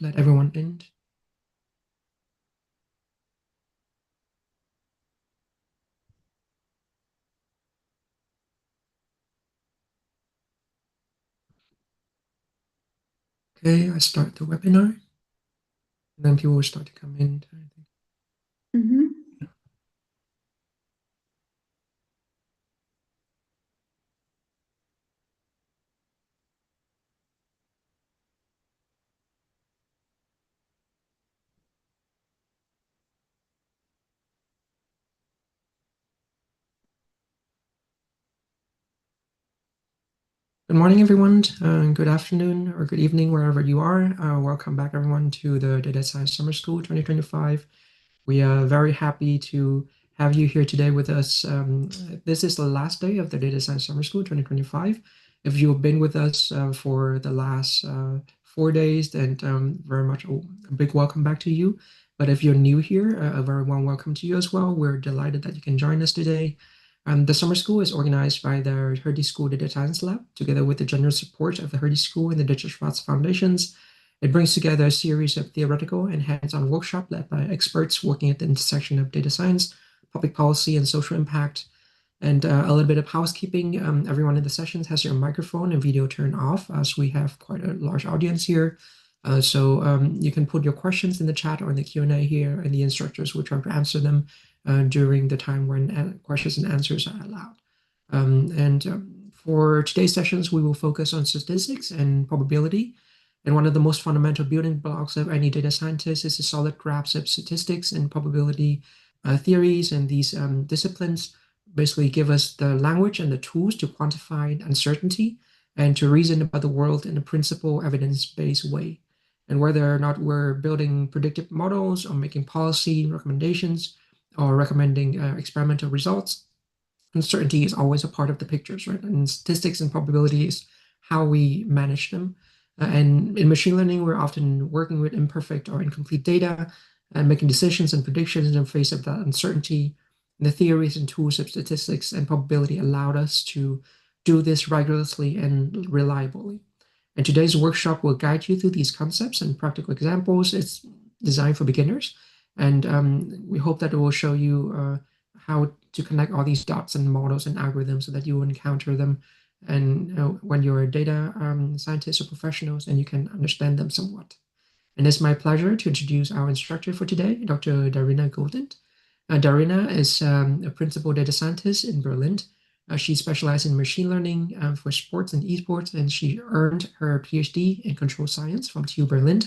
let everyone in. Okay, I start the webinar, and then people will start to come in. Good morning, everyone. Good afternoon or good evening, wherever you are. Welcome back, everyone, to the Data Science Summer School 2025. We are very happy to have you here today with us. This is the last day of the Data Science Summer School 2025. If you've been with us for the last 4 days, then very much a big welcome back to you. But if you're new here, a very warm welcome to you as well. We're delighted that you can join us today. The summer school is organized by the Hertie School Data Science Lab, together with the generous support of the Hertie School and the Digital Schwartz Foundations. It brings together a series of theoretical and hands-on workshops led by experts working at the intersection of data science, public policy, and social impact. And a little bit of housekeeping. Everyone in the sessions has your microphone and video turned off, as we have quite a large audience here. So you can put your questions in the chat or in the Q&A here, and the instructors will try to answer them during the time when questions and answers are allowed. For today's sessions, we will focus on statistics and probability. And one of the most fundamental building blocks of any data scientist is a solid grasp of statistics and probability theories. And these disciplines basically give us the language and the tools to quantify uncertainty and to reason about the world in a principle evidence-based way. And whether or not we're building predictive models or making policy recommendations or recommending experimental results, uncertainty is always a part of the pictures, right? And statistics and probability is how we manage them. And in machine learning, we're often working with imperfect or incomplete data and making decisions and predictions in the face of that uncertainty. And the theories and tools of statistics and probability allowed us to do this rigorously and reliably. And today's workshop will guide you through these concepts and practical examples. It's designed for beginners. And we hope that it will show you how to connect all these dots and models and algorithms so that you will encounter them and when you're a data scientist or professionals, and you can understand them somewhat. And it's my pleasure to introduce our instructor for today, Dr. Darina Golden. Darina is a principal data scientist in Berlin. She specialized in machine learning for sports and esports, and she earned her PhD in control science from TU Berlin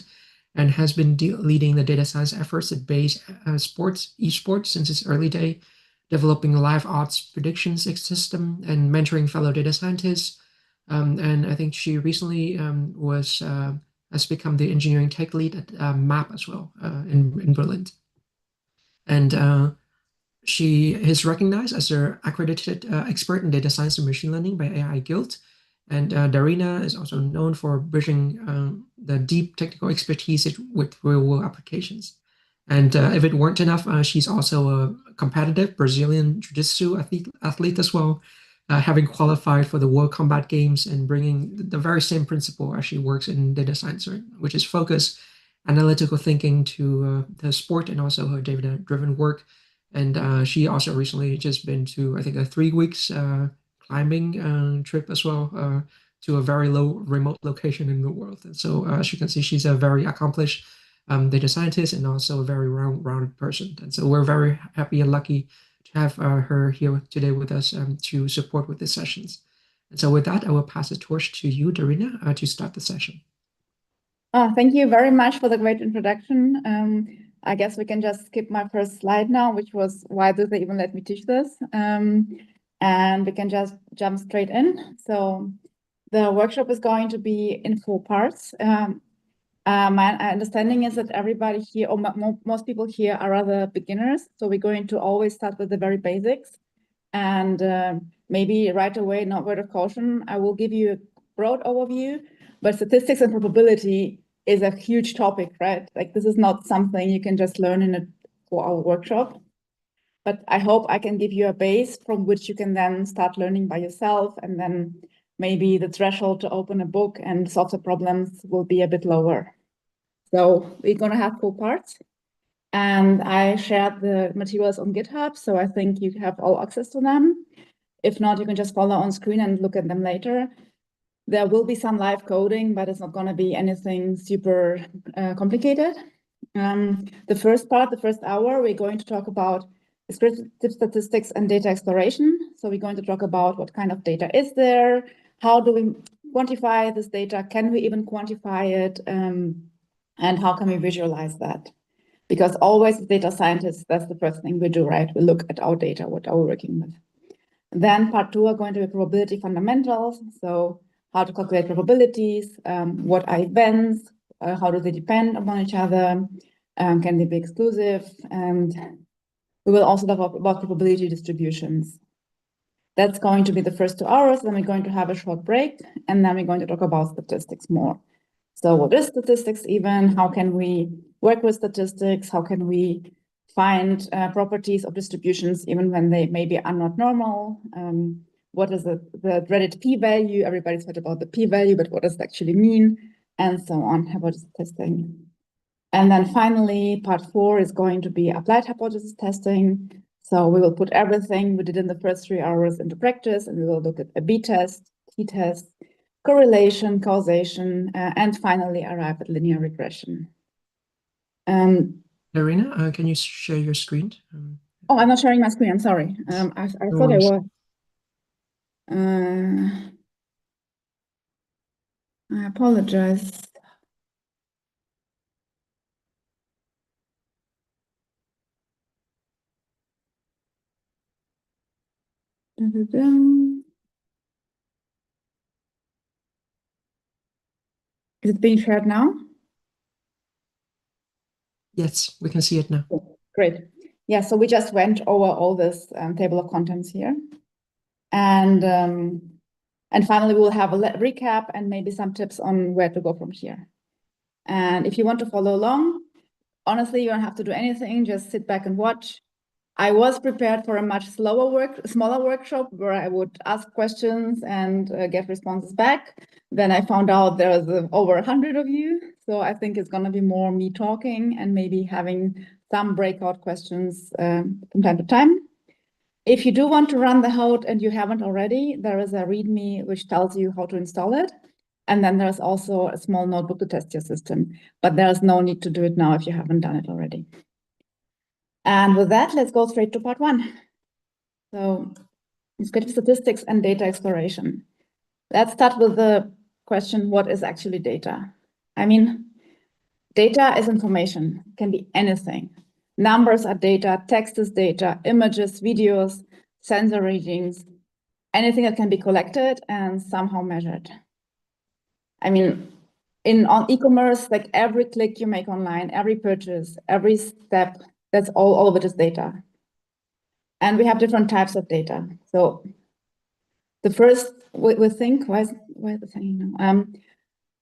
and has been leading the data science efforts at Bayesian esports since its early day, developing a live odds predictions system and mentoring fellow data scientists. And I think she recently has become the engineering tech lead at MAP as well in Berlin. And she is recognized as an accredited expert in data science and machine learning by AI Guild. And Darina is also known for bridging the deep technical expertise with real-world applications. And if it weren't enough, she's also a competitive Brazilian jiu-jitsu athlete as well, having qualified for the World Combat Games and bringing the very same principle as she works in data science, right, which is focus, analytical thinking to the sport and also her data-driven work. And she also recently just been to, I think, a 3 weeks climbing trip as well to a very low remote location in the world. And so as you can see, she's a very accomplished data scientist and also a very rounded person. And so we're very happy and lucky to have her here today with us to support with the sessions. And so with that, I will pass the torch to you, Darina, to start the session. Thank you very much for the great introduction. I guess we can just skip my first slide now, which was why do they even let me teach this? And we can just jump straight in. So the workshop is going to be in 4 parts. My understanding is that everybody here, or most people here, are rather beginners. So we're going to always start with the very basics. And maybe right away, not word of caution, I will give you a broad overview, but statistics and probability is a huge topic, right? Like this is not something you can just learn in a 4-hour workshop. But I hope I can give you a base from which you can then start learning by yourself, and then maybe the threshold to open a book and solve the problems will be a bit lower. So we're going to have 4 parts. And I shared the materials on GitHub, so I think you have all access to them. If not, you can just follow on screen and look at them later. There will be some live coding, but it's not going to be anything super complicated. The first part, the first hour, we're going to talk about descriptive statistics and data exploration. So we're going to talk about what kind of data is there, how do we quantify this data, can we even quantify it, and how can we visualize that? Because always as data scientists, that's the first thing we do, right? We look at our data, what are we working with. Then part 2 are going to be probability fundamentals. So how to calculate probabilities, what are events, how do they depend upon each other, can they be exclusive, and we will also talk about probability distributions. That's going to be the first 2 hours, then we're going to have a short break, and then we're going to talk about statistics more. So what is statistics even? How can we work with statistics? How can we find properties of distributions even when they maybe are not normal? What is the dreaded p-value? Everybody's heard about the p-value, but what does it actually mean? And so on, hypothesis testing. And then finally, part 4 is going to be applied hypothesis testing. So we will put everything we did in the first 3 hours into practice, and we will look at A/B test, t-test, correlation, causation, and finally arrive at linear regression. Irina, can you share your screen? Oh, I'm not sharing my screen. I'm sorry. I thought I was. I apologize. Is it being shared now? Yes, we can see it now. Great. Yeah, so we just went over all this table of contents here. And finally, we'll have a recap and maybe some tips on where to go from here. And if you want to follow along, honestly, you don't have to do anything, just sit back and watch. I was prepared for a much smaller workshop where I would ask questions and get responses back. Then I found out there was over 100 of you. So I think it's going to be more me talking and maybe having some breakout questions from time to time. If you do want to run the Hode and you haven't already, there is a README which tells you how to install it. And then there's also a small notebook to test your system, but there's no need to do it now if you haven't done it already. And with that, let's go straight to part 1. So descriptive statistics and data exploration. Let's start with the question, what is actually data? I mean, data is information, it can be anything. Numbers are data, text is data, images, videos, sensor readings, anything that can be collected and somehow measured. I mean, on e-commerce, like every click you make online, every purchase, every step, that's all of it is data. And we have different types of data. So the first we think, why is the thing now?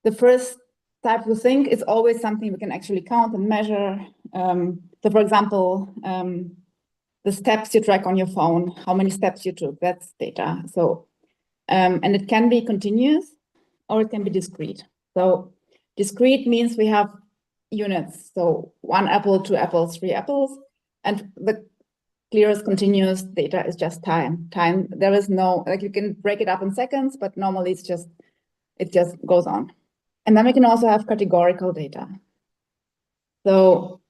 The first type we think is always something we can actually count and measure. So for example, the steps you track on your phone, how many steps you took, that's data. So, and it can be continuous or it can be discrete. So discrete means we have units. So 1 apple, 2 apples, 3 apples. And the clearest continuous data is just time. Time, there is no, like you can break it up in seconds, but normally it just goes on. And then we can also have categorical data. So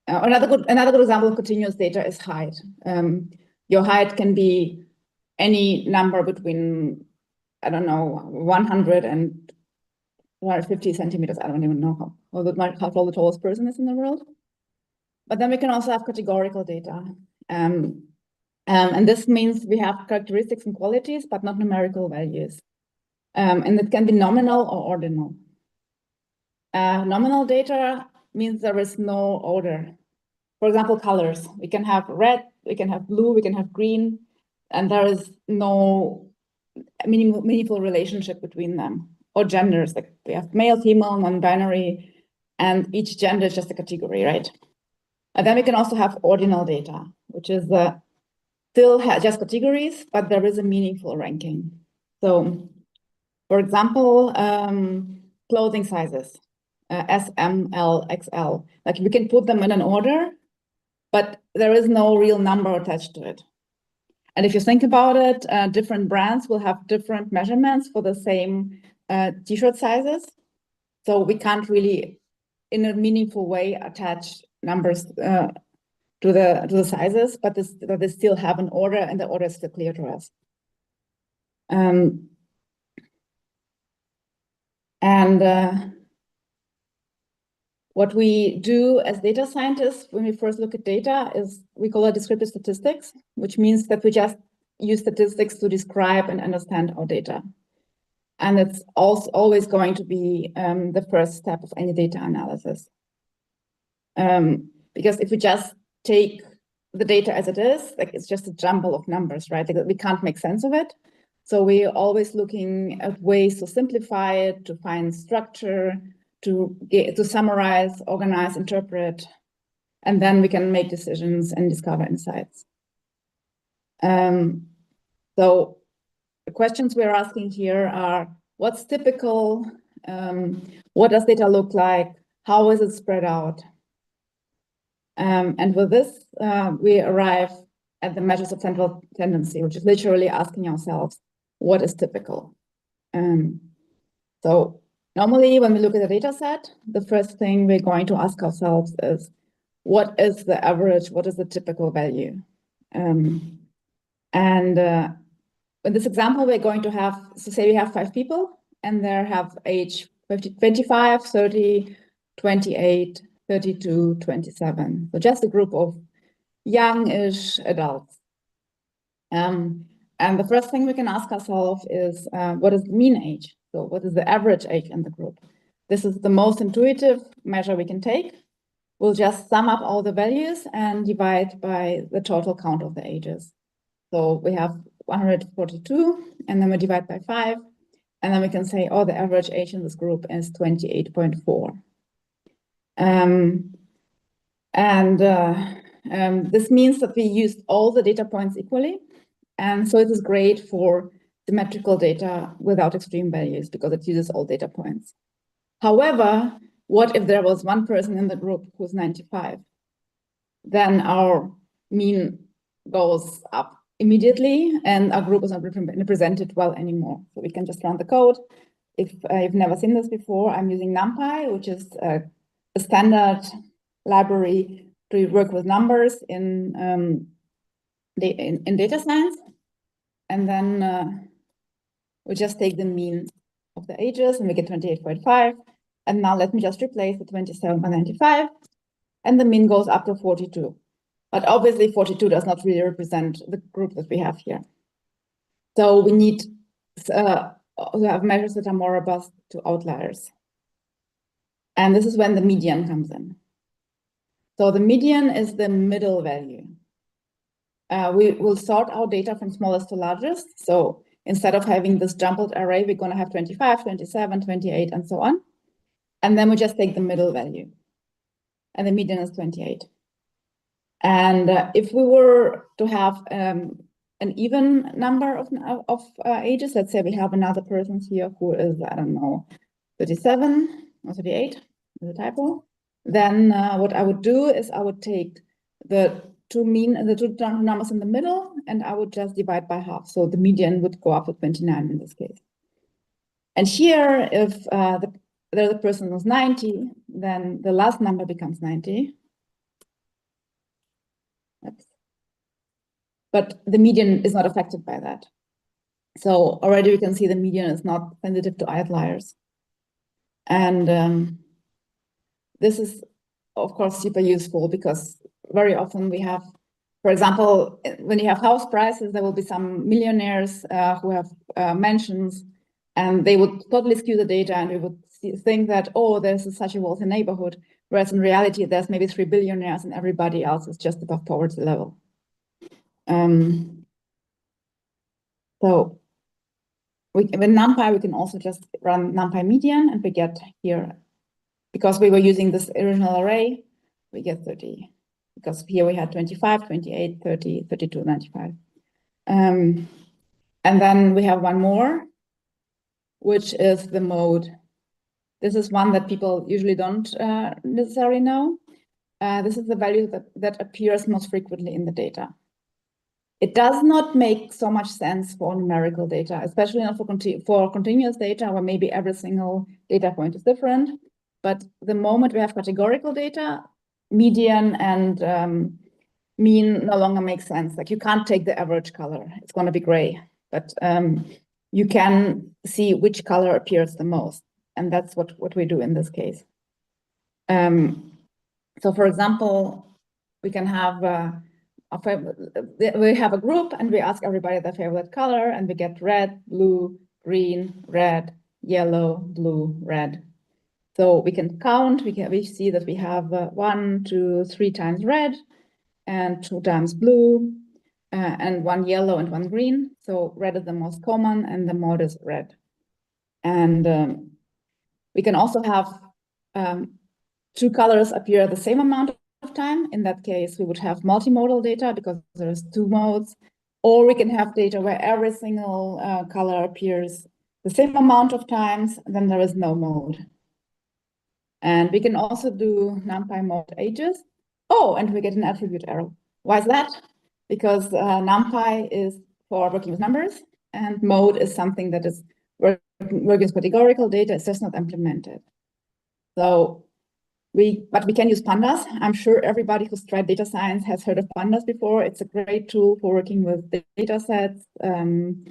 another good example of continuous data is height. Your height can be any number between, I don't know, 100 and 150 centimeters. I don't even know how tall the tallest person is in the world. But then we can also have categorical data. And this means we have characteristics and qualities, but not numerical values. And it can be nominal or ordinal. Nominal data means there is no order. For example, colors. We can have red, we can have blue, we can have green, and there is no meaningful relationship between them. Or genders, like we have male, female, non-binary, and each gender is just a category, right? And then we can also have ordinal data, which is still just categories, but there is a meaningful ranking. So, for example, clothing sizes. S, M, L, XL. Like we can put them in an order, but there is no real number attached to it. And if you think about it, different brands will have different measurements for the same t-shirt sizes. So we can't really, in a meaningful way, attach numbers to the sizes, but they still have an order, and the order is still clear to us. What we do as data scientists when we first look at data is we call it descriptive statistics, which means that we just use statistics to describe and understand our data. And it's also always going to be the first step of any data analysis. Because if we just take the data as it is, like it's just a jumble of numbers, right? Like we can't make sense of it. So we're always looking at ways to simplify it, to find structure, to summarize, organize, interpret, and then we can make decisions and discover insights. So the questions we're asking here are, what's typical? What does data look like? How is it spread out? And with this, we arrive at the measures of central tendency, which is literally asking ourselves, what is typical? So normally when we look at a data set, the first thing we're going to ask ourselves is, what is the average? What is the typical value? In this example, we're going to have, so say we have 5 people and they have age 25, 30, 28, 32, 27. So just a group of youngish adults. And the first thing we can ask ourselves is, what is the mean age? So what is the average age in the group? This is the most intuitive measure we can take. We'll just sum up all the values and divide by the total count of the ages. So we have 142, and then we divide by 5, and then we can say, oh, the average age in this group is 28.4. This means that we used all the data points equally. And so it is great for symmetrical data without extreme values because it uses all data points. However, what if there was one person in the group who's 95? Then our mean goes up immediately and our group is not represented well anymore. So we can just run the code. If you've never seen this before, I'm using NumPy, which is a standard library to work with numbers in data science. And then we just take the mean of the ages and we get 28.5. And now let me just replace the 27 by 95. And the mean goes up to 42. But obviously 42 does not really represent the group that we have here. So we need to have measures that are more robust to outliers. And this is when the median comes in. So the median is the middle value. We will sort our data from smallest to largest. So instead of having this jumbled array, we're going to have 25, 27, 28, and so on. And then we just take the middle value. And the median is 28. And if we were to have an even number of ages, let's say we have another person here who is, I don't know, 37 or 38, is a typo, then what I would do is I would take the two numbers in the middle and I would just divide by half. So the median would go up to 29 in this case. And here, if the other person was 90, then the last number becomes 90. Oops. But the median is not affected by that. So already we can see the median is not sensitive to outliers. And this is, of course, super useful because very often we have, for example, when you have house prices, there will be some millionaires who have mansions, and they would totally skew the data, and we would think that, oh, there's such a wealthy neighborhood, whereas in reality, there's maybe 3 billionaires and everybody else is just above poverty level. So with NumPy, we can also just run NumPy median, and we get here, because we were using this original array, we get 30. Because here we had 25, 28, 30, 32, 95. And then we have one more, which is the mode. This is one that people usually don't necessarily know. This is the value that appears most frequently in the data. It does not make so much sense for numerical data, especially not for continuous data where maybe every single data point is different. But the moment we have categorical data, median and mean no longer makes sense. Like you can't take the average color, it's going to be gray. But you can see which color appears the most. And that's what we do in this case. So for example, we can have we have a group and we ask everybody their favorite color and we get red, blue, green, red, yellow, blue, red. So we can count, we see that we have 1, 2, 3 times red and 2 times blue and 1 yellow and 1 green. So red is the most common and the mode is red. And we can also have 2 colors appear the same amount of time. In that case, we would have multimodal data because there's 2 modes, or we can have data where every single color appears the same amount of times, and then there is no mode. And we can also do NumPy mode ages. Oh, and we get an attribute error. Why is that? Because NumPy is for working with numbers, and mode is something that is working with categorical data. It's just not implemented. So but we can use pandas. I'm sure everybody who's tried data science has heard of pandas before. It's a great tool for working with data sets. And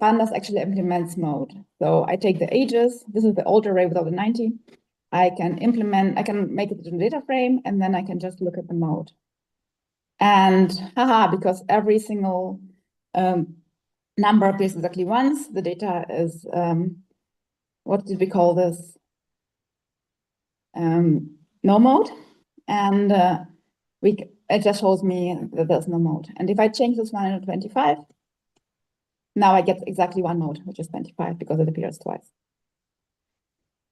pandas actually implements mode. So I take the ages. This is the old array without the 90. I can make it into a data frame, and then I can just look at the mode. And because every single number appears exactly once, the data is, what did we call this? No mode, and it just shows me that there's no mode. And if I change this one into 25, now I get exactly 1 mode, which is 25 because it appears twice.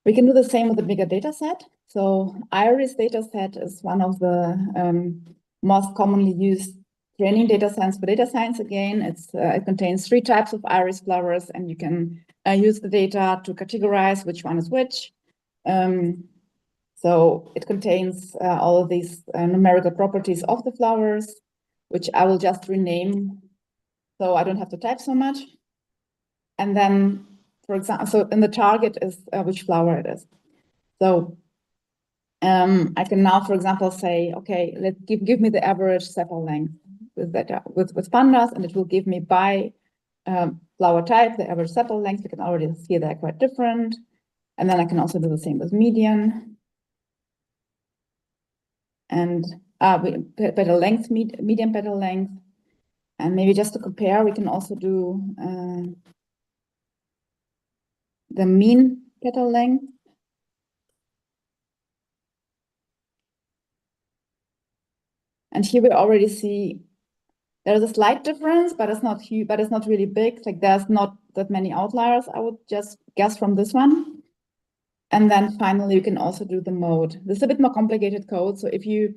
We can do the same with a bigger data set. So iris data set is one of the most commonly used training data sets for data science. Again, it contains 3 types of iris flowers, and you can use the data to categorize which one is which. So it contains all of these numerical properties of the flowers, which I will just rename so I don't have to type so much. And then, for example, so in the target is which flower it is. So I can now, for example, say, okay, let's give me the average sepal length with pandas, and it will give me by flower type the average sepal length. You can already see they're quite different. And then I can also do the same with median. And petal length, median petal length. And maybe just to compare, we can also do the mean petal length. And here we already see there's a slight difference, but it's not huge, but it's not really big. Like there's not that many outliers, I would just guess from this one. And then finally, you can also do the mode. This is a bit more complicated code. So if you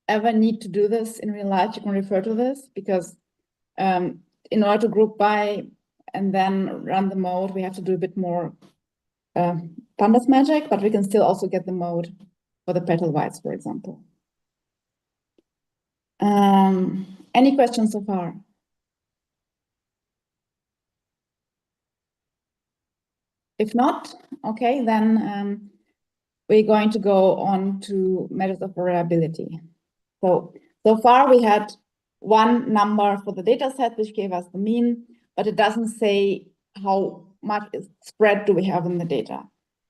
ever need to do this in real life, you can refer to this, because in order to group by and then run the mode, we have to do a bit more pandas magic, but we can still also get the mode for the petal whites, for example. Any questions so far? If not, okay, then we're going to go on to measures of variability. So far we had one number for the data set, which gave us the mean, but it doesn't say how much spread do we have in the data.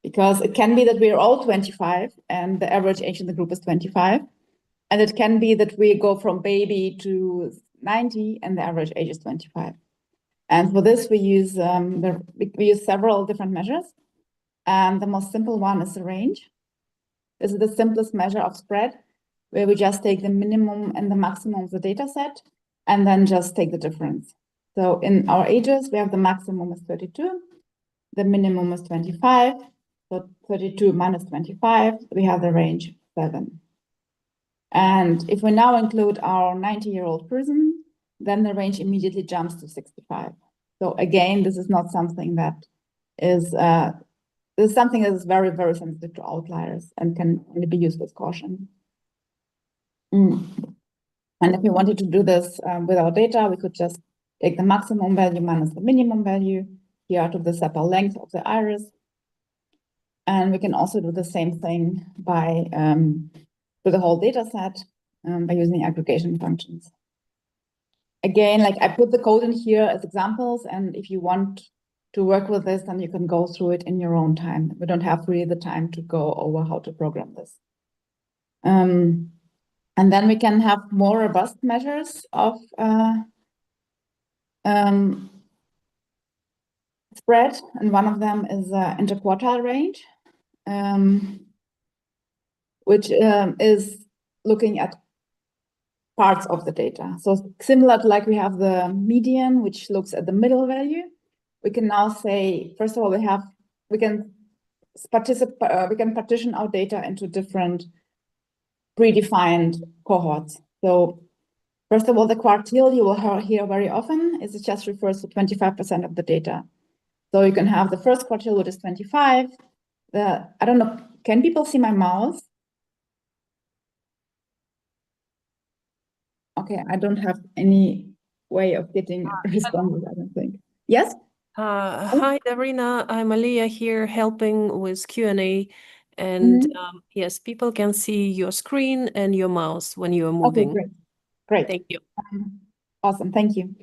Because it can be that we are all 25 and the average age in the group is 25. And it can be that we go from baby to 90 and the average age is 25. And for this, we use several different measures. And the most simple one is the range. This is the simplest measure of spread, where we just take the minimum and the maximum of the data set and then just take the difference. So in our ages, we have the maximum is 32, the minimum is 25. So 32 minus 25, we have the range 7. And if we now include our 90-year-old person, then the range immediately jumps to 65. So again, this is not something that is this is something that is very, very sensitive to outliers and can only be used with caution. And if we wanted to do this with our data, we could just take the maximum value minus the minimum value here to the sepal length of the iris. And we can also do the same thing by for the whole data set by using aggregation functions. Again, like I put the code in here as examples, and if you want to work with this, then you can go through it in your own time. We don't have really the time to go over how to program this. And then we can have more robust measures of spread, and one of them is interquartile range, which is looking at parts of the data. So similar to like we have the median, which looks at the middle value, we can now say, first of all, we can partition our data into different predefined cohorts. So first of all, the quartile you will hear very often is it just refers to 25% of the data. So you can have the first quartile, which is 25. I don't know, can people see my mouse? Okay, I don't have any way of getting responses, I don't think. Yes? Hi, Darina. I'm Alia here helping with Q&A. And yes, people can see your screen and your mouse when you are moving. Okay, great. Thank you. Awesome, thank you.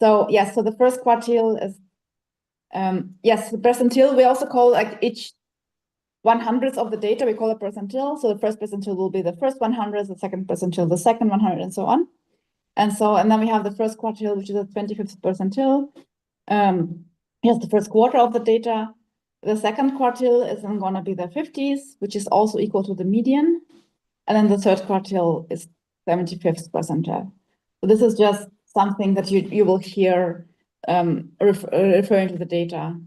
So yes, so the first quartile is, yes, the percentile, we also call like each 100th of the data, we call a percentile. So the first percentile will be the first 100th, the second percentile, the second 100, and so on. And then we have the first quartile, which is the 25th percentile. Here's the first quarter of the data. The second quartile is then going to be the 50s, which is also equal to the median. And then the third quartile is 75th percentile. So this is just something that you will hear referring to the data.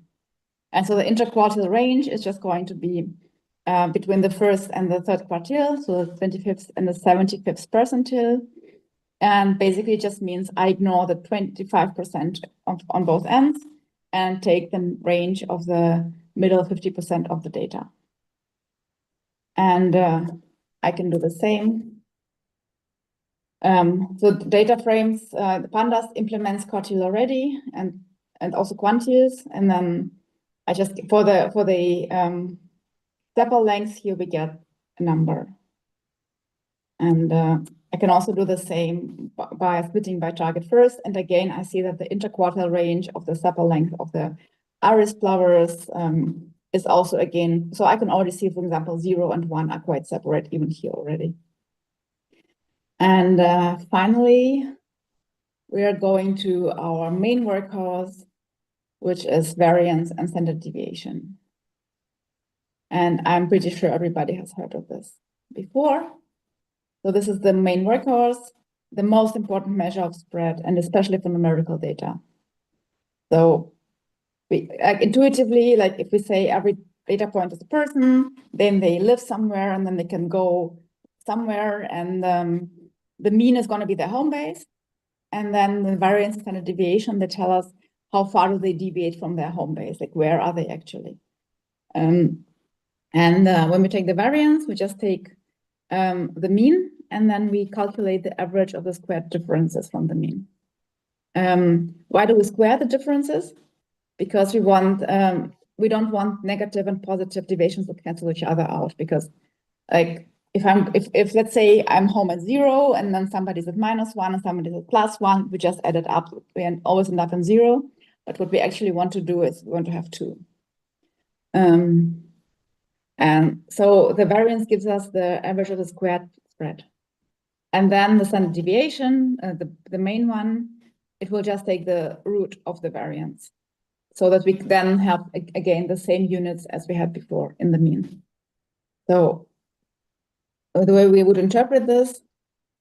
And so the interquartile range is just going to be between the first and the third quartile, so the 25th and the 75th percentile. And basically it just means I ignore the 25% on both ends and take the range of the middle 50% of the data. And I can do the same. So data frames, the pandas implements quartile already and also quantiles. And then I just, for the sepal length here, we get a number. And I can also do the same by splitting by target first. And again, I see that the interquartile range of the sepal length of the iris flowers is also again, so I can already see, for example, 0 and 1 are quite separate even here already. And finally, we are going to our main workhorse, which is variance and standard deviation. And I'm pretty sure everybody has heard of this before. So this is the main workhorse, the most important measure of spread, and especially for numerical data. So we intuitively, like if we say every data point is a person, then they live somewhere and then they can go somewhere, and the mean is going to be their home base. And then the variance and standard deviation, they tell us how far do they deviate from their home base, like where are they actually. And when we take the variance, we just take the mean, and then we calculate the average of the squared differences from the mean. Why do we square the differences? Because we don't want negative and positive deviations to cancel each other out, because like if let's say I'm home at 0 and then somebody's at -1 and somebody's at +1, we just add it up, we always end up in 0. But what we actually want to do is we want to have 2. And so the variance gives us the average of the squared spread. And then the standard deviation, the main one, it will just take the root of the variance, so that we then have, again, the same units as we had before in the mean. So the way we would interpret this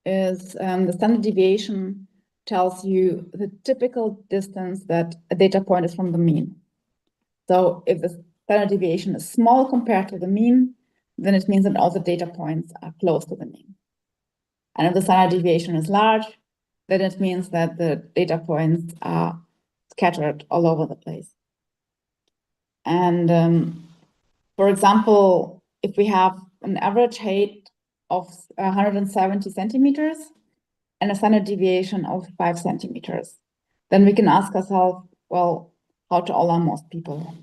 is the standard deviation tells you the typical distance that a data point is from the mean. So if the standard deviation is small compared to the mean, then it means that all the data points are close to the mean. And if the standard deviation is large, then it means that the data points are scattered all over the place. And For example, if we have an average height of 170 centimeters and a standard deviation of 5 centimeters, then we can ask ourselves, well, how tall are most people?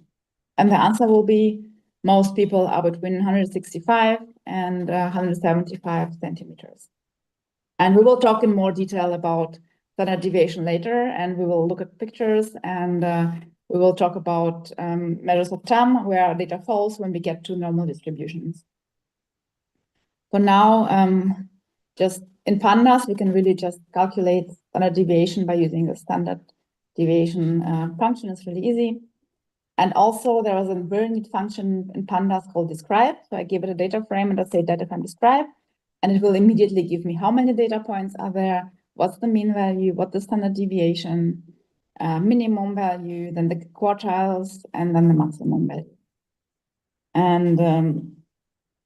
And the answer will be most people are between 165 and 175 centimeters. And we will talk in more detail about standard deviation later, and we will look at pictures, and we will talk about measures of time where our data falls when we get to normal distributions. For now, just in pandas, we can really just calculate standard deviation by using the standard deviation function. It's really easy. And also there is a very neat function in pandas called describe. So I give it a data frame and I say data frame describe, and it will immediately give me how many data points are there, what's the mean value, what's the standard deviation, minimum value, then the quartiles, and then the maximum value. And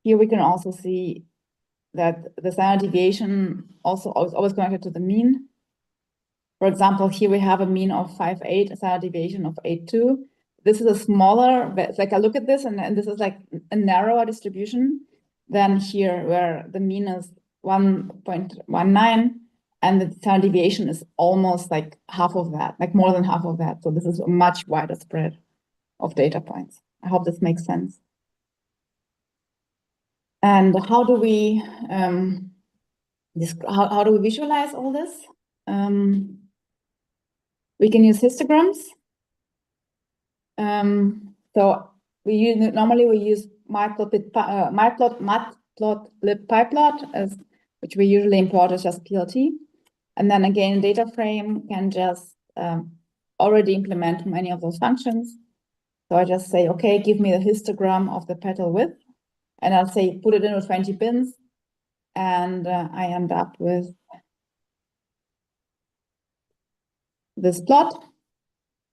here we can also see that the standard deviation also is always connected to the mean. For example, here we have a mean of 5.8, a standard deviation of 8.2. This is a smaller, like I look at this, and this is like a narrower distribution than here, where the mean is 1.19, and the standard deviation is almost like half of that, like more than half of that. So this is a much wider spread of data points. I hope this makes sense. And how do we how do we visualize all this? We can use histograms. So normally we use matplotlib/pyplot, which we usually import as just PLT, and then again data frame can just already implement many of those functions. So I just say, okay, give me the histogram of the petal width, and I'll say put it in with 20 bins, and I end up with this plot.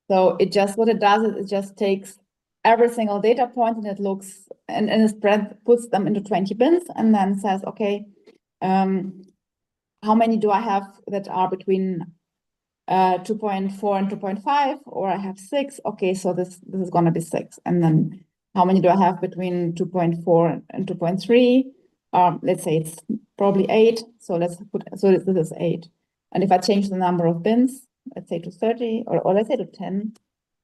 So it just, what it does is it just takes every single data point and it looks, and it puts them into 20 bins and then says, okay, how many do I have that are between 2.4 and 2.5, or I have 6? Okay, so this is gonna be 6. And then how many do I have between 2.4 and 2.3? Let's say it's probably 8. So this is 8. And if I change the number of bins, let's say to 30, or let's say to 10,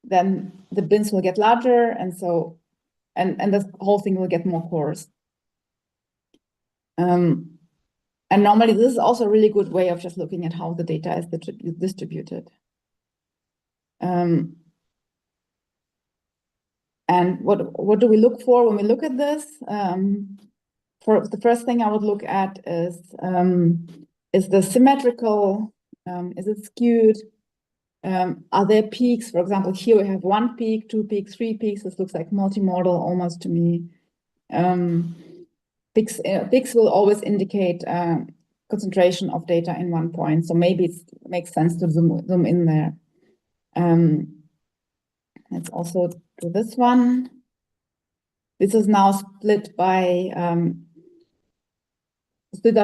then the bins will get larger, and so and the whole thing will get more coarse. And normally this is also a really good way of just looking at how the data is distributed. And what do we look for when we look at this? For the first thing I would look at is the symmetrical? Is it skewed? Are there peaks? For example, here we have 1 peak, 2 peaks, 3 peaks. This looks like multimodal almost to me. Peaks will always indicate concentration of data in one point. So maybe it makes sense to zoom in there. Let's also do this one. This is now split by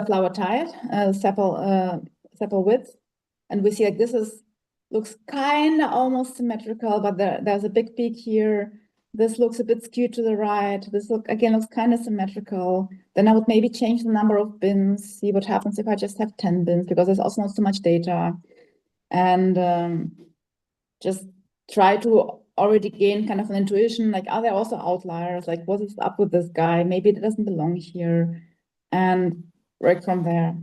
flower type, sepal width. And we see like this looks kind of almost symmetrical, but there's a big peak here. This looks a bit skewed to the right. This looks kind of symmetrical. Then I would maybe change the number of bins, see what happens if I just have 10 bins, because there's also not so much data. And just try to already gain kind of an intuition, like, are there also outliers? Like, what is up with this guy? Maybe it doesn't belong here, and work from there.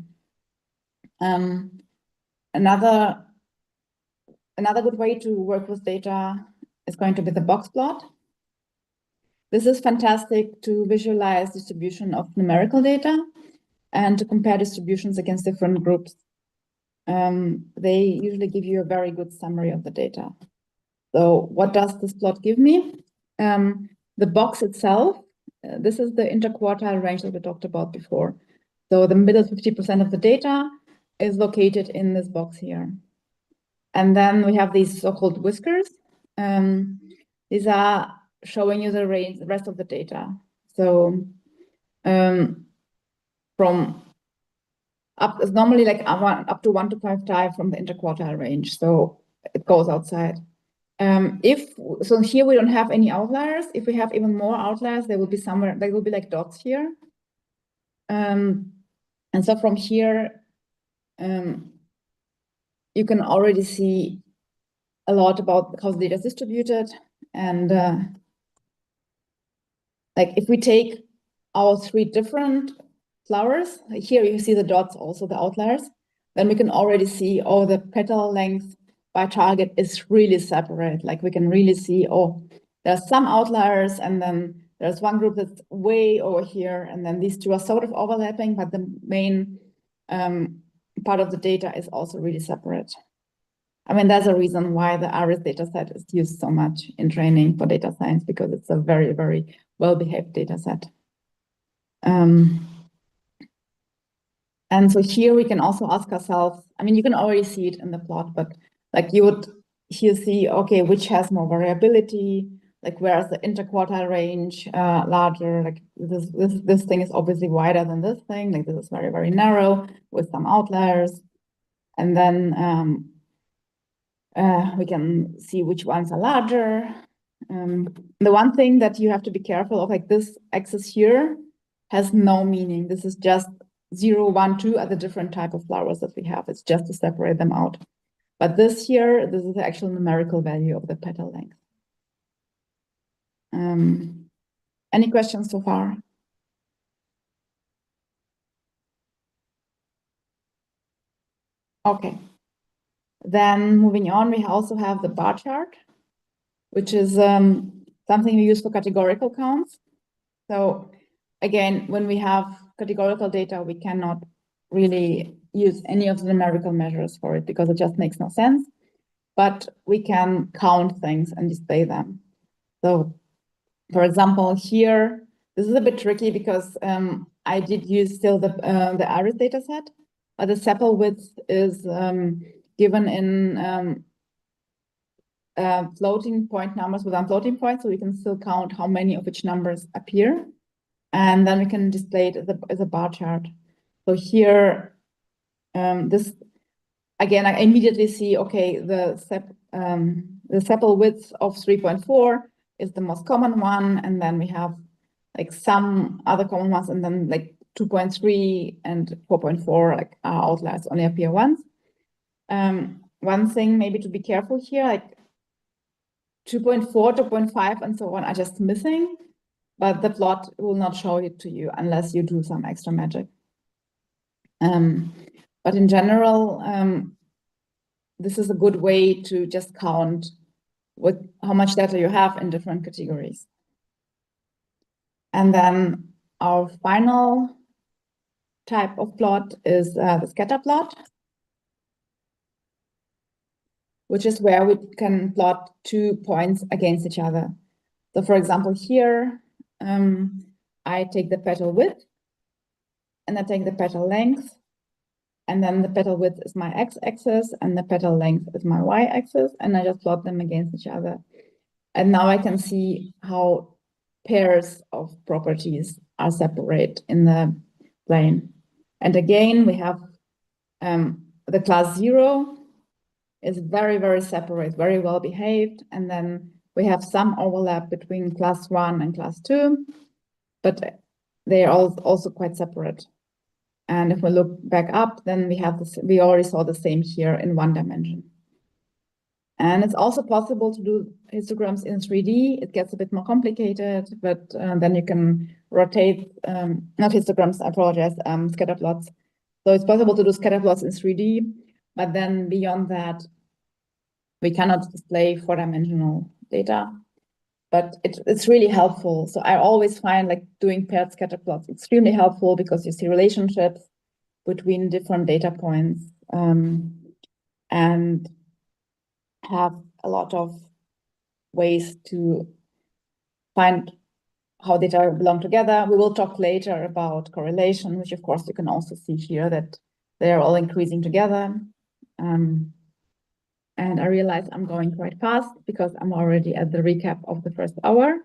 Another good way to work with data is going to be the box plot. This is fantastic to visualize distribution of numerical data and to compare distributions against different groups. They usually give you a very good summary of the data. So what does this plot give me? The box itself, this is the interquartile range that we talked about before. So the middle 50% of the data is located in this box here. And then we have these so-called whiskers. These are showing you the rest of the data. So from up, it's normally like up to 1 to 5 from the interquartile range. So it goes outside. So here we don't have any outliers. If we have even more outliers, there will be somewhere, there will be like dots here. And so from here, you can already see a lot about how the data is distributed. And like if we take our 3 different flowers, like here you see the dots, also the outliers, then we can already see, oh, the petal length by target is really separate. Like we can really see, oh, there's some outliers, and then there's one group that's way over here, and then these two are sort of overlapping, but the main part of the data is also really separate. I mean, there's a reason why the ARIS dataset is used so much in training for data science, because it's a very, very well-behaved dataset. And so here we can also ask ourselves, I mean, you can already see it in the plot, but like you would here see, okay, which has more variability, like where is the interquartile range larger, like this thing is obviously wider than this thing, like this is very, very narrow with some outliers. And then we can see which ones are larger. The one thing that you have to be careful of, like this axis here has no meaning. This is just 0, 1, 2 are the different type of flowers that we have. It's just to separate them out. But this here, this is the actual numerical value of the petal length. Any questions so far? Okay. Then moving on, we also have the bar chart, which is something we use for categorical counts. So again, when we have categorical data, we cannot really use any of the numerical measures for it because it just makes no sense. But we can count things and display them. So for example, here, this is a bit tricky because I did use still the ARIS dataset, but the sepal width is given in floating point numbers without floating points, so we can still count how many of which numbers appear. And then we can display it as a bar chart. So here, this, again, I immediately see, okay, the sepal width of 3.4 is the most common one. And then we have like some other common ones, and then like 2.3 and 4.4 like are outliers, only appear once. One thing maybe to be careful here, like 2.4, 2.5, and so on are just missing, but the plot will not show it to you unless you do some extra magic. But in general, this is a good way to just count how much data you have in different categories. And then our final type of plot is the scatter plot, which is where we can plot 2 points against each other. So for example, here, I take the petal width, and I take the petal length, and then the petal width is my x-axis, and the petal length is my y-axis, and I just plot them against each other. And now I can see how pairs of properties are separate in the plane. And again, we have the class 0 is very, very separate, very well behaved. And then we have some overlap between class 1 and class 2, but they are also quite separate. And if we look back up, then we have this, we already saw the same here in 1 dimension. And it's also possible to do histograms in 3D. It gets a bit more complicated, but then you can rotate, not histograms, I apologize, scatter plots. So it's possible to do scatter plots in 3D, but then beyond that, we cannot display 4-dimensional data, but it's really helpful. So I always find like doing paired scatter plots extremely helpful because you see relationships between different data points and have a lot of ways to find how data belong together. We will talk later about correlation, which of course you can also see here that they are all increasing together. And I realize I'm going quite fast because I'm already at the recap of the first hour.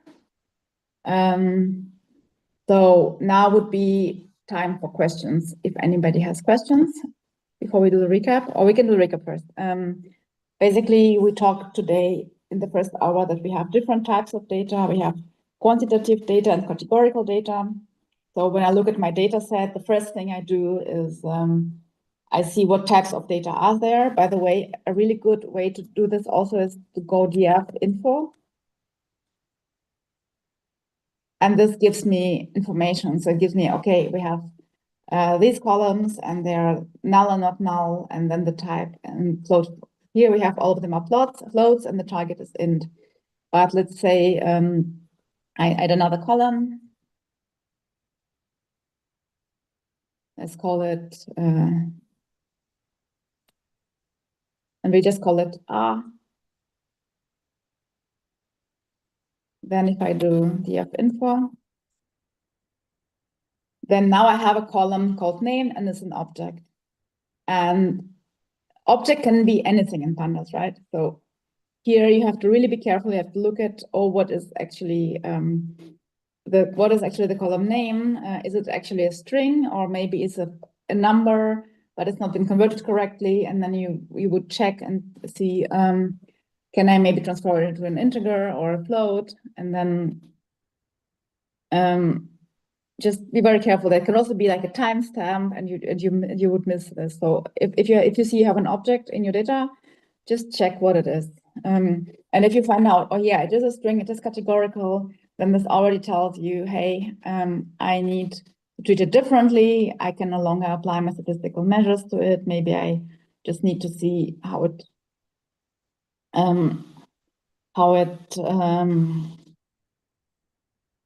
So now would be time for questions. If anybody has questions before we do the recap, or we can do the recap first. Basically, we talked today in the first hour that we have different types of data. We have quantitative data and categorical data. So when I look at my data set, the first thing I do is I see what types of data are there. By the way, a really good way to do this also is to go df info. And this gives me information. So it gives me, okay, we have these columns and they're null or not null, and then the type and float. Here we have all of them are floats, and the target is int. But let's say I add another column. Let's call it, and we just call it R. Then if I do df info, then now I have a column called name and it's an object. And object can be anything in pandas, right? So here you have to really be careful. You have to look at, what is actually the column name? Is it actually a string, or maybe it's a number, but it's not been converted correctly? And then you would check and see, can I maybe transfer it into an integer or a float? And then just be very careful. That can also be like a timestamp, and you would miss this. So if you see you have an object in your data, just check what it is. And if you find out, oh yeah, it is a string, it is categorical, then this already tells you, hey, I need to treat it differently. I can no longer apply my statistical measures to it. Maybe I just need to see how it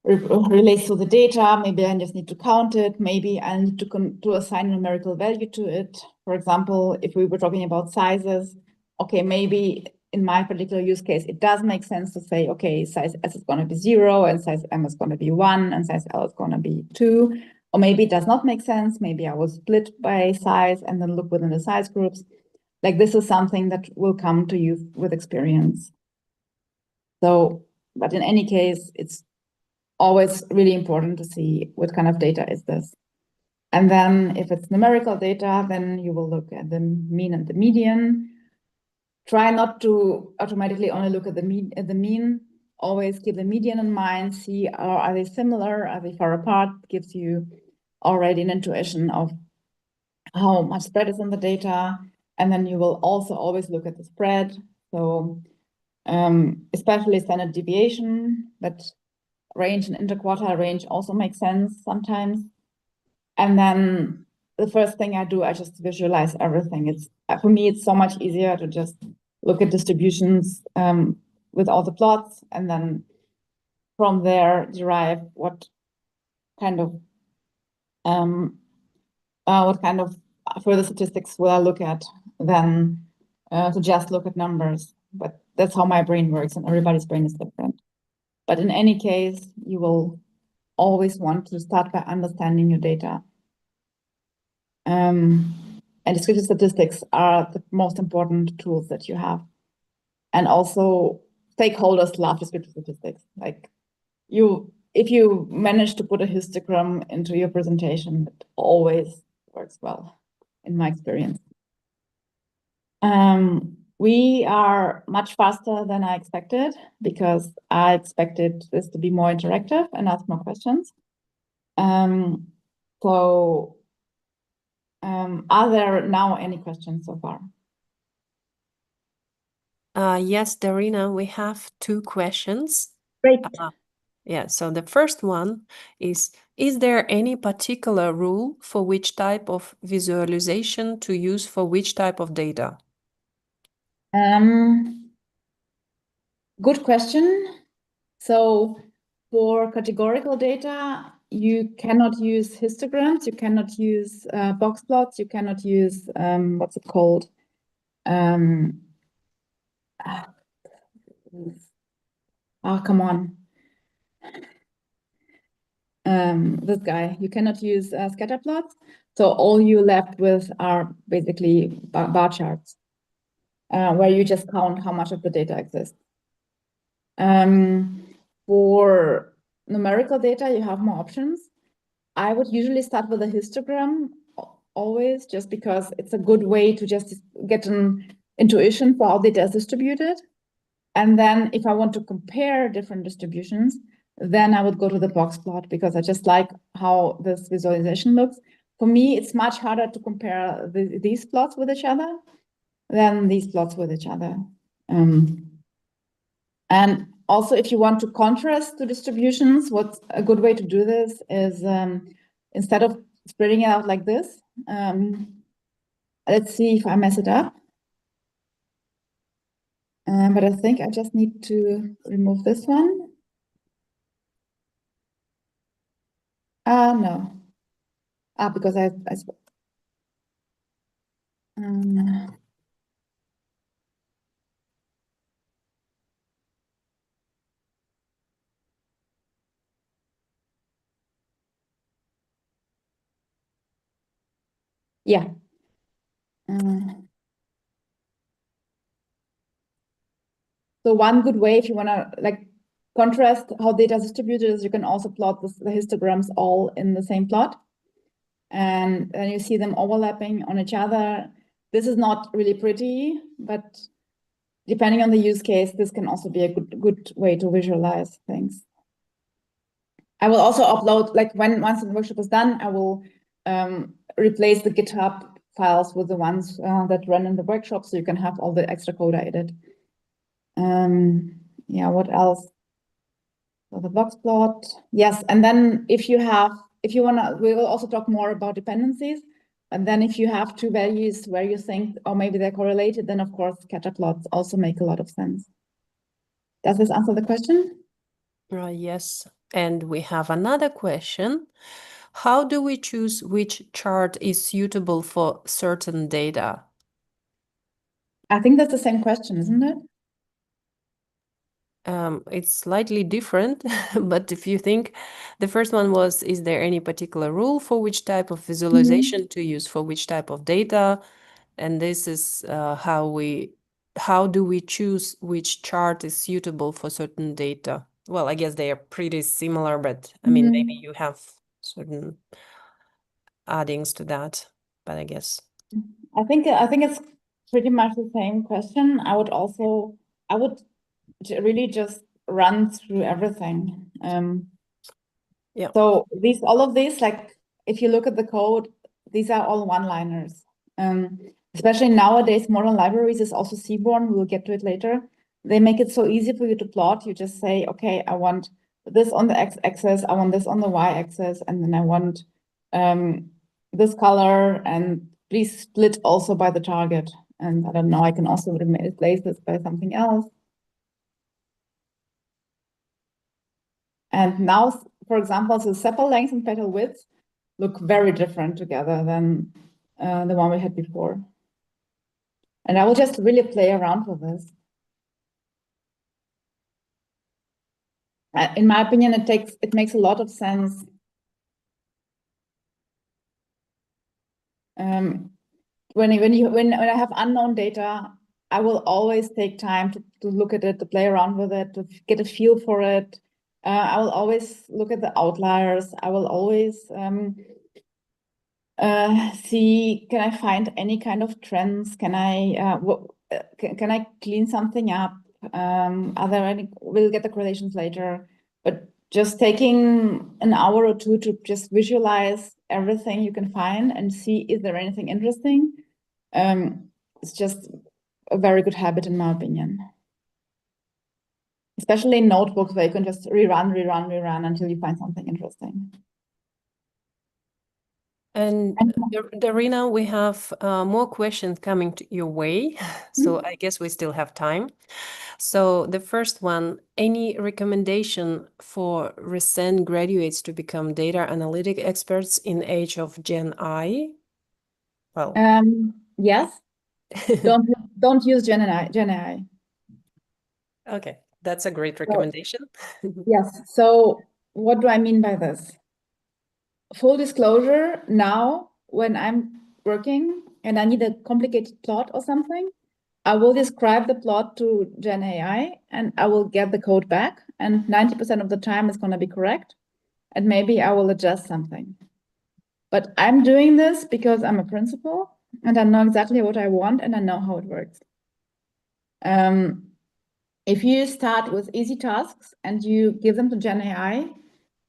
relates to the data. Maybe I just need to count it. Maybe I need to assign numerical value to it. For example, if we were talking about sizes, okay, maybe in my particular use case, it does make sense to say, okay, size S is going to be 0, and size M is going to be 1, and size L is going to be 2. Or maybe it does not make sense. Maybe I will split by size and then look within the size groups. Like, this is something that will come to you with experience. So, but in any case, it's always really important to see what kind of data is this. And then if it's numerical data, then you will look at the mean and the median. Try not to automatically only look at the mean. Always keep the median in mind. See, are they similar? Are they far apart? Gives you already an intuition of how much spread is in the data. And then you will also always look at the spread. So especially standard deviation, that range and interquartile range also makes sense sometimes. And then the first thing I do, I just visualize everything. For me, it's so much easier to just look at distributions with all the plots, and then from there derive what kind of further statistics will I look at than to just look at numbers. But that's how my brain works, and everybody's brain is different. But in any case, you will always want to start by understanding your data. And descriptive statistics are the most important tools that you have. And also, stakeholders love descriptive statistics. Like, if you manage to put a histogram into your presentation, it always works well, in my experience. We are much faster than I expected, because I expected this to be more interactive and ask more questions. Are there now any questions so far? Yes, Darina, we have 2 questions. Great. Yeah, so the first one is there any particular rule for which type of visualization to use for which type of data? Good question. So for categorical data, you cannot use histograms, you cannot use box plots, you cannot use, what's it called? Come on. This guy, you cannot use scatter plots. So all you left with are basically bar charts, where you just count how much of the data exists. For numerical data, you have more options. I would usually start with a histogram always, just because it's a good way to just get an intuition for how data is distributed. And then if I want to compare different distributions, then I would go to the box plot because I just like how this visualization looks. For me, it's much harder to compare these plots with each other than these plots with each other. And also, if you want to contrast the distributions, what's a good way to do this is instead of spreading it out like this, let's see if I mess it up. But I think I just need to remove this one. No. Because yeah. So one good way, if you want to like contrast how data is distributed, is you can also plot the histograms all in the same plot. And then you see them overlapping on each other. This is not really pretty, but depending on the use case, this can also be a good way to visualize things. I will also upload, like once the workshop is done, I will replace the GitHub files with the ones that run in the workshop, so you can have all the extra code I added. Yeah, what else? So the box plot, yes. And then if you want to, we will also talk more about dependencies. And then if you have two values where you think, oh, maybe they're correlated, then of course scatter plots also make a lot of sense. Does this answer the question? Yes. And we have another question. How do we choose which chart is suitable for certain data? I think that's the same question, isn't it? It's slightly different, but if you think the first one was, is there any particular rule for which type of visualization to use for which type of data? And this is how do we choose which chart is suitable for certain data? Well, I guess they are pretty similar, but I mean, maybe you have certain addings to that, but I guess. I think it's pretty much the same question. I would really just run through everything. Yeah. So all of these, like if you look at the code, these are all one-liners. Especially nowadays, modern libraries is also Seaborn. We'll get to it later. They make it so easy for you to plot. You just say, okay, I want this on the x-axis, I want this on the y-axis, and then I want this color, and please split also by the target. And I don't know, I can also replace this by something else. And now, for example, the sepal length and petal width look very different together than the one we had before. And I will just really play around with this. In my opinion, it makes a lot of sense. When I have unknown data, I will always take time to look at it, to play around with it, to get a feel for it. I will always look at the outliers. I will always see, can I find any kind of trends? Can I clean something up? Are there any? We'll get the correlations later, but just taking an hour or two to just visualize everything you can find and see is there anything interesting. It's just a very good habit in my opinion. Especially in notebooks where you can just rerun until you find something interesting. And Darina, we have more questions coming your way, so I guess we still have time. So the first one, any recommendation for recent graduates to become data analytic experts in age of Gen I? Well, yes. don't use Gen AI. Okay, that's a great recommendation. Yes. So what do I mean by this? Full disclosure, now when I'm working and I need a complicated plot or something, I will describe the plot to Gen AI and I will get the code back, and 90% of the time it's going to be correct, and maybe I will adjust something. But I'm doing this because I'm a principal and I know exactly what I want and I know how it works. if you start with easy tasks and you give them to Gen AI,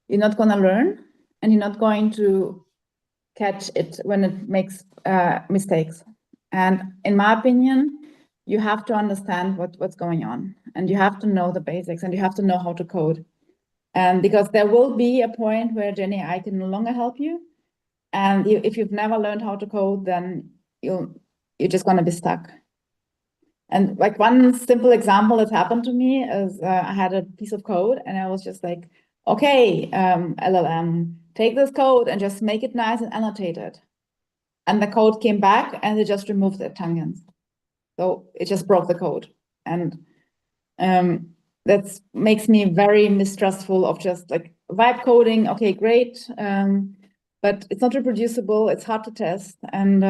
you're not going to learn and you're not going to catch it when it makes mistakes. And in my opinion, you have to understand what's going on and you have to know the basics and you have to know how to code. And because there will be a point where Gen AI can no longer help you. And if you've never learned how to code, then you're just going to be stuck. And like one simple example that happened to me is I had a piece of code and I was just like, okay, LLM, take this code and just make it nice and annotate it. And the code came back and it just removed the tangents. So it just broke the code. And that makes me very mistrustful of just like vibe coding. Okay, great. But it's not reproducible. It's hard to test. And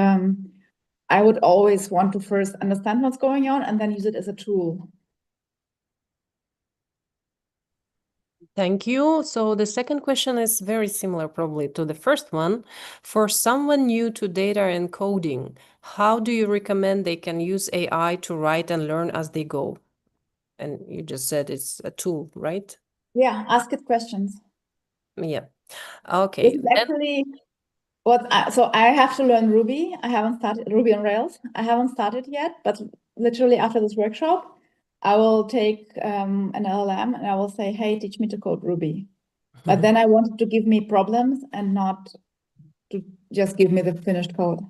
I would always want to first understand what's going on and then use it as a tool. Thank you. So the second question is very similar probably to the first one. For someone new to data and coding, how do you recommend they can use AI to write and learn as they go? And you just said it's a tool, right? Yeah, ask it questions. Yeah. Okay. This is actually so I have to learn Ruby. I haven't started Ruby on Rails. I haven't started yet, but literally after this workshop, I will take an LLM and I will say, hey, teach me to code Ruby. But then I want it to give me problems and not to just give me the finished code.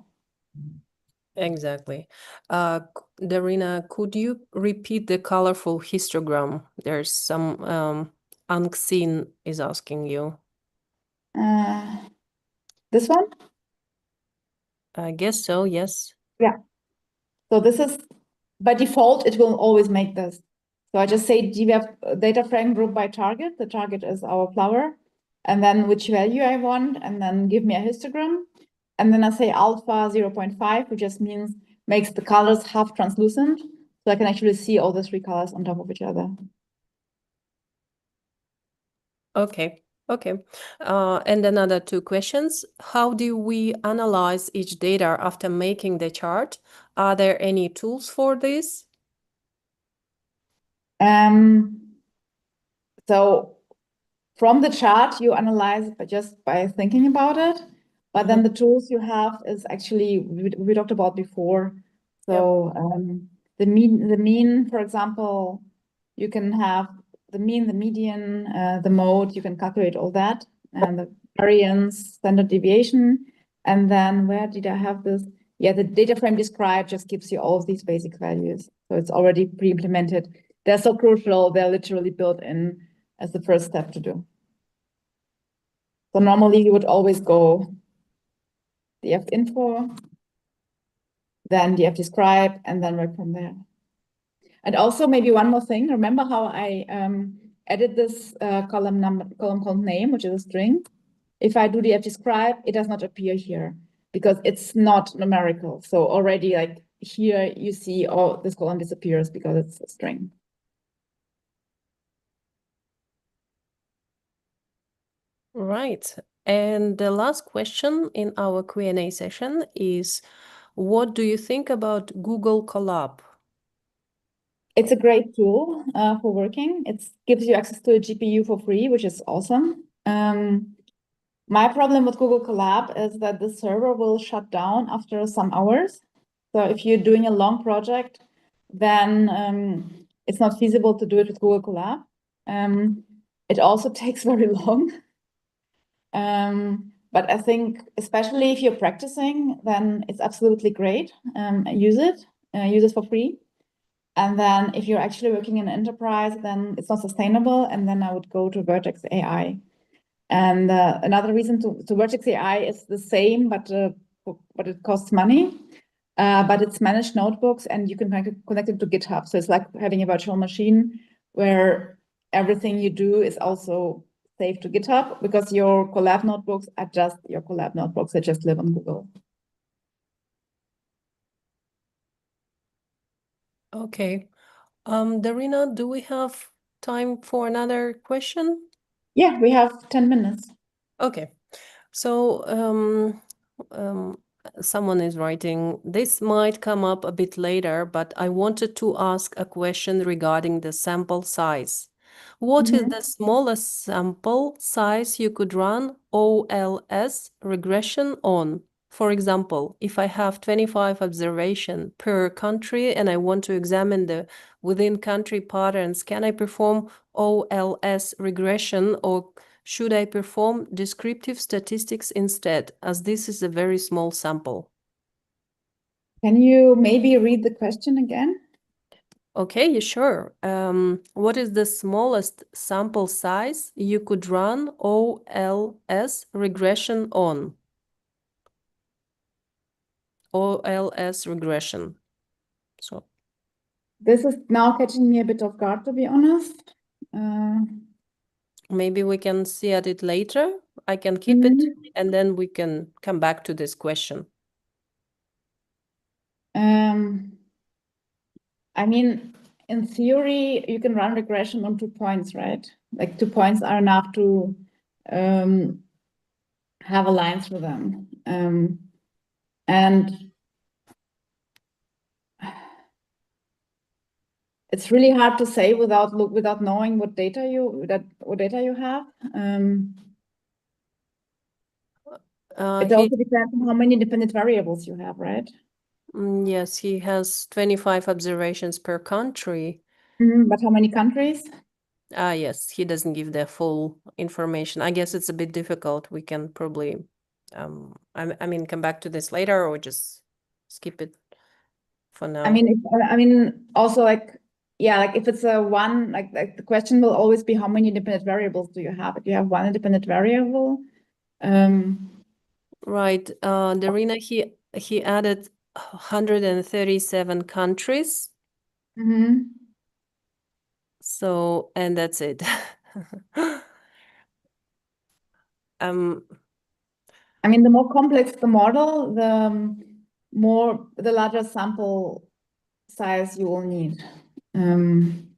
Exactly. Darina, could you repeat the colorful histogram? There's some unseen is asking you. This one? I guess so, yes. Yeah. So this is, by default, it will always make this. So I just say GWF data frame group by target. The target is our flower. And then which value I want, and then give me a histogram. And then I say alpha 0.5, which just means makes the colors half translucent. So I can actually see all the three colors on top of each other. Okay. Okay. And another two questions. How do we analyze each data after making the chart? Are there any tools for this? So from the chart, you analyze it just by thinking about it. But then the tools you have is actually, we talked about before. So the mean, for example, you can have the mean, the median, the mode, you can calculate all that, and the variance, standard deviation. And then where did I have this? Yeah, the data frame describe just gives you all of these basic values. So it's already pre-implemented. They're so crucial, they're literally built in as the first step to do. So normally you would always go df info, then df describe, and then work from there. And also maybe one more thing. Remember how I added this column called name, which is a string. If I do df describe, it does not appear here because it's not numerical. So already like here you see, oh, this column disappears because it's a string. Right. And the last question in our Q&A session is, what do you think about Google Colab? It's a great tool for working. It gives you access to a GPU for free, which is awesome. My problem with Google Colab is that the server will shut down after some hours. So if you're doing a long project, then it's not feasible to do it with Google Colab. It also takes very long. But I think, especially if you're practicing, then it's absolutely great. Use it for free. And then if you're actually working in an enterprise, then it's not sustainable. And then I would go to Vertex AI. And another reason to Vertex AI is the same, but it costs money. But it's managed notebooks, and you can connect it to GitHub. So it's like having a virtual machine where everything you do is also saved to GitHub, because your Colab notebooks are just your Colab notebooks. They just live on Google. Okay. Darina, do we have time for another question? Yeah, we have 10 minutes. Okay. So someone is writing, this might come up a bit later, but I wanted to ask a question regarding the sample size. What is the smallest sample size you could run OLS regression on? For example, if I have 25 observations per country and I want to examine the within country patterns, can I perform OLS regression, or should I perform descriptive statistics instead, as this is a very small sample? Can you maybe read the question again? Okay, sure. What is the smallest sample size you could run OLS regression on? OLS regression. So This is now catching me a bit off guard, to be honest. maybe we can see at it later. I can keep it, and then we can come back to this question. I mean, in theory, you can run regression on 2 points, right? Like 2 points are enough to have a line through them. And it's really hard to say without knowing what data you have. It also depends on how many dependent variables you have, right? Yes, he has 25 observations per country. But how many countries? Yes, he doesn't give the full information. I guess it's a bit difficult. We can probably, I mean, come back to this later, or just skip it for now. I mean, also like, yeah, like if it's a one, like the question will always be how many independent variables do you have? If you have one independent variable, right. Darina, he added 137 countries. So, and that's it. I mean, the more complex the model, the larger sample size you will need. And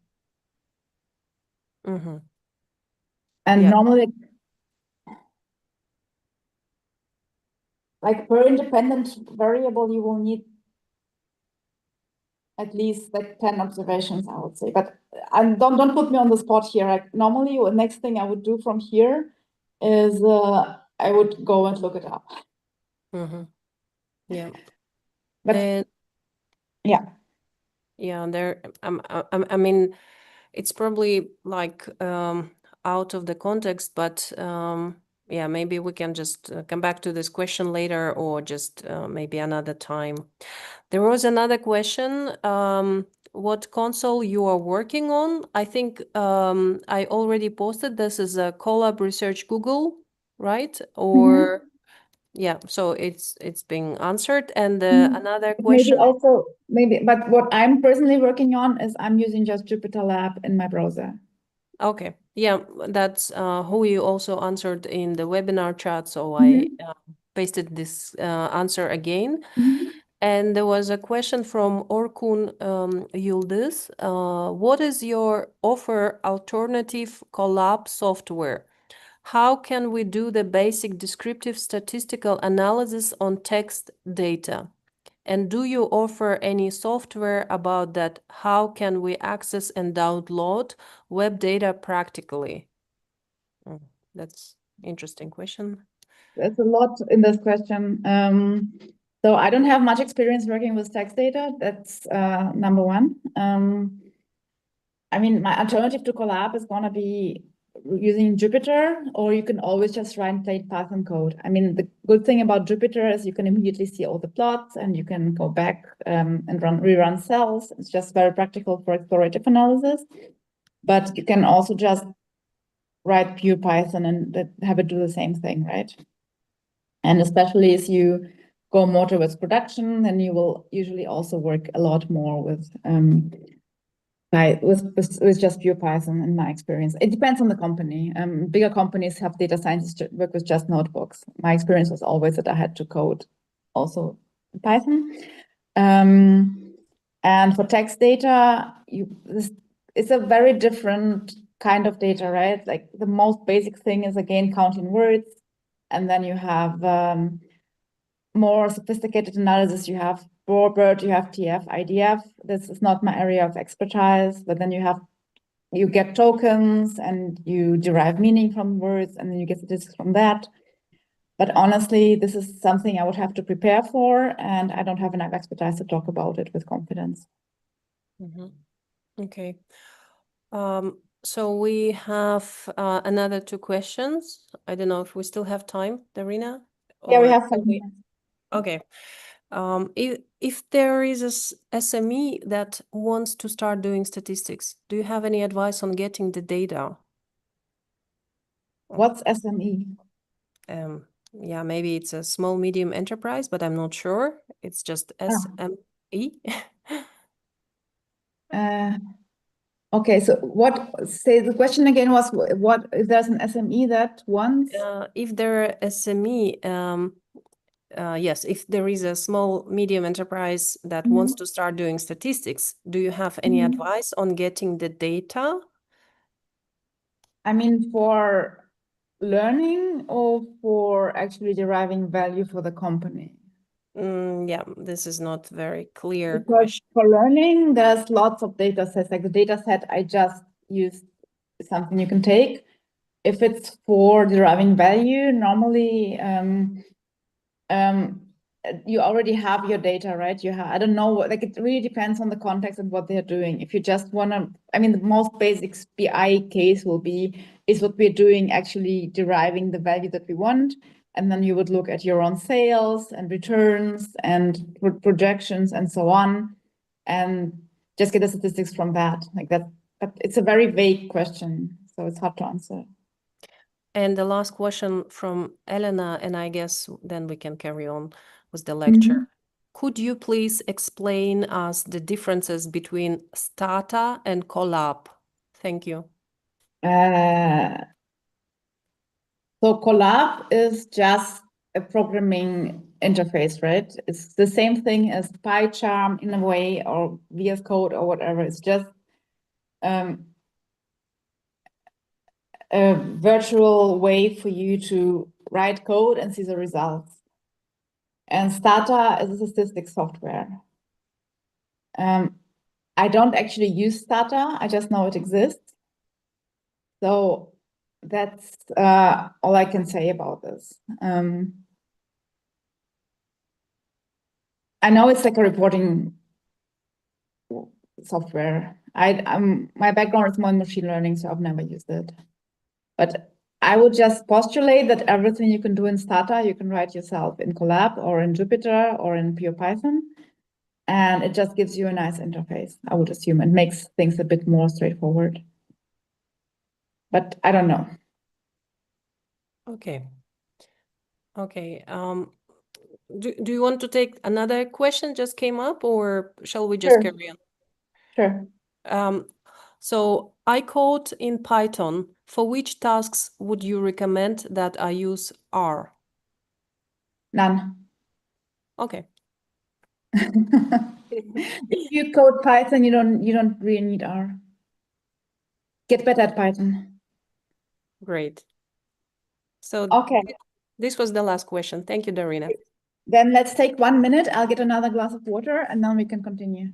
normally, like per independent variable, you will need at least like 10 observations, I would say. But don't put me on the spot here. Like normally, the next thing I would do from here is I would go and look it up. Yeah. But yeah, there. I mean, it's probably like out of the context, but yeah, maybe we can just come back to this question later, or just maybe another time. There was another question. What console you are working on? I think I already posted. This is a Colab Research Google, right? Or yeah, so it's being answered. And another question. But what I'm personally working on is I'm using just JupyterLab in my browser. Okay, yeah, that's who you also answered in the webinar chat, so I pasted this answer again. And there was a question from Orkun Yıldız. What is your offer alternative Colab software? How can we do the basic descriptive statistical analysis on text data? And do you offer any software about that? How can we access and download web data practically? That's interesting question. There's a lot in this question. So I don't have much experience working with text data. That's number one. I mean, my alternative to Colab is going to be using Jupyter, or you can always just write plain Python code. I mean, the good thing about Jupyter is you can immediately see all the plots, and you can go back and rerun cells. It's just very practical for explorative analysis. But you can also just write pure Python and have it do the same thing, right? And especially as you go more towards production, then you will usually also work a lot more with just pure Python, in my experience. It depends on the company. Bigger companies have data scientists work with just notebooks. My experience was always that I had to code also Python. And for text data, it's a very different kind of data, right? Like the most basic thing is, again, counting words. And then you have more sophisticated analysis, you have BORBERT, you have TF, IDF. This is not my area of expertise, but then you get tokens and you derive meaning from words, and then you get statistics from that. But honestly, this is something I would have to prepare for, and I don't have enough expertise to talk about it with confidence. Okay. So we have another 2 questions. I don't know if we still have time, Darina? Yeah, we Or have shall some. we- Okay. If there is a SME that wants to start doing statistics, do you have any advice on getting the data? What's SME? Yeah, maybe it's a small medium enterprise, but I'm not sure. It's just SME. Okay, so say the question again was what if there's an SME that wants? If there SME, yes, if there is a small medium enterprise that wants to start doing statistics, do you have any advice on getting the data? I mean, for learning or for actually deriving value for the company? Yeah, this is not very clear Because question. for learning, there's lots of data sets. Like the data set I just used is something you can take. If it's for deriving value, normally you already have your data, right? I don't know, like it really depends on the context and what they're doing. If you just want to, I mean, the most basic BI case is what we're doing, actually deriving the value that we want. And then you would look at your own sales and returns and projections and so on, and just get the statistics from that. Like that, but it's a very vague question, so it's hard to answer. And the last question from Elena, and I guess then we can carry on with the lecture. Could you please explain us the differences between Stata and Collab? Thank you. So Collab is just a programming interface, right? It's the same thing as PyCharm in a way, or VS Code or whatever. It's just a virtual way for you to write code and see the results. And Stata is a statistics software. I don't actually use Stata. I just know it exists. So that's all I can say about this. I know it's like a reporting software. My background is more in machine learning, so I've never used it. But I would just postulate that everything you can do in Stata, you can write yourself in Colab or in Jupyter or in pure Python. And it just gives you a nice interface, I would assume, and makes things a bit more straightforward. But I don't know. Okay. Okay. Do you want to take another question just came up, or shall we just carry on? Sure. So I code in Python. For which tasks would you recommend that I use R? None. Okay. If you code Python, you don't really need R. Get better at Python. Great. So okay, this was the last question. Thank you, Darina. Then let's take 1 minute. I'll get another glass of water and then we can continue.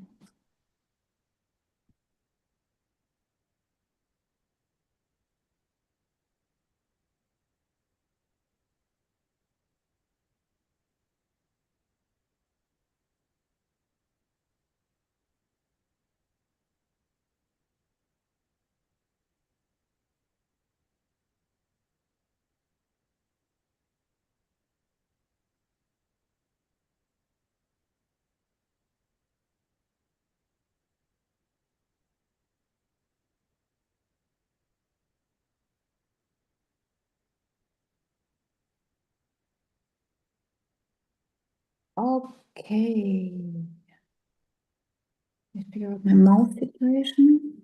Okay. Let me figure out my mouse situation.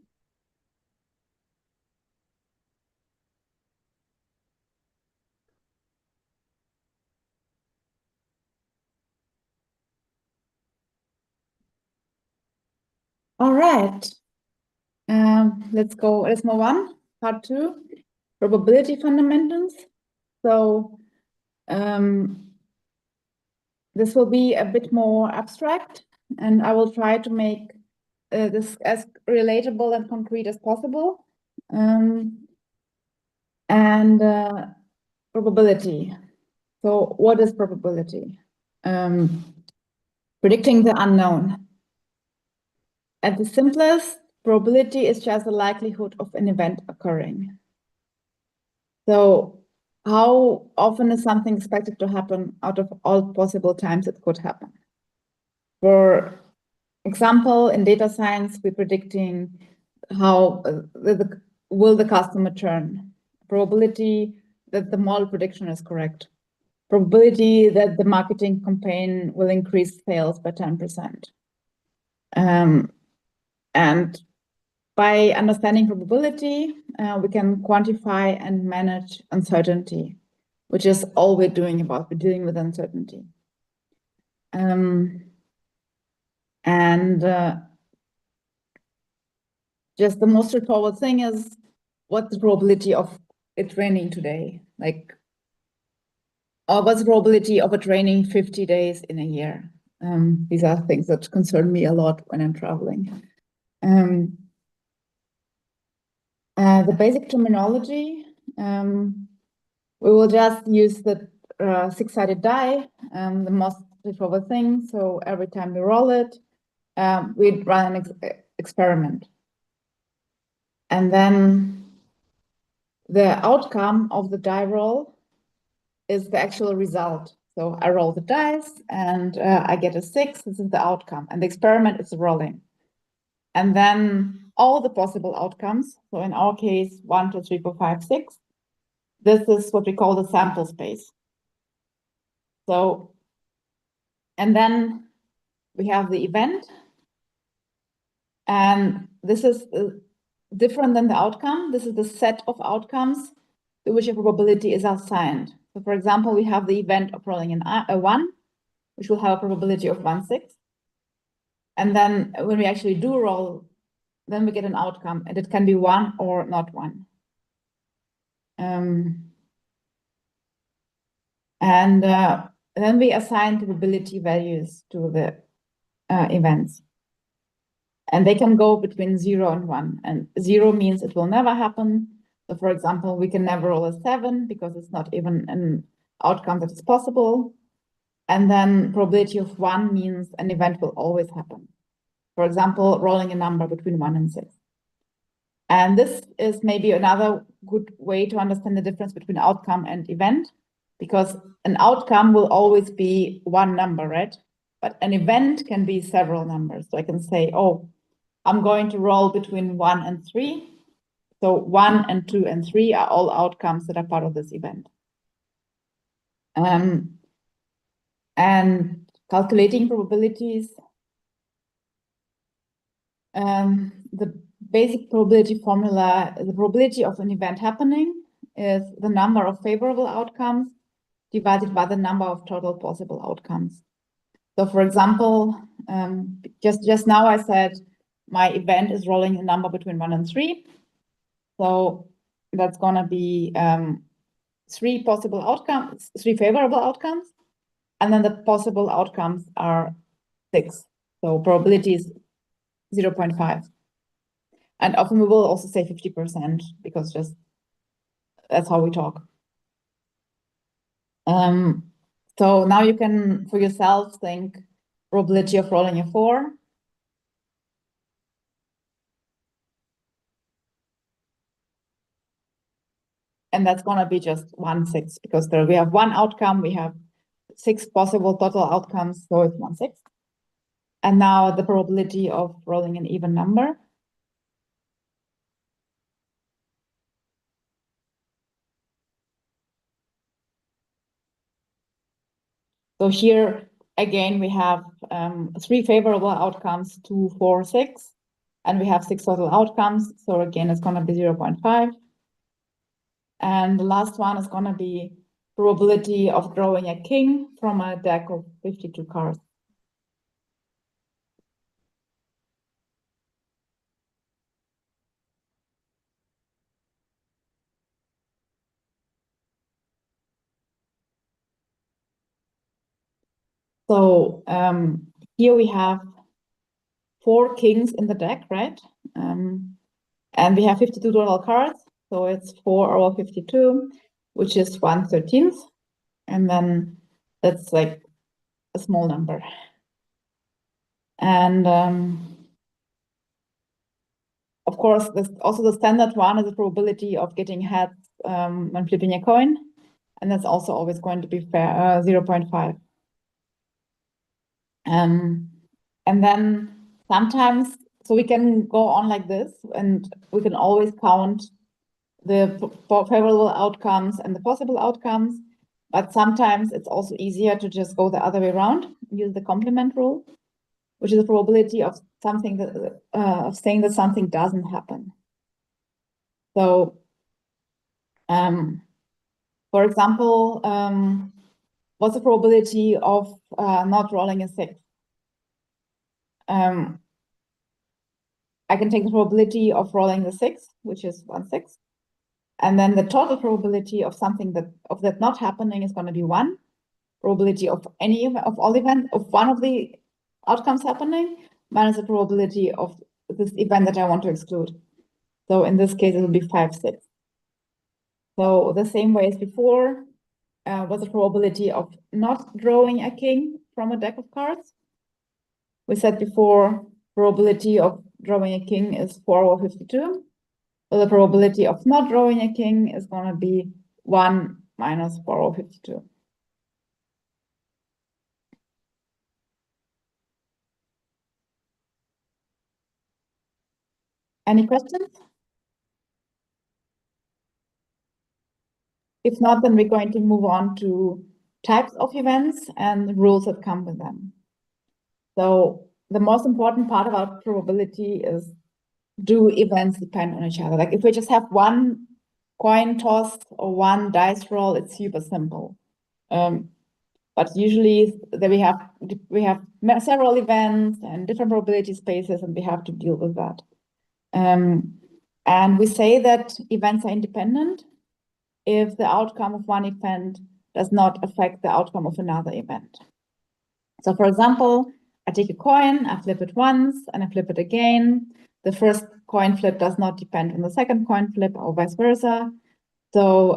All right. Let's go. Let's move on. Part 2, probability fundamentals. So this will be a bit more abstract, and I will try to make this as relatable and concrete as possible. And probability. So what is probability? Predicting the unknown. At the simplest, probability is just the likelihood of an event occurring. So how often is something expected to happen out of all possible times it could happen? For example, in data science, we're predicting how will the customer churn, probability that the model prediction is correct, probability that the marketing campaign will increase sales by 10%. And by understanding probability, we can quantify and manage uncertainty, which is all we're doing about, we're dealing with uncertainty. Just the most straightforward thing is, what's the probability of it raining today? Like, or what's the probability of it raining 50 days in a year? These are things that concern me a lot when I'm traveling. The basic terminology, we will just use the six-sided die, the most straightforward thing. So every time we roll it, we run an experiment. And then the outcome of the die roll is the actual result. So I roll the dice and I get a 6, this is the outcome. And the experiment is rolling. And then all the possible outcomes, so in our case, 1, 2, 3, 4, 5, 6, this is what we call the sample space. So, and then we have the event. And this is different than the outcome. This is the set of outcomes to which a probability is assigned. So for example, we have the event of rolling a 1, which will have a probability of 1/6. And then when we actually do roll, then we get an outcome, and it can be 1 or not 1. Then we assign probability values to the events. And they can go between 0 and 1. And 0 means it will never happen. So for example, we can never roll a 7 because it's not even an outcome that is possible. And then probability of 1 means an event will always happen. For example, rolling a number between 1 and 6. And this is maybe another good way to understand the difference between outcome and event, because an outcome will always be one number, right? But an event can be several numbers. So I can say, oh, I'm going to roll between 1 and 3. So 1 and 2 and 3 are all outcomes that are part of this event. And calculating probabilities, the basic probability formula, the probability of an event happening is the number of favorable outcomes divided by the number of total possible outcomes. So for example, just now I said my event is rolling a number between 1 and 3. So that's going to be 3 possible outcomes, 3 favorable outcomes. And then the possible outcomes are 6. So probability is 0.5. And often we will also say 50% because just that's how we talk. So now you can, for yourself, think probability of rolling a 4. And that's going to be just 1/6 because there we have one outcome, we have 6 possible total outcomes, so it's 1/6. And now the probability of rolling an even number. So here, again, we have 3 favorable outcomes, 2, 4, 6, and we have 6 total outcomes. So again, it's going to be 0.5. And the last one is going to be probability of drawing a king from a deck of 52 cards. So here we have 4 kings in the deck, right? And we have 52 total cards. So it's 4 over 52, which is 1/13. And then that's like a small number. And of course, also the standard one is the probability of getting heads when flipping a coin. And that's also always going to be fair, 0.5. And then sometimes, so we can go on like this, and we can always count the favorable outcomes and the possible outcomes. But sometimes it's also easier to just go the other way around, use the complement rule, which is the probability of something that of saying that something doesn't happen. So, for example, what's the probability of not rolling a 6? I can take the probability of rolling the 6, which is 1/6, and then the total probability of something that not happening is going to be 1. Probability of all events of one of the outcomes happening minus the probability of this event that I want to exclude. So in this case, it will be 5/6. So the same way as before, was the probability of not drawing a king from a deck of cards. We said before, probability of drawing a king is 4 over 52. So the probability of not drawing a king is going to be 1 minus 4 over 52. Any questions? If not, then we're going to move on to types of events and rules that come with them. So the most important part about probability is, do events depend on each other? Like if we just have one coin toss or one dice roll, it's super simple. But usually we have several events and different probability spaces, and we have to deal with that. And we say that events are independent if the outcome of one event does not affect the outcome of another event. So for example, I take a coin, I flip it once, and I flip it again. The first coin flip does not depend on the second coin flip, or vice versa. So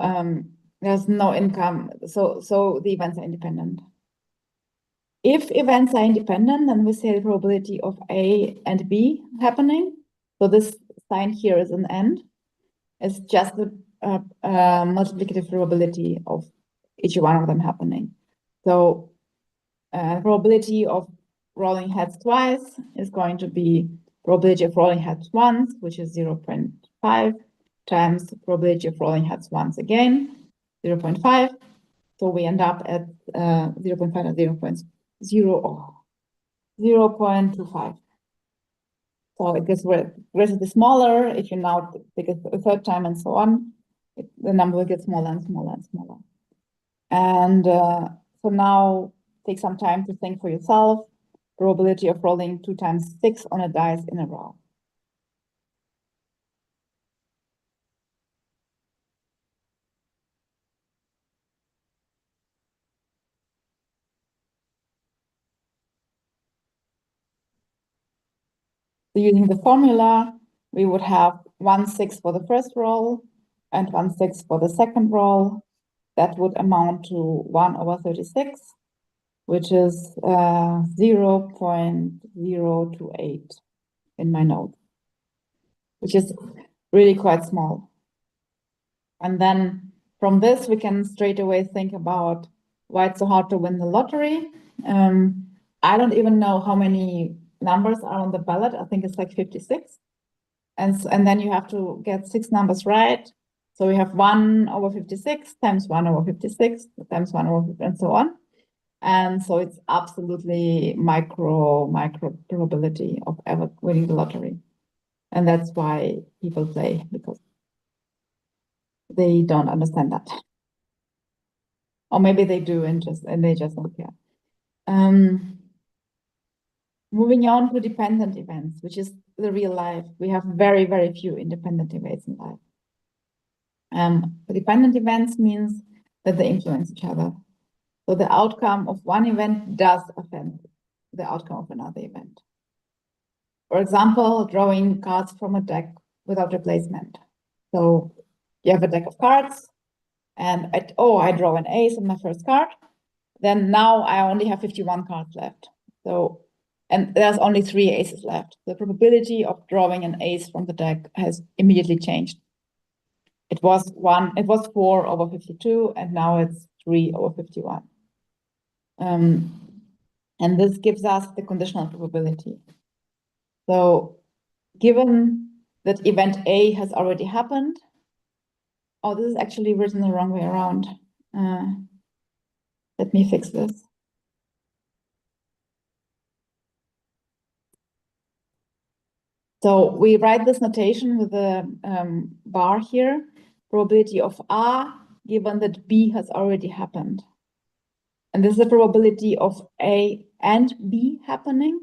there's no income. So the events are independent. If events are independent, then we say the probability of A and B happening. So this sign here is an and. It's just the multiplicative probability of each one of them happening. So probability of rolling heads twice is going to be probability of rolling heads once, which is 0.5, times probability of rolling heads once again, 0.5. So we end up at 0.5 and 0.25. So it gets progressively smaller. If you now take it a third time and so on, the number will get smaller and smaller and smaller. And so now take some time to think for yourself. Probability of rolling 2 times 6 on a dice in a row. So using the formula, we would have 1/6 for the first roll and 1/6 for the second roll. That would amount to 1 over 36, which is 0.028 in my note, which is really quite small. And then from this, we can straight away think about why it's so hard to win the lottery. I don't even know how many numbers are on the ballot. I think it's like 56. And then you have to get 6 numbers right. So we have 1 over 56 times 1 over 56 times 1 over, and so on. And so it's absolutely micro probability of ever winning the lottery. And that's why people play, because they don't understand that. Or maybe they do and they just don't care. Moving on to dependent events, which is the real life. We have very, very few independent events in life. Dependent events means that they influence each other. So the outcome of one event does affect the outcome of another event. For example, drawing cards from a deck without replacement. So you have a deck of cards, and I draw an ace on my first card. Then now I only have 51 cards left. So, and there's only 3 aces left. The probability of drawing an ace from the deck has immediately changed. It was 4 over 52, and now it's 3 over 51. And this gives us the conditional probability. So given that event A has already happened, oh, this is actually written the wrong way around. Let me fix this. So we write this notation with a bar here, probability of R, given that B has already happened. And this is the probability of A and B happening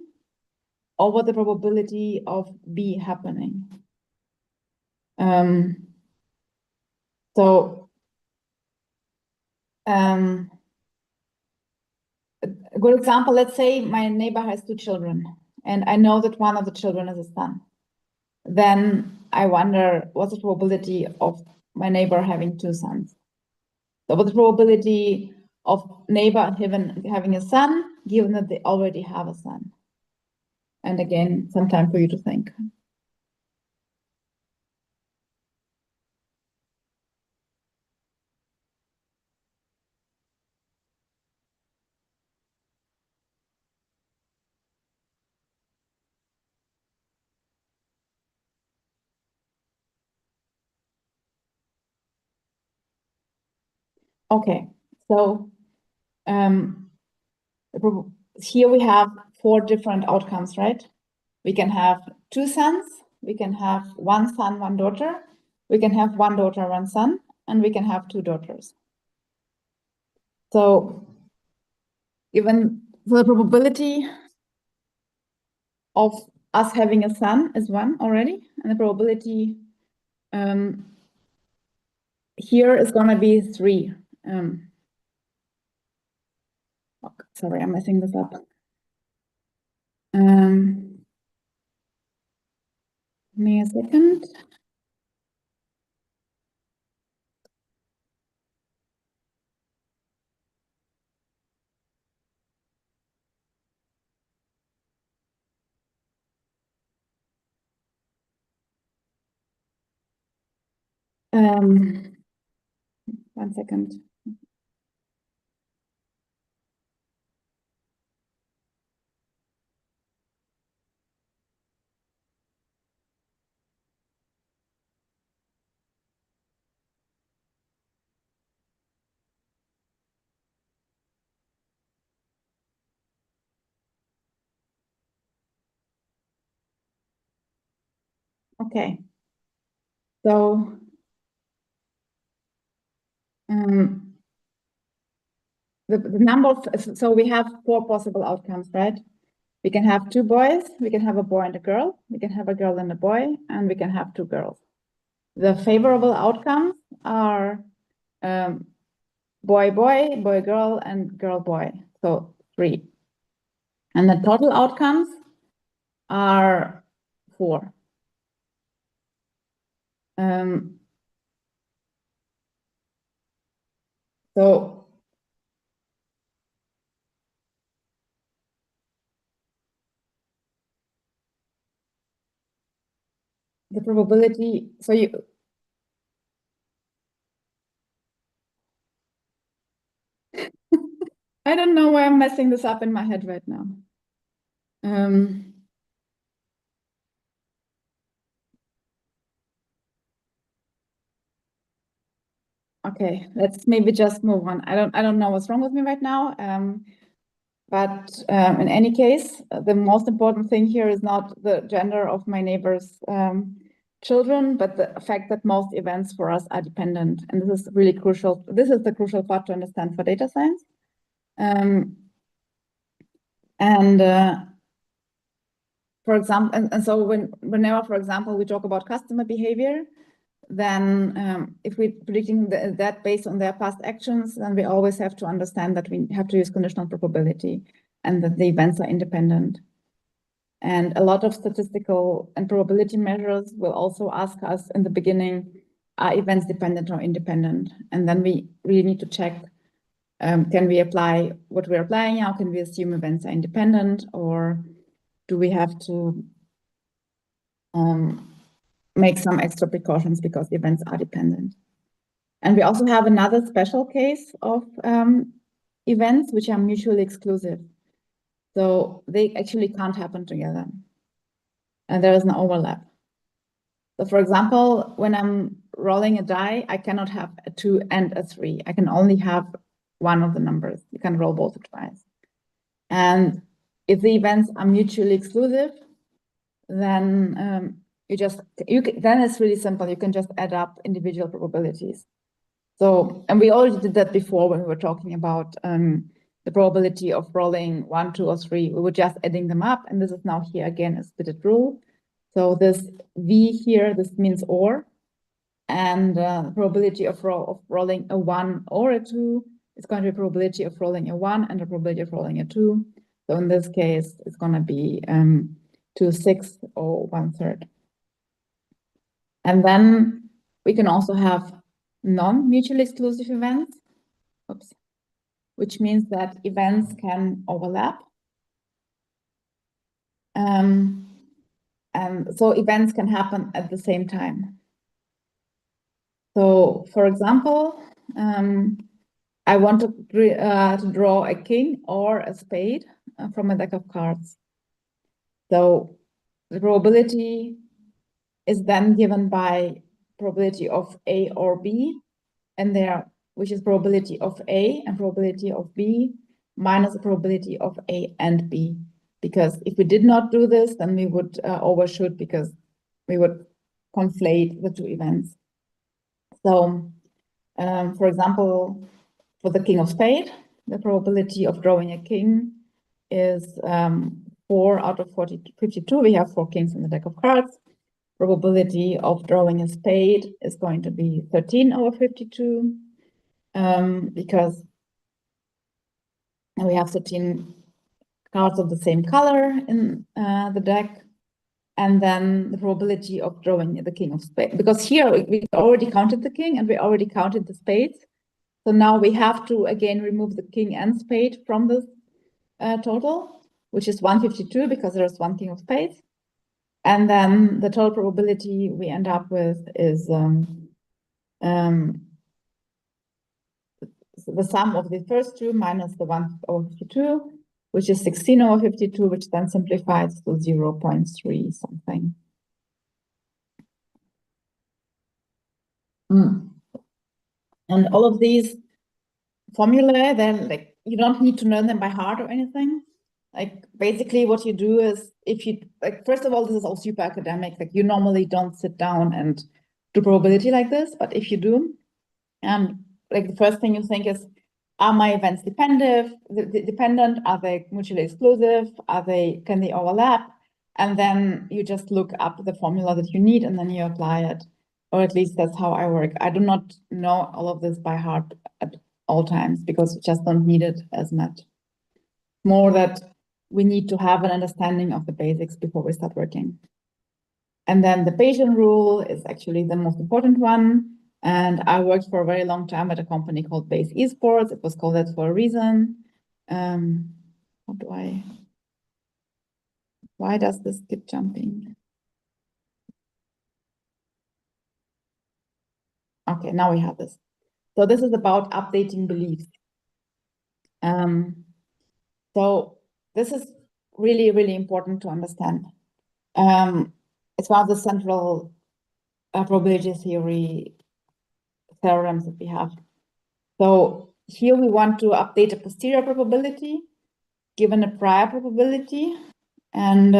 over the probability of B happening. A good example, let's say my neighbor has 2 children, and I know that one of the children is a son. Then I wonder, what's the probability of my neighbor having 2 sons? So what's the probability of neighbor having a son, given that they already have a son? And again, some time for you to think. Okay, so here we have 4 different outcomes, right? We can have 2 sons, we can have 1 son, 1 daughter, we can have 1 daughter, 1 son, and we can have 2 daughters. So given the probability of us having a son is 1 already, and the probability here is going to be 3. Sorry, I'm messing this up. Give me a second. One second. Okay. So the number of, so we have 4 possible outcomes, right? We can have 2 boys, we can have a boy and a girl, we can have a girl and a boy, and we can have 2 girls. The favorable outcomes are boy, boy, boy, girl, and girl, boy. So 3. And the total outcomes are 4. So the probability, so I don't know why I'm messing this up in my head right now. Okay, let's maybe just move on. I don't know what's wrong with me right now. But in any case, the most important thing here is not the gender of my neighbor's children, but the fact that most events for us are dependent. And this is really crucial. This is the crucial part to understand for data science. For example, and so whenever, for example, we talk about customer behavior, then if we're predicting that based on their past actions, then we always have to understand that we have to use conditional probability and that the events are independent. And a lot of statistical and probability measures will also ask us in the beginning, are events dependent or independent? And then we really need to check, can we apply what we're applying now? Can we assume events are independent, or do we have to make some extra precautions because the events are dependent? And we also have another special case of events which are mutually exclusive. So they actually can't happen together. And there is an overlap. So for example, when I'm rolling a die, I cannot have a 2 and a 3. I can only have one of the numbers. You can roll both twice. And if the events are mutually exclusive, then then it's really simple. You can just add up individual probabilities. So, and we already did that before when we were talking about the probability of rolling 1, 2, or 3. We were just adding them up, and this is now here again a splitted rule. So this V here, this means or, and the probability of rolling a 1 or a 2 is going to be probability of rolling a 1 and the probability of rolling a 2. So in this case, it's going to be 2/6 or 1/3. And then we can also have non-mutually exclusive events, which means that events can overlap. And so events can happen at the same time. So for example, I want to draw a king or a spade from a deck of cards. So the probability is then given by probability of A or B, and which is probability of A and probability of B minus the probability of A and B. Because if we did not do this, then we would overshoot, because we would conflate the two events. So, for example, for the king of spade, the probability of drawing a king is 4 out of 52. We have 4 kings in the deck of cards. Probability of drawing a spade is going to be 13 over 52, because we have 13 cards of the same color in the deck. And then the probability of drawing the king of spades, because here we already counted the king and we already counted the spades. So now we have to again remove the king and spade from this total, which is 152, because there is 1 king of spades. And then the total probability we end up with is the sum of the first two minus the 1 over 52, which is 16 over 52, which then simplifies to 0.3 something. And all of these formulae, then like you don't need to learn them by heart or anything. Like basically what you do is, if you like, first of all, this is all super academic. Like you normally don't sit down and do probability like this, but if you do, like the first thing you think is, are my events dependent? Are they mutually exclusive? Can they overlap? And then you just look up the formula that you need and then you apply it. Or at least that's how I work. I do not know all of this by heart at all times, because we just don't need it as much. More that we need to have an understanding of the basics before we start working. And then the Bayesian rule is actually the most important one. And I worked for a very long time at a company called Bayes Esports. It was called that for a reason. Why does this keep jumping? Okay, now we have this. So this is about updating beliefs. So this is really, really important to understand. It's one of the central probability theory theorems that we have. So here we want to update a posterior probability given a prior probability. And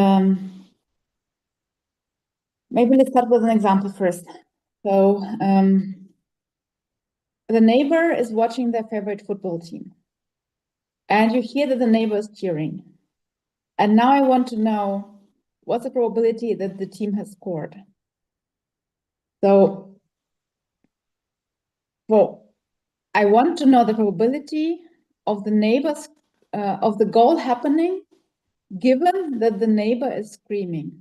maybe let's start with an example first. So the neighbor is watching their favorite football team. And you hear that the neighbor is cheering. And now I want to know, what's the probability that the team has scored? So well, I want to know the probability of the neighbors of the goal happening given that the neighbor is screaming.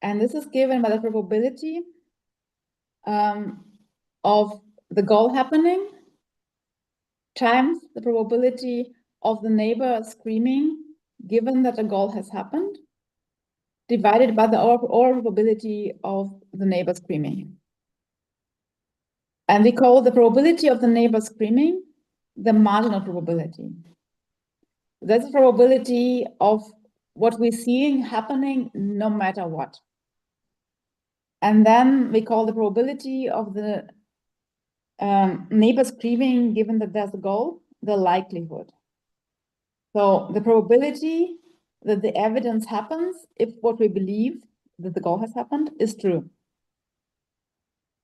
And this is given by the probability of the goal happening times the probability of the neighbor screaming given that a goal has happened, divided by the overall probability of the neighbor screaming. And we call the probability of the neighbor screaming the marginal probability. That's the probability of what we're seeing happening no matter what. And then we call the probability of the neighbor screaming, given that there's a goal, the likelihood. So the probability that the evidence happens if what we believe that the goal has happened is true.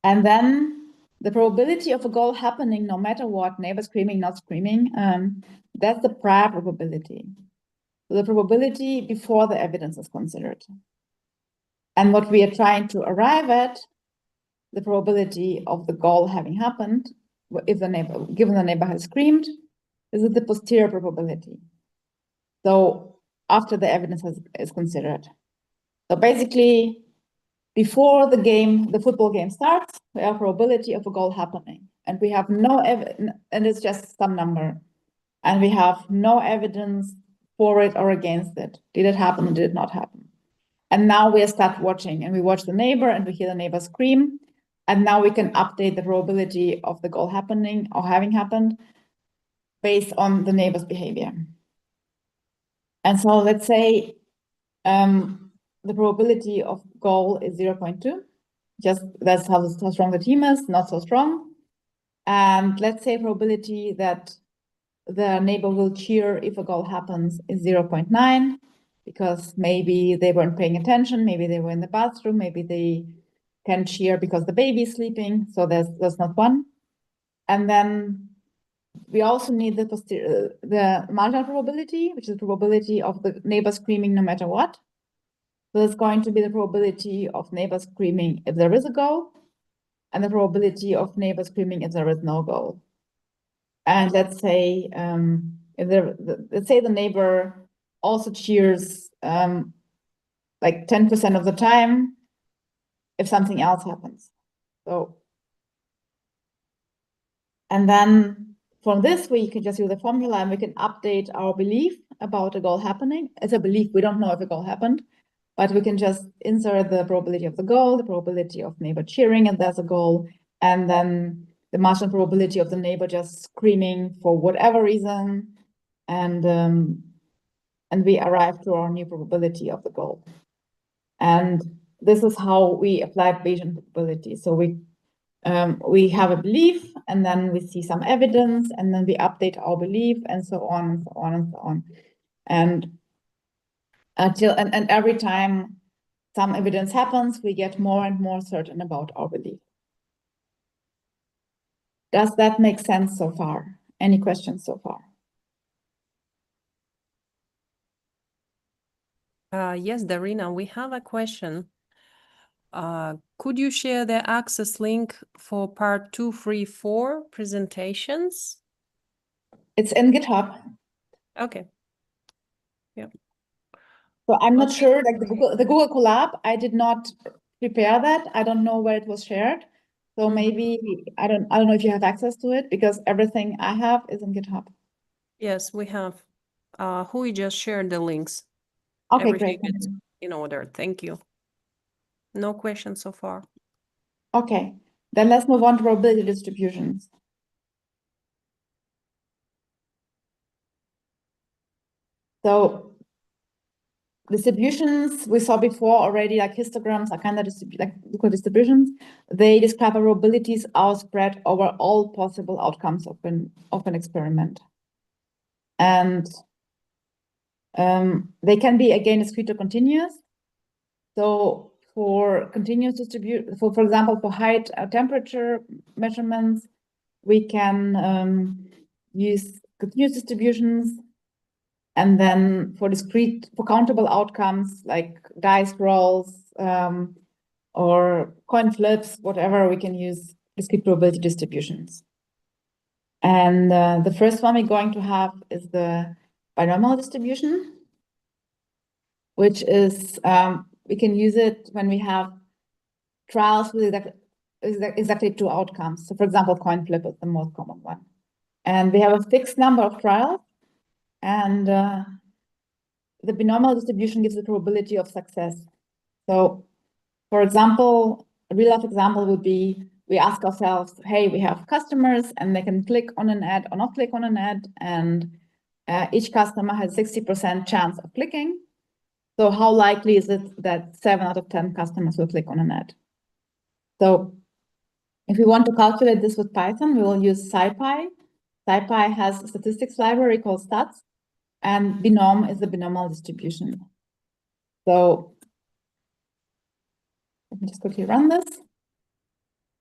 And then the probability of a goal happening no matter what, neighbor screaming, not screaming, that's the prior probability. So the probability before the evidence is considered. And what we are trying to arrive at, the probability of the goal having happened, if the neighbor, given the neighbor has screamed, is the posterior probability. So after the evidence is considered. So basically, before the game, the football game starts, we have probability of a goal happening. And we have no evidence, and it's just some number. And we have no evidence for it or against it. Did it happen or did it not happen? And now we start watching, and we watch the neighbor and we hear the neighbor scream. And now we can update the probability of the goal happening or having happened based on the neighbor's behavior. And so let's say the probability of goal is 0.2. Just that's how strong the team is, not so strong. And let's say probability that the neighbor will cheer if a goal happens is 0.9, because maybe they weren't paying attention, maybe they were in the bathroom, maybe they can cheer because the baby is sleeping. So there's not one. And then we also need the marginal probability, which is the probability of the neighbor screaming no matter what. So it's going to be the probability of neighbor screaming if there is a goal, and the probability of neighbor screaming if there is no goal. And let's say let's say the neighbor also cheers like 10% of the time if something else happens. So, and then from this, we can just use the formula and we can update our belief about a goal happening. As a belief, we don't know if a goal happened, but we can just insert the probability of the goal, the probability of neighbor cheering, and there's a goal, and then the marginal probability of the neighbor just screaming for whatever reason, and we arrive to our new probability of the goal. And this is how we apply Bayesian probability. So we have a belief, and then we see some evidence, and then we update our belief, and so on and so on and so on. And until and every time some evidence happens, we get more and more certain about our belief. Does that make sense so far? Any questions so far? Yes, Darina, we have a question. Could you share the access link for part 2, 3, 4 presentations? It's in GitHub. Okay. Yeah. So I'm not sure, like the Google Colab, I did not prepare that. I don't know where it was shared. So maybe I don't know if you have access to it, because everything I have is in GitHub. Yes, we have. Who just shared the links. Okay, Everything great. is in order. Thank you. No questions so far. Okay, then let's move on to probability distributions. So distributions we saw before already, like histograms are kind of like distributions. They describe probabilities are spread over all possible outcomes of an experiment. And they can be again discrete or continuous. So for continuous distribution, for example, for height temperature measurements, we can use continuous distributions. And then for countable outcomes like dice rolls or coin flips, whatever, we can use discrete probability distributions. And the first one we're going to have is the binomial distribution, which is, we can use it when we have trials with exactly two outcomes. So for example, coin flip is the most common one. And we have a fixed number of trials, and the binomial distribution gives the probability of success. So for example, a real life example would be, we ask ourselves, hey, we have customers and they can click on an ad or not click on an ad, and each customer has 60% chance of clicking. So how likely is it that 7 out of 10 customers will click on an ad? So if we want to calculate this with Python, we will use SciPy. SciPy has a statistics library called stats, and binom is the binomial distribution. So let me just quickly run this.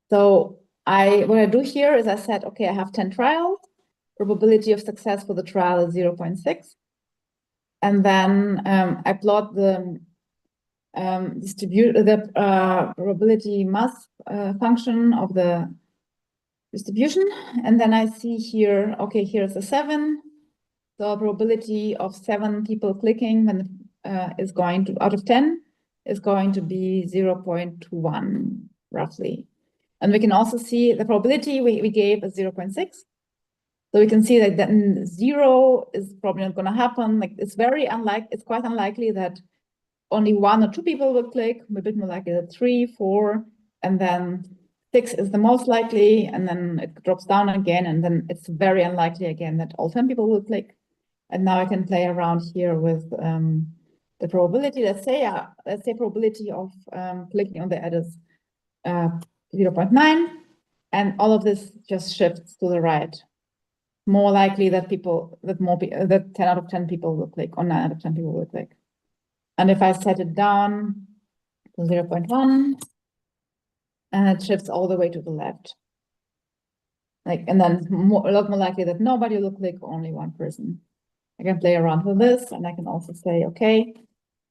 So what I do here is I said, okay, I have 10 trials. Probability of success for the trial is 0.6. And then I plot the probability mass function of the distribution. And then I see here, okay, here's a 7. So probability of 7 people clicking when is going to, out of 10, is going to be 0.21 roughly. And we can also see the probability we gave is 0.6. So we can see that then 0 is probably not going to happen. Like it's quite unlikely that only 1 or 2 people will click, a bit more likely that 3, 4, and then 6 is the most likely, and then it drops down again, and then it's very unlikely again that all 10 people will click. And now I can play around here with the probability. Let's say probability of clicking on the ad is 0.9, and all of this just shifts to the right. More likely that 10 out of 10 people will click, or 9 out of 10 people will click. And if I set it down to 0.1, and it shifts all the way to the left. And then a lot more likely that nobody will click, only one person. I can play around with this, and I can also say, okay,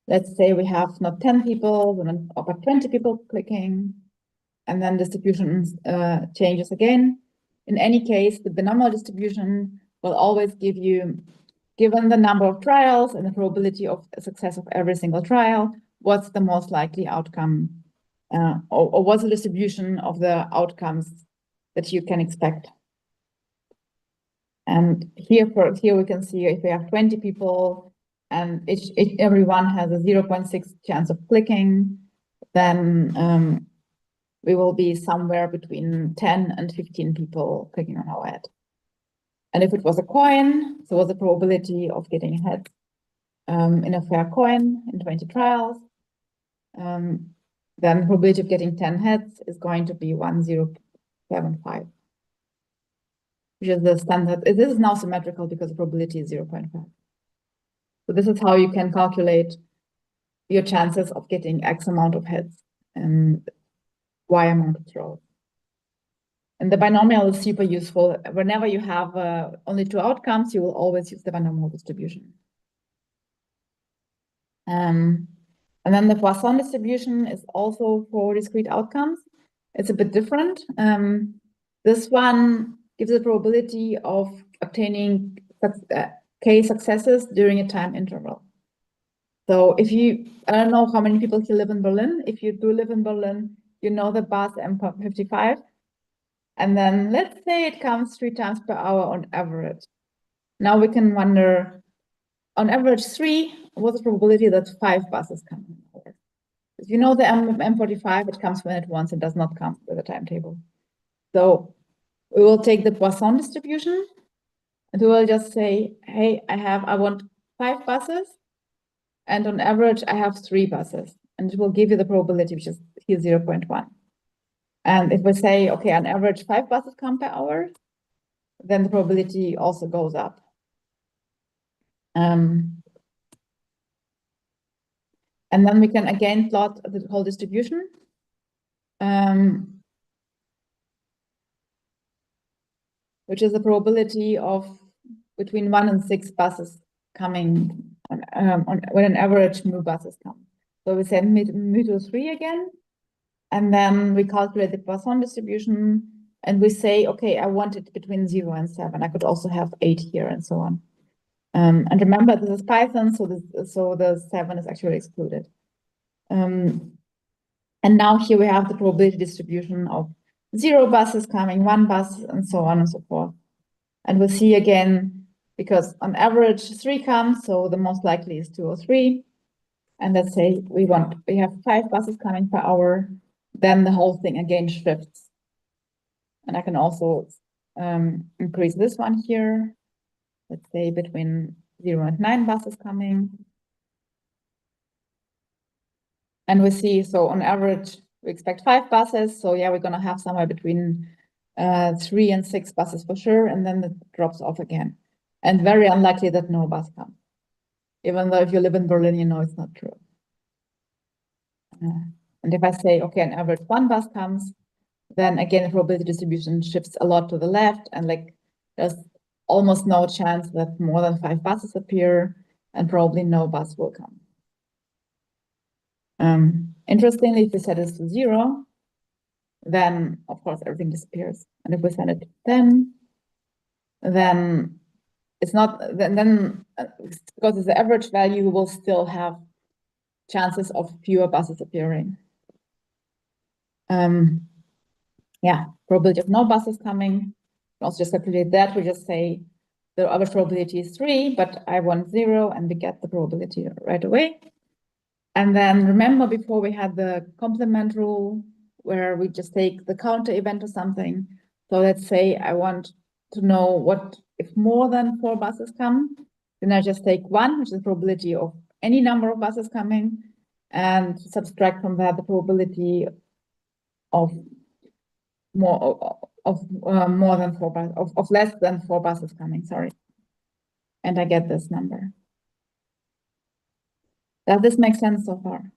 let's say we have not 10 people, but 20 people clicking, and then distribution changes again. In any case, the binomial distribution will always give you, given the number of trials and the probability of success of every single trial, what's the most likely outcome, or what's the distribution of the outcomes that you can expect. And here we can see if we have 20 people and everyone has a 0.6 chance of clicking, then we will be somewhere between 10 and 15 people clicking on our ad. And if it was a coin, so what's the probability of getting heads in a fair coin in 20 trials, then the probability of getting 10 heads is going to be 1.075. Which is the standard. This is now symmetrical because the probability is 0.5. So this is how you can calculate your chances of getting X amount of heads and Y amount of throws. And the binomial is super useful. Whenever you have only 2 outcomes, you will always use the binomial distribution. And then the Poisson distribution is also for discrete outcomes. It's a bit different. This one gives the probability of obtaining k successes during a time interval. So if I don't know how many people here live in Berlin. If you do live in Berlin, you know the bus M55. And then let's say it comes 3 times per hour on average. Now we can wonder, on average 3, what's the probability that 5 buses come in? If you know the M45, it comes when it wants, it does not come with a timetable. So we will take the Poisson distribution, and we will just say, hey, I want 5 buses, and on average, I have 3 buses. And it will give you the probability, which is here 0.1. And if we say, okay, on average, 5 buses come per hour, then the probability also goes up. And then we can again plot the whole distribution. Which is the probability of between 1 and 6 buses coming when an average new buses come. So we say mu2 3 again. And then we calculate the Poisson distribution, and we say, okay, I want it between 0 and 7. I could also have 8 here and so on. And remember, this is Python, so the 7 is actually excluded. And now here we have the probability distribution of 0 buses coming, 1 bus, and so on and so forth. And we'll see again, because on average 3 comes, so the most likely is 2 or 3. And let's say we have 5 buses coming per hour, then the whole thing again shifts. And I can also increase this one here, let's say between 0 and 9 buses coming. And we see, so on average, we expect 5 buses. So yeah, we're going to have somewhere between 3 and 6 buses for sure. And then it drops off again. And very unlikely that no bus comes. Even though if you live in Berlin, you know it's not true. And if I say, okay, on average 1 bus comes, then again, the probability distribution shifts a lot to the left, and like there's almost no chance that more than 5 buses appear, and probably no bus will come. Interestingly, if we set this to 0, then of course everything disappears. And if we set it to 10, then it's not, then because it's the average value, we will still have chances of fewer buses appearing. Yeah, probability of no buses coming. We also just calculate that. We just say the average probability is 3, but I want 0, and we get the probability right away. And then remember, before we had the complement rule, where we just take the counter event or something. So let's say I want to know what if more than 4 buses come, then I just take 1, which is the probability of any number of buses coming, and subtract from that the probability of more than 4 buses, of less than 4 buses coming, sorry. And I get this number. Does this make sense so far?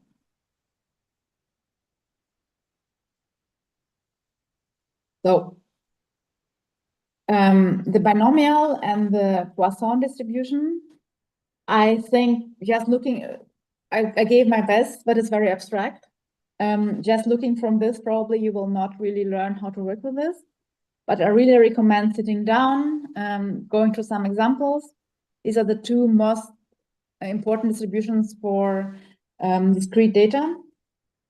So the binomial and the Poisson distribution, I think just looking, I gave my best, but it's very abstract. Just looking from this, probably you will not really learn how to work with this. But I really recommend sitting down, going through some examples. These are the 2 most important distributions for discrete data.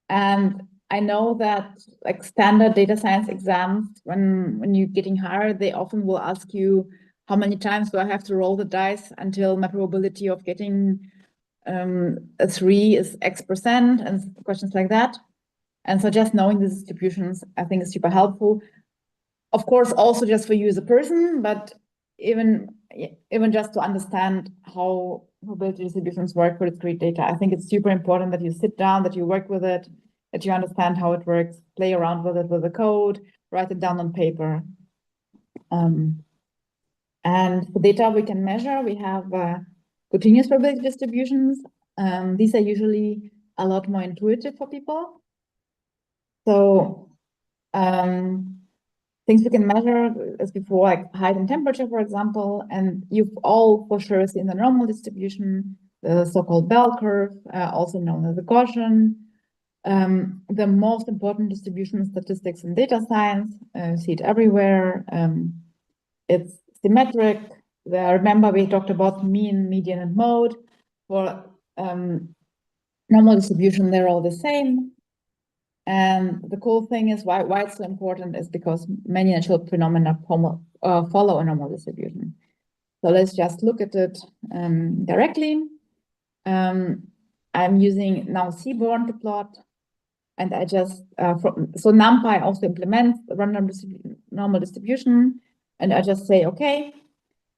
And I know that like standard data science exams, when you're getting hired, they often will ask you, how many times do I have to roll the dice until my probability of getting a 3 is X%, and questions like that. And so just knowing the distributions, I think, is super helpful. Of course, also just for you as a person, but even just to understand how probability distributions work for discrete data. I think it's super important that you sit down, that you work with it, that you understand how it works, play around with it with the code, write it down on paper. And for data we can measure, we have continuous probability distributions. These are usually a lot more intuitive for people. So things we can measure as before, like height and temperature, for example, and you've all for sure seen the normal distribution, the so-called bell curve, also known as the Gaussian. The most important distribution in statistics and data science, see it everywhere. It's symmetric. Remember we talked about mean, median, and mode. For normal distribution, they're all the same. And the cool thing is why it's so important is because many natural phenomena follow a normal distribution. So let's just look at it directly. I'm using now Seaborn to plot, and I just so NumPy also implements the random normal distribution, and I just say, okay,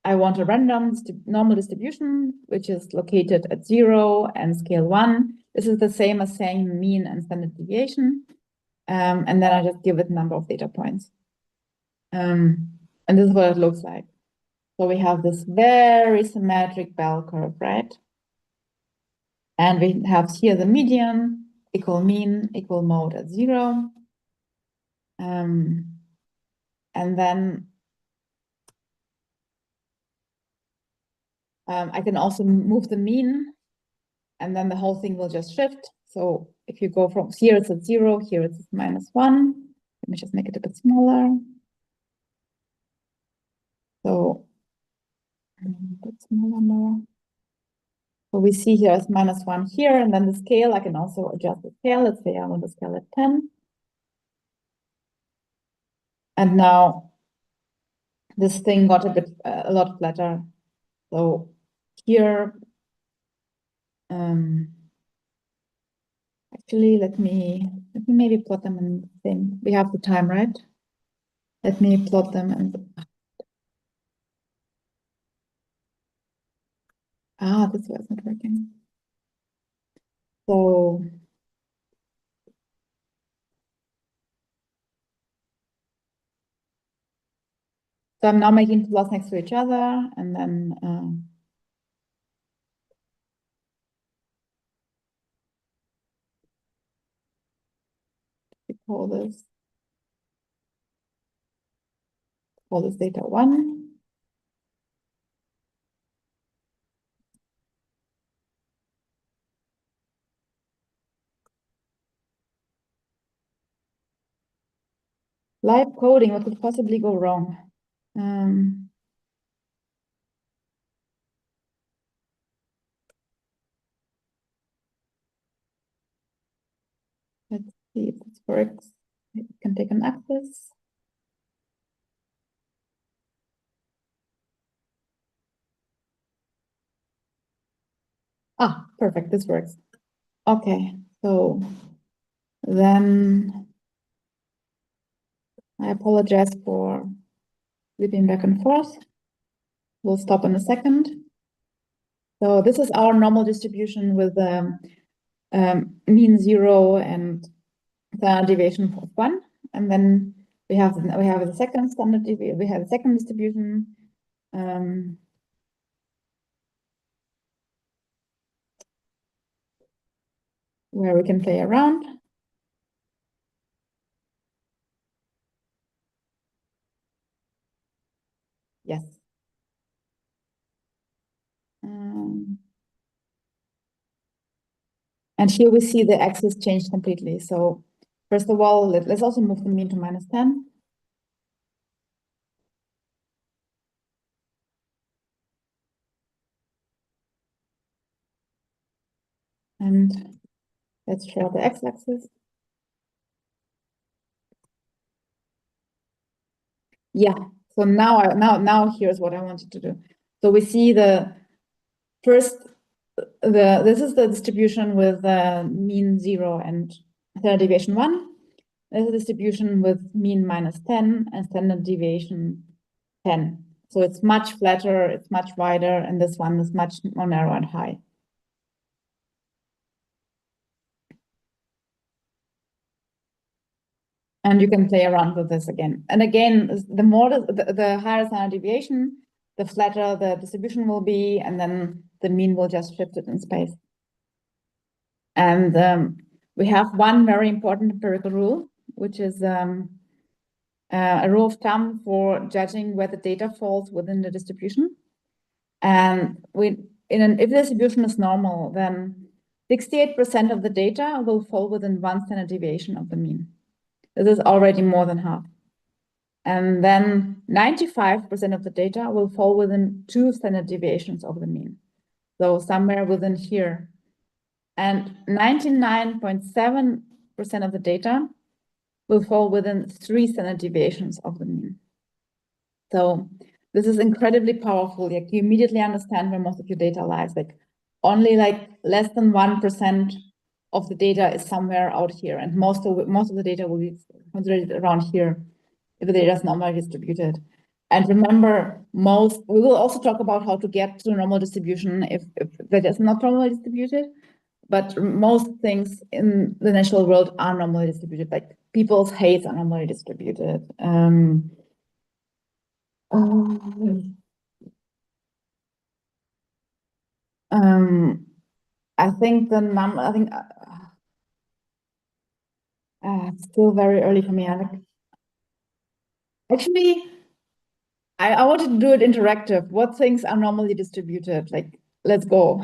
I want a random normal distribution which is located at 0 and scale 1. This is the same as saying mean and standard deviation. And then I just give it a number of data points. And this is what it looks like. So we have this very symmetric bell curve, right? And we have here the median equal mean equal mode at 0. And then I can also move the mean and then the whole thing will just shift. So if you go from here, it's at 0, here it's at -1. Let me just make it a bit smaller. So a bit smaller more. So we see here it's -1 here, and then the scale, I can also adjust the scale. Let's say I want the scale at 10. And now this thing got a lot flatter. So here, actually, let me maybe plot them in the same. We have the time, right? Let me plot them and this was not working. So I'm now making plots next to each other, and then we call this data 1. Live coding, what could possibly go wrong? Let's see if this works. It can take an axis. Perfect, this works. Okay, so then I apologize for flipping back and forth. We'll stop in a second. So this is our normal distribution with mean 0 and standard deviation of 1. And then we have the second standard deviation. We have a second distribution. Where we can play around. Yes. And here we see the axis change completely. So first of all, let's also move the mean to -10. And let's show the x-axis. Yeah, so now here's what I wanted to do. So we see this is the distribution with mean 0 and standard deviation 1. This is a distribution with mean -10 and standard deviation 10. So it's much flatter, it's much wider, and this one is much more narrow and high. And you can play around with this again. And again, the more the higher standard deviation, the flatter the distribution will be, and then the mean will just shift it in space. And we have one very important empirical rule, which is a rule of thumb for judging where the data falls within the distribution. And if the distribution is normal, then 68% of the data will fall within one standard deviation of the mean. This is already more than half. And then 95% of the data will fall within 2 standard deviations of the mean. So somewhere within here. And 99.7% of the data will fall within 3 standard deviations of the mean. So this is incredibly powerful. Like, you immediately understand where most of your data lies. Like, only like less than 1% of the data is somewhere out here, and most of the data will be concentrated around here if the data is normally distributed. And remember, we will also talk about how to get to a normal distribution if that is not normally distributed, but most things in the natural world are normally distributed. Like, people's hates are normally distributed. I think it's still very early for me. Actually, I wanted to do it interactive. What things are normally distributed? Like, let's go.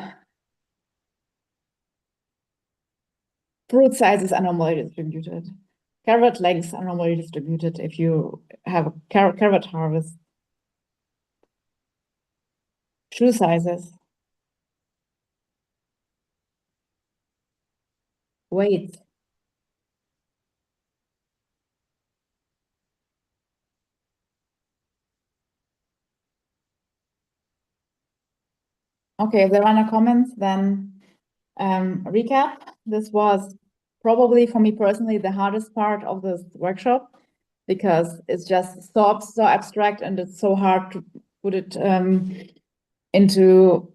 fruit sizes are normally distributed. Carrot lengths are normally distributed if you have a carrot harvest. Shoe sizes. Weight. Okay, if there are no comments, then recap. This was probably for me personally the hardest part of this workshop because it's just so abstract and it's so hard to put it into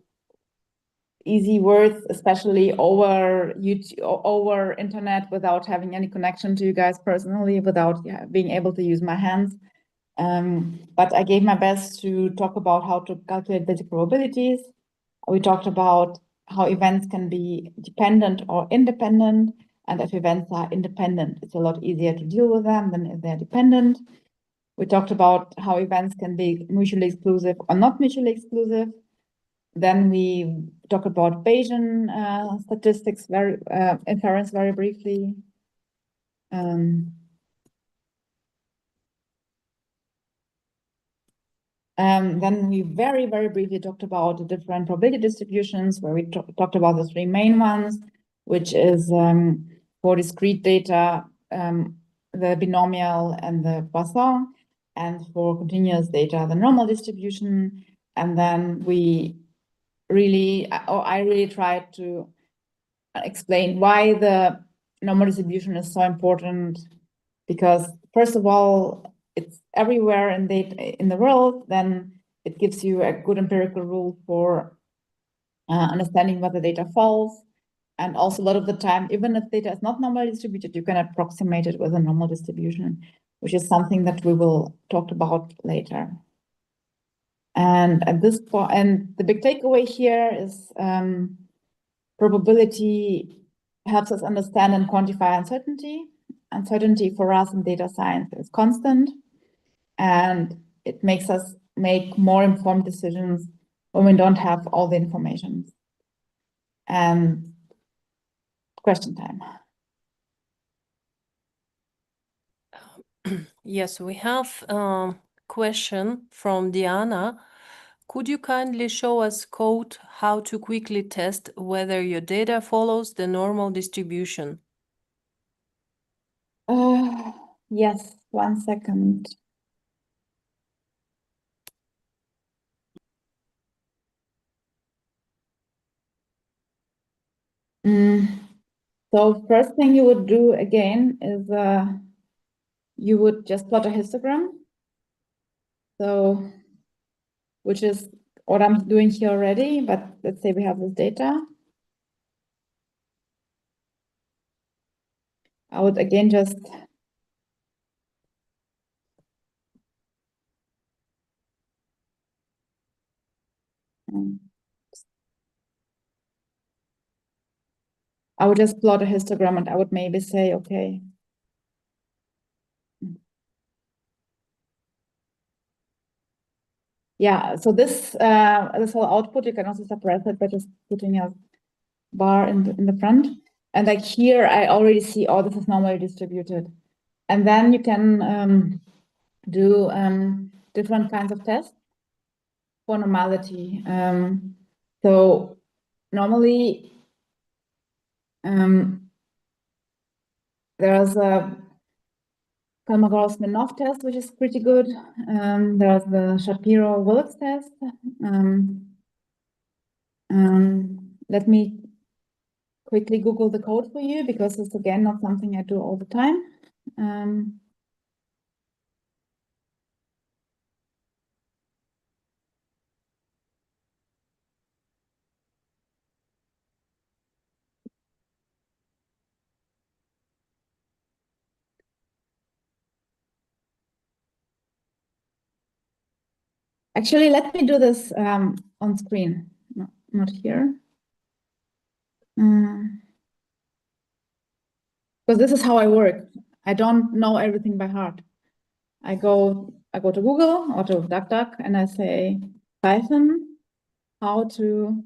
easy words, especially over YouTube, over internet, without having any connection to you guys personally, without being able to use my hands. But I gave my best to talk about how to calculate basic probabilities. We talked about how events can be dependent or independent, and if events are independent, it's a lot easier to deal with them than if they're dependent. We talked about how events can be mutually exclusive or not mutually exclusive. Then we talk about Bayesian statistics, inference very briefly. Then we very briefly talked about the different probability distributions, where we talked about the three main ones, which is for discrete data, the binomial and the Poisson, and for continuous data, the normal distribution. And then we really, or I really tried to explain why the normal distribution is so important, because first of all, it's everywhere in the world, then it gives you a good empirical rule for understanding whether data falls. And also a lot of the time, even if data is not normally distributed, you can approximate it with a normal distribution, which is something that we will talk about later. And at this point, and the big takeaway here is probability helps us understand and quantify uncertainty. Uncertainty for us in data science is constant, and it makes us make more informed decisions when we don't have all the information. And question time. Yes, we have a question from Diana. Could you kindly show us code how to quickly test whether your data follows the normal distribution? Yes, 1 second. So first thing you would do again is you would just plot a histogram. So, which is what I'm doing here already, but let's say we have this data. I would again just I would just plot a histogram, and I would maybe say, okay, yeah, so this whole output, you can also suppress it by just putting a bar in the front. And like here, I already see, oh, this is normally distributed. And then you can do different kinds of tests for normality. So normally, there's a Kolmogorov-Smirnov test, which is pretty good. There's the Shapiro-Wilks test. Let me quickly Google the code for you, because it's again not something I do all the time. Actually, let me do this on screen, no, not here. Because this is how I work. I don't know everything by heart. I go to Google or to DuckDuck, and I say Python, how to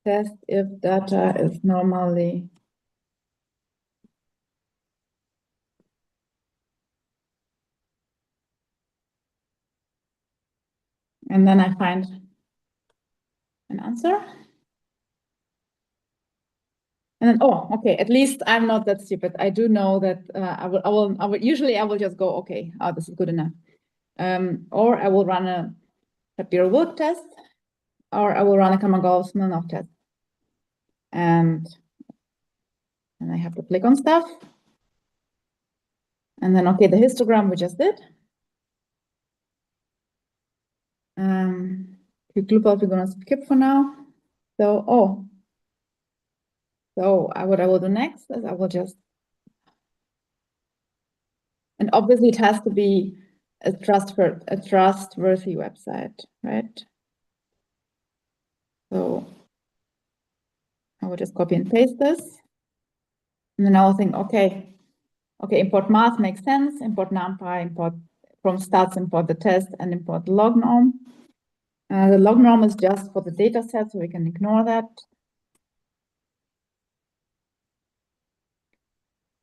test if data is normally And then I find an answer. And then, oh, okay, at least I'm not that stupid. I do know that I will usually just go, okay, oh, this is good enough. Or I will run a Shapiro-Wilk test, or I will run a Kolmogorov-Smirnov test. And I have to click on stuff. And then, okay, the histogram we just did. Quick loop out, we're gonna skip for now. So, what I will do next is I will just, and obviously it has to be a trustworthy website, right? So I will just copy and paste this. And then I will think, okay, import math makes sense, import numpy, import from stats, import the test, and import the log norm. The log norm is just for the data set, so we can ignore that.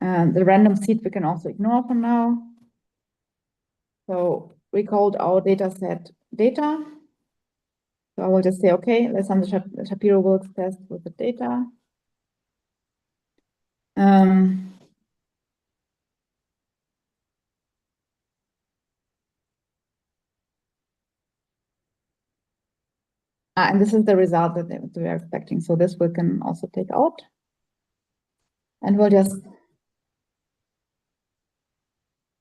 And the random seed we can also ignore for now. So we called our data set data. So I will just say, okay, let's run the Shapiro-Wilk test with the data. And this is the result that we are expecting. So this we can also take out. And we'll just,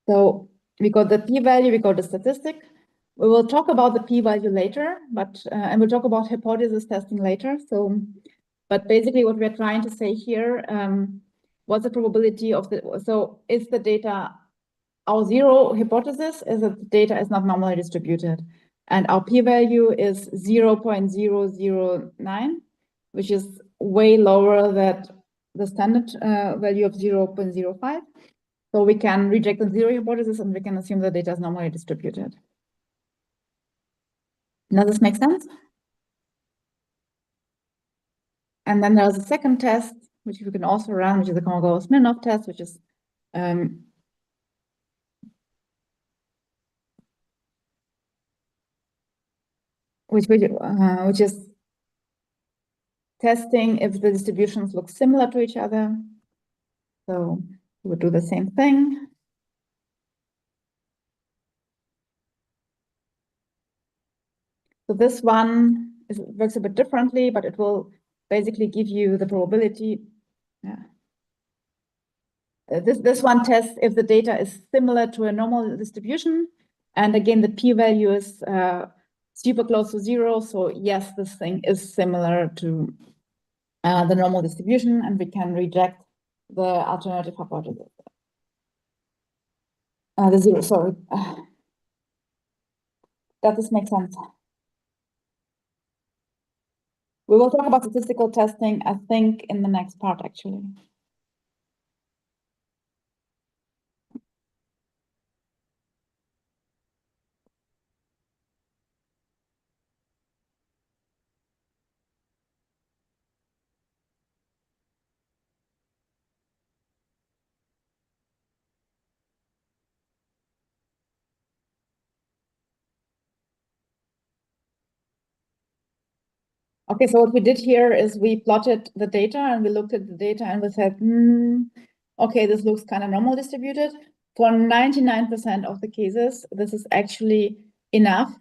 so we got the p-value, we got the statistic. We will talk about the p-value later, but and we'll talk about hypothesis testing later. So, but basically what we're trying to say here, what's the probability of the, so is the data, our zero hypothesis is that the data is not normally distributed. And our p-value is 0.009, which is way lower than the standard value of 0.05. So we can reject the zero hypothesis and we can assume the data is normally distributed. Does this make sense? And then there's a second test, which we can also run, which is the Kolmogorov-Smirnov test, which is which is testing if the distributions look similar to each other. So we would do the same thing. So this one works a bit differently, but it will basically give you the probability. Yeah. This one tests if the data is similar to a normal distribution. And again, the p-value is super close to zero. So yes, this thing is similar to the normal distribution, and we can reject the alternative hypothesis. The zero, sorry. Does this make sense? We will talk about statistical testing, I think, in the next part, actually. Okay, so what we did here is we plotted the data and we looked at the data and we said, okay, this looks kind of normal distributed. For 99% of the cases, this is actually enough,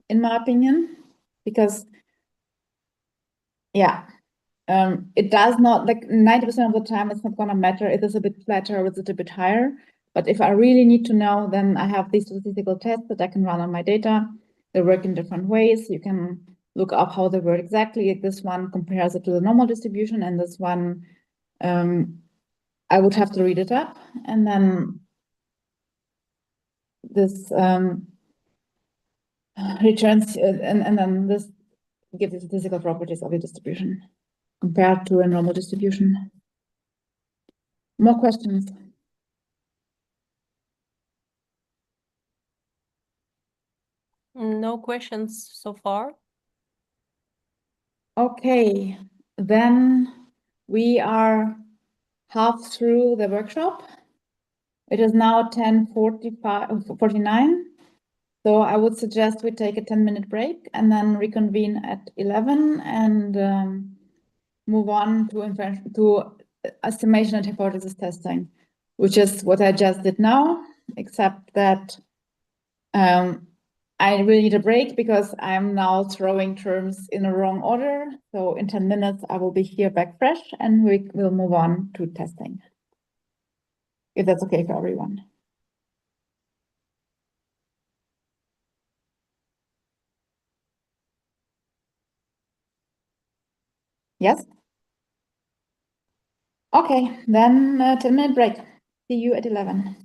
in my opinion, because, yeah, it does not, like 90% of the time, it's not going to matter if it's a bit flatter or it's a bit higher. But if I really need to know, then I have these statistical tests that I can run on my data. They work in different ways. You can look up how they work exactly. This one compares it to the normal distribution, and this one, I would have to read it up. And then this returns, and then this gives the statistical properties of the distribution compared to a normal distribution. More questions? No questions so far. Okay, then we are half through the workshop. It is now 10:49. So I would suggest we take a 10-minute break and then reconvene at 11 and move on to estimation and hypothesis testing, which is what I just did now, except that I really need a break because I'm now throwing terms in a wrong order. So in 10 minutes, I will be here back fresh and we will move on to testing, if that's okay for everyone. Yes? Okay, then 10-minute break. See you at 11.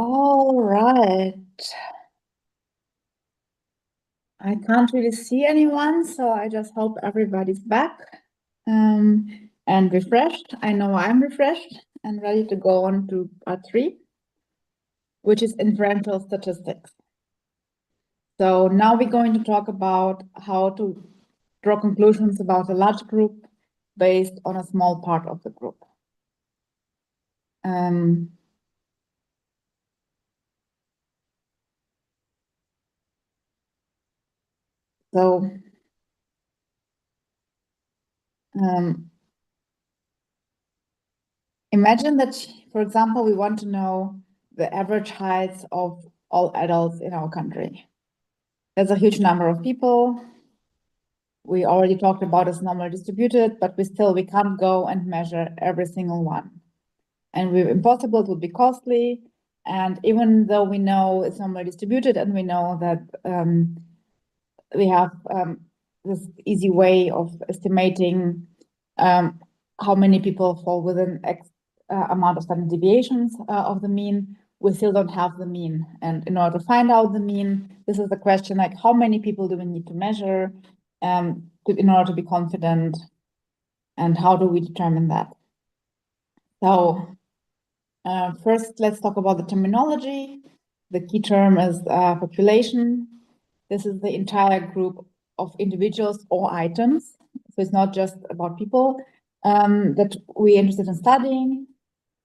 All right. I can't really see anyone, so I just hope everybody's back and refreshed. I know I'm refreshed and ready to go on to part 3, which is inferential statistics. So now we're going to talk about how to draw conclusions about a large group based on a small part of the group. So imagine that, for example, we want to know the average heights of all adults in our country. There's a huge number of people. We already talked about it's normally distributed, but we can't go and measure every single one. And we're impossible, it would be costly. And even though we know it's normally distributed and we know that we have this easy way of estimating how many people fall within X amount of standard deviations of the mean, we still don't have the mean. And in order to find out the mean, this is the question, like how many people do we need to measure in order to be confident, and how do we determine that? So first, let's talk about the terminology. The key term is population. This is the entire group of individuals or items. So it's not just about people that we're interested in studying.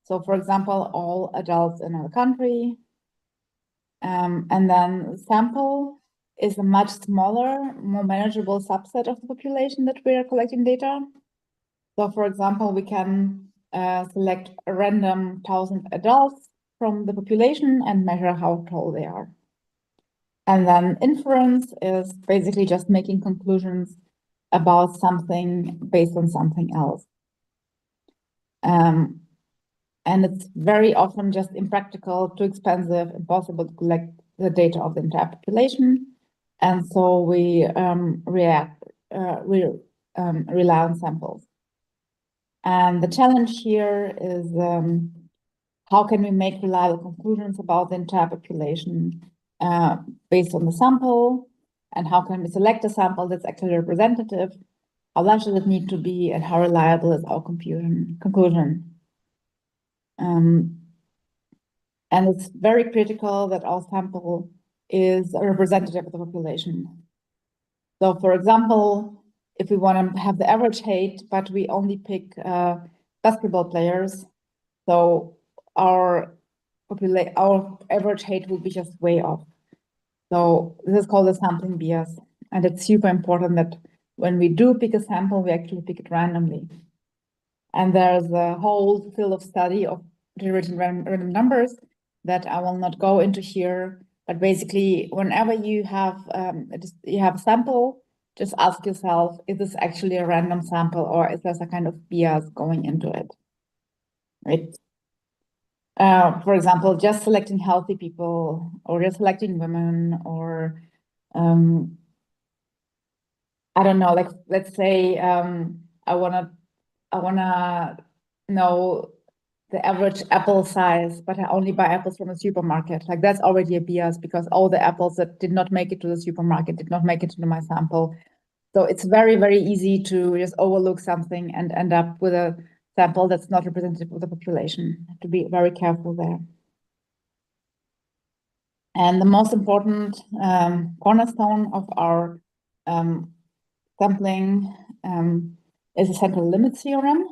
So for example, all adults in our country. And then sample is a much smaller, more manageable subset of the population that we are collecting data. So for example, we can select a random 1,000 adults from the population and measure how tall they are. And then inference is basically just making conclusions about something based on something else. And it's very often just impractical, too expensive, impossible to collect the data of the entire population. And so we rely on samples. And the challenge here is how can we make reliable conclusions about the entire population based on the sample, and how can we select a sample that's actually representative? How large does it need to be, and how reliable is our conclusion? And it's very critical that our sample is a representative of the population. So for example, if we want to have the average height, but we only pick basketball players, so our average height will be just way off. So this is called a sampling bias. And it's super important that when we do pick a sample, we actually pick it randomly. And there's a whole field of study of generating random numbers that I will not go into here. But basically, whenever you have a sample, just ask yourself, is this actually a random sample, or is there a kind of bias going into it? Right? For example, just selecting healthy people, or just selecting women, or I don't know, like let's say I wanna know the average apple size, but I only buy apples from a supermarket. Like that's already a bias, because all the apples that did not make it to the supermarket did not make it into my sample. So it's very, very easy to just overlook something and end up with a sample that's not representative of the population. Have to be very careful there. And the most important cornerstone of our sampling is the central limit theorem.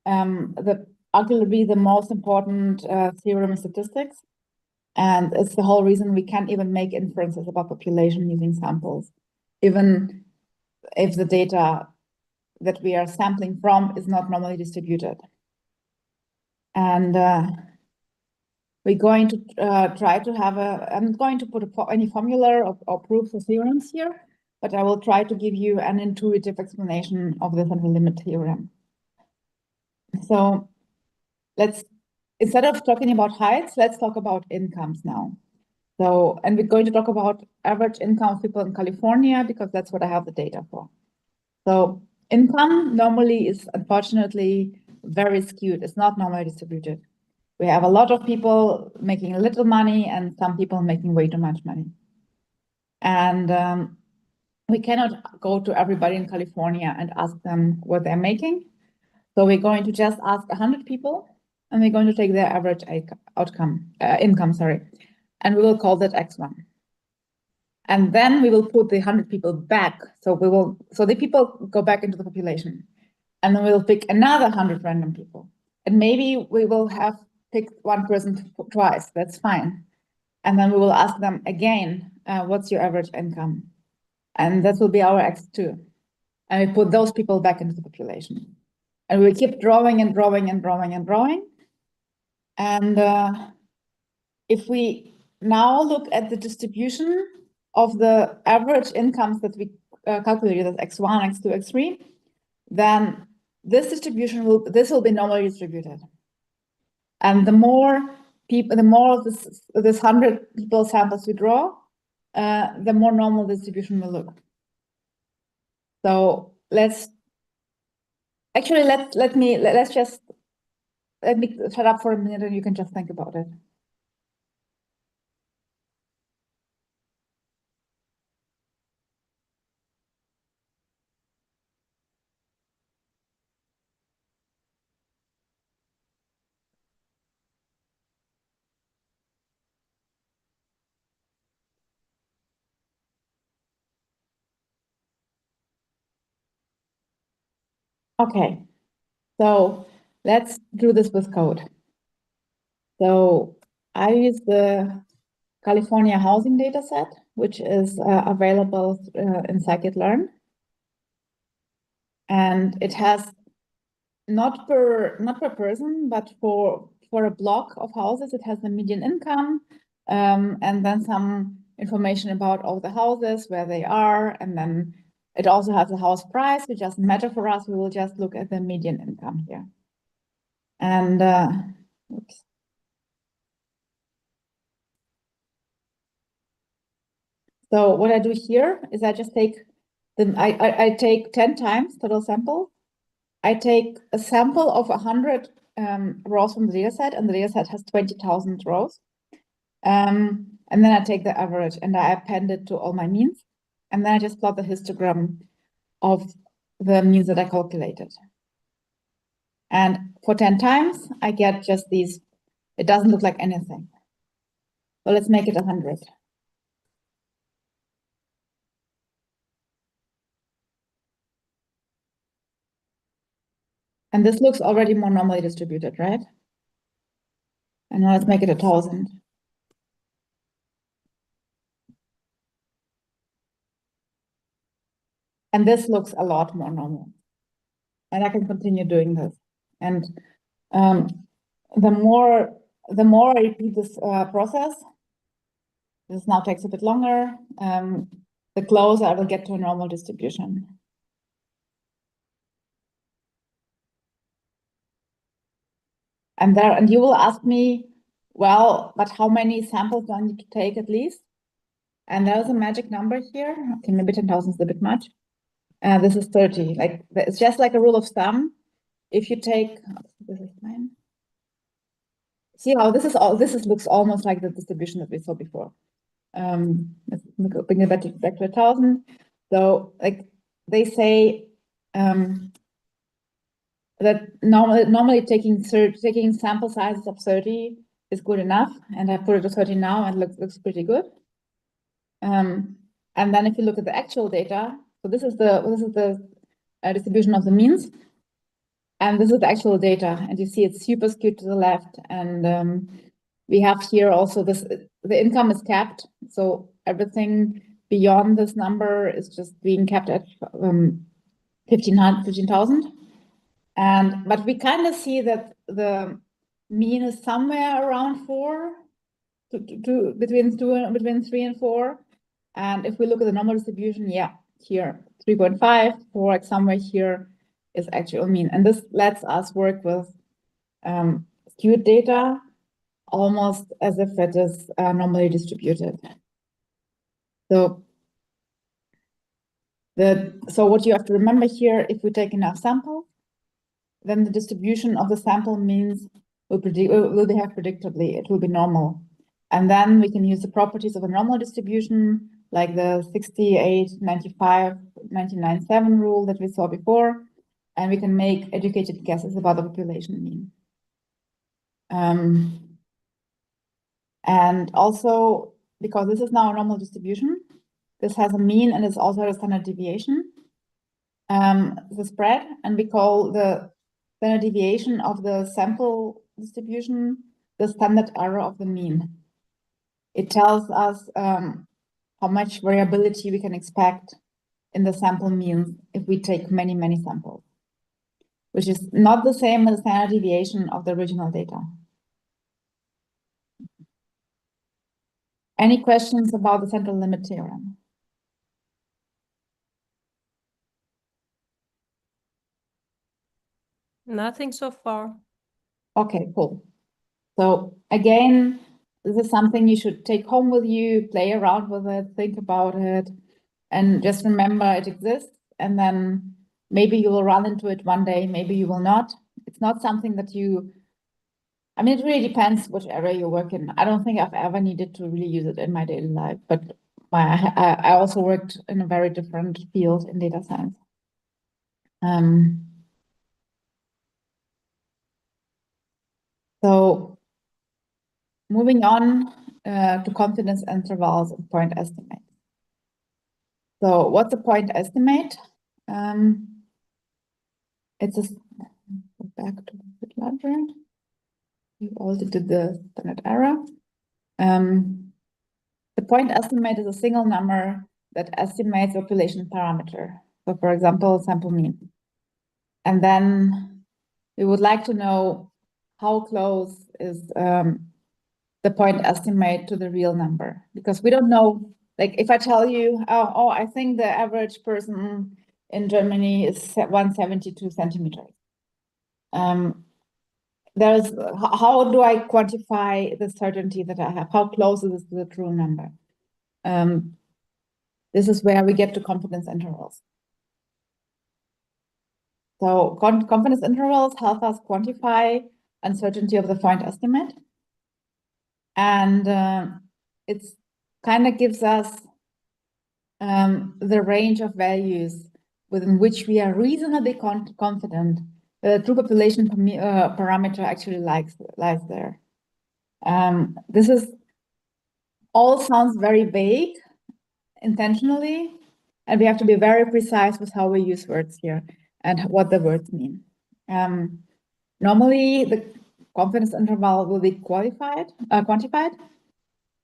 Arguably the most important theorem in statistics. And it's the whole reason we can't even make inferences about population using samples, even if the data that we are sampling from is not normally distributed. And we're going to try to have I'm not going to put any formula or proofs or theorems here, but I will try to give you an intuitive explanation of the central limit theorem. So instead of talking about heights, let's talk about incomes now. So, and we're going to talk about average income of people in California, because that's what I have the data for. So income normally is unfortunately very skewed. It's not normally distributed. We have a lot of people making a little money and some people making way too much money. And we cannot go to everybody in California and ask them what they're making. So we're going to just ask 100 people, and we're going to take their average income, and we will call that X1. And then we will put the 100 people back. So the people go back into the population, and then we'll pick another 100 random people. And maybe we will have picked one person twice, that's fine. And then we will ask them again, what's your average income? And that will be our X2. And we put those people back into the population. And we keep drawing and drawing and drawing and drawing. And if we now look at the distribution of the average incomes that we calculated as X1, X2, X3, then this distribution will be normally distributed. And the more people, the more of this 100 people samples we draw, the more normal distribution will look. So let me shut up for a minute and you can just think about it. Okay, so let's do this with code. So I use the California housing data set, which is available in scikit-learn. And it has not per person, but for a block of houses, it has the median income, and then some information about all the houses, where they are, and then it also has the house price, which doesn't matter for us. We will just look at the median income here. And oops. So what I do here is I just take I take 10 times total sample. I take a sample of 100 rows from the data set, and the data set has 20,000 rows. And then I take the average and I append it to all my means. And then I just plot the histogram of the means that I calculated. And for 10 times, I get just these. It doesn't look like anything. So let's make it 100. And this looks already more normally distributed, right? And now let's make it 1,000. And this looks a lot more normal. And I can continue doing this. And the more I repeat this process, this now takes a bit longer, the closer I will get to a normal distribution. And you will ask me, well, but how many samples do I need to take at least? And there's a magic number here. Okay, maybe 10,000 is a bit much. This is 30. Like, it's just like a rule of thumb. If you take, this is mine. See how this looks almost like the distribution that we saw before. Let's bring it back to 1,000. So, like they say, that normally taking sample sizes of 30 is good enough, and I put it to 30 now, and it looks pretty good. And then if you look at the actual data, so this is the distribution of the means, and this is the actual data, and you see it's super skewed to the left, and we have here also the income is capped, so everything beyond this number is just being capped at 15,000. But we kind of see that the mean is somewhere around 4, between 3 and 4. And if we look at the normal distribution, yeah, here 3.5, 4, like somewhere here is actual mean. And this lets us work with skewed data almost as if it is normally distributed. So what you have to remember here, if we take enough samples, then the distribution of the sample means will behave predictably. It will be normal. And then we can use the properties of a normal distribution, like the 68, 95, 99.7 rule that we saw before, and we can make educated guesses about the population mean. And also, because this is now a normal distribution, this has a mean and it's also a standard deviation, the spread, and we call the standard deviation of the sample distribution the standard error of the mean. It tells us how much variability we can expect in the sample means if we take many, many samples, which is not the same as the standard deviation of the original data. Any questions about the central limit theorem? Nothing so far. Okay, cool. So again, this is something you should take home with you, play around with it, think about it, and just remember it exists. And then maybe you will run into it one day, maybe you will not. It's not something that I mean, it really depends which area you work in. I don't think I've ever needed to really use it in my daily life, but I also worked in a very different field in data science. So moving on to confidence intervals and point estimates. So what's a point estimate? It's a, go back to the larger. We also did the standard error. The point estimate is a single number that estimates a population parameter. So for example, sample mean. And then we would like to know how close is the point estimate to the real number, because we don't know, like if I tell you, oh, I think the average person in Germany is 172 centimeters. How do I quantify the certainty that I have? How close is this to the true number? This is where we get to confidence intervals. So confidence intervals help us quantify uncertainty of the point estimate. And it's kind of gives us the range of values within which we are reasonably confident the true population parameter actually lies there. This all sounds very vague intentionally, and we have to be very precise with how we use words here and what the words mean. Normally, the confidence interval will be quantified.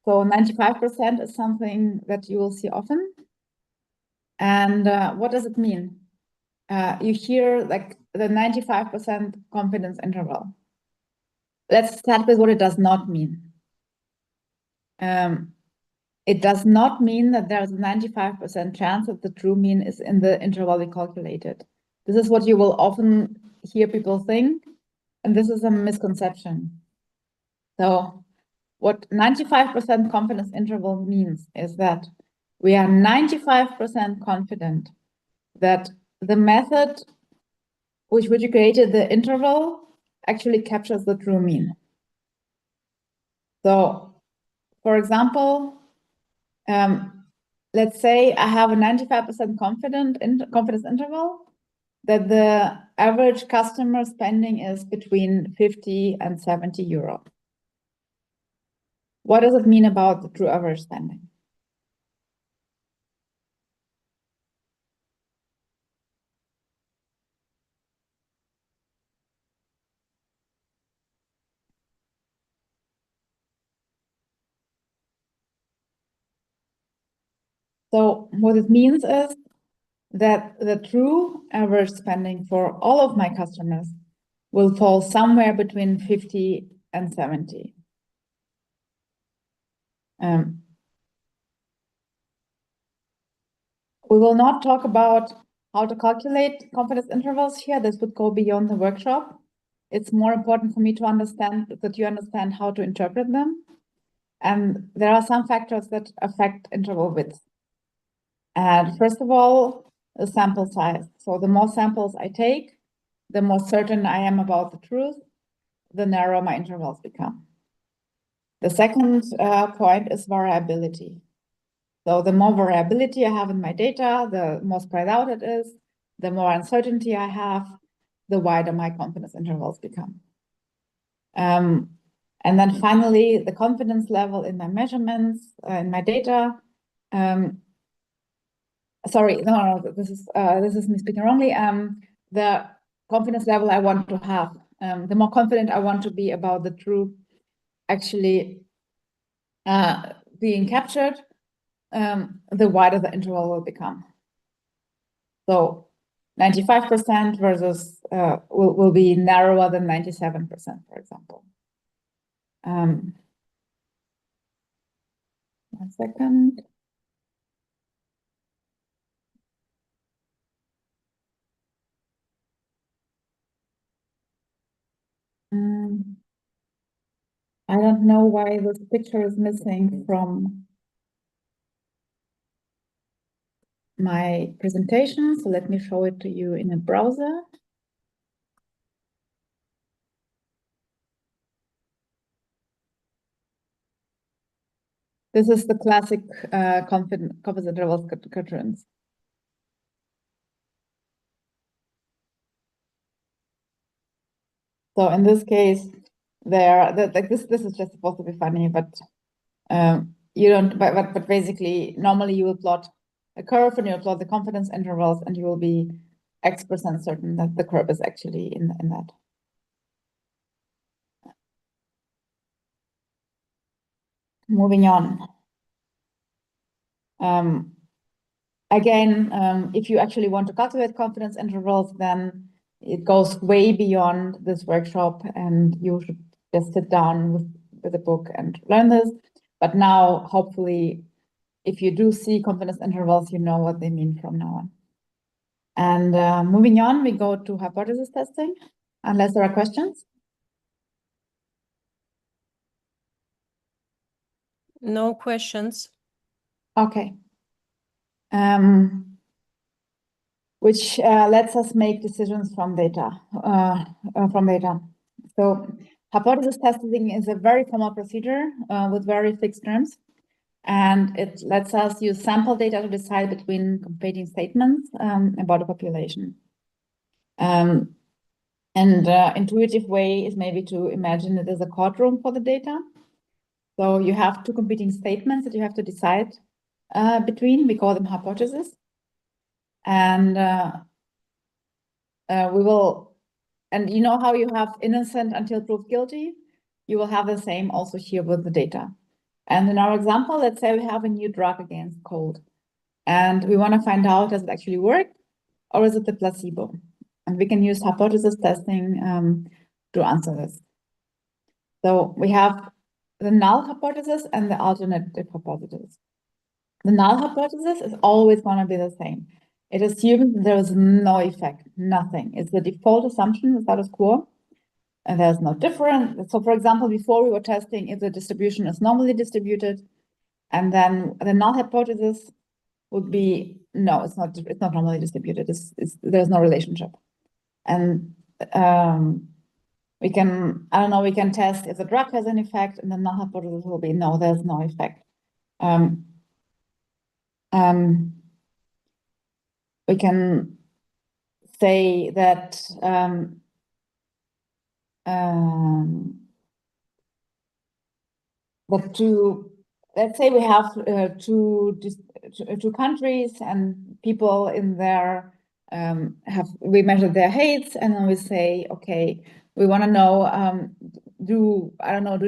So 95% is something that you will see often. And what does it mean? You hear like the 95% confidence interval. Let's start with what it does not mean. It does not mean that there's a 95% chance that the true mean is in the interval we calculated. This is what you will often hear people think, and this is a misconception. So what 95% confidence interval means is that we are 95% confident that the method which you created the interval actually captures the true mean. So, for example, let's say I have a 95% confidence interval that the average customer spending is between 50 and 70 euro. What does it mean about the true average spending? So what it means is that the true average spending for all of my customers will fall somewhere between 50 and 70. We will not talk about how to calculate confidence intervals here. This would go beyond the workshop. It's more important for me to understand that you understand how to interpret them. And there are some factors that affect interval width. And first of all, the sample size. So the more samples I take, the more certain I am about the truth, the narrower my intervals become. The second point is variability. So the more variability I have in my data, the more spread out it is, the more uncertainty I have, the wider my confidence intervals become. And then finally, the confidence level in my measurements, in my data. Sorry, no, this is me speaking wrongly. The confidence level I want to have, the more confident I want to be about the truth actually being captured, the wider the interval will become. So 95% versus will be narrower than 97%, for example. 1 second. I don't know why this picture is missing from my presentation, so let me show it to you in a browser. This is the classic confidence interval cartoons. So in this case, this is just supposed to be funny, but you don't. But basically, normally you will plot a curve and you will plot the confidence intervals, and you will be X% certain that the curve is actually in that. Moving on. Again, if you actually want to calculate confidence intervals, then it goes way beyond this workshop, and you should just sit down with a book and learn this. But now, hopefully, if you do see confidence intervals, you know what they mean from now on. And moving on, we go to hypothesis testing, unless there are questions. No questions. Okay. Which lets us make decisions from data. So hypothesis testing is a very formal procedure with very fixed terms, and it lets us use sample data to decide between competing statements about a population. And intuitive way is maybe to imagine it as a courtroom for the data. So you have two competing statements that you have to decide between. We call them hypotheses. And and you know how you have innocent until proved guilty? You will have the same also here with the data. And in our example, let's say we have a new drug against cold, and we want to find out, does it actually work, or is it the placebo? And we can use hypothesis testing to answer this. So we have the null hypothesis and the alternative hypothesis. The null hypothesis is always going to be the same. It assumes there is no effect, nothing. It's the default assumption, the status quo, and there's no difference. So for example, before we were testing if the distribution is normally distributed, and then the null hypothesis would be, no, it's not normally distributed. There's no relationship. And we can, I don't know, we can test if the drug has an effect, and the null hypothesis will be, no, there's no effect. We can say that let's say we have two countries, and people in there we measure their heights, and then we say, okay, we want to know, do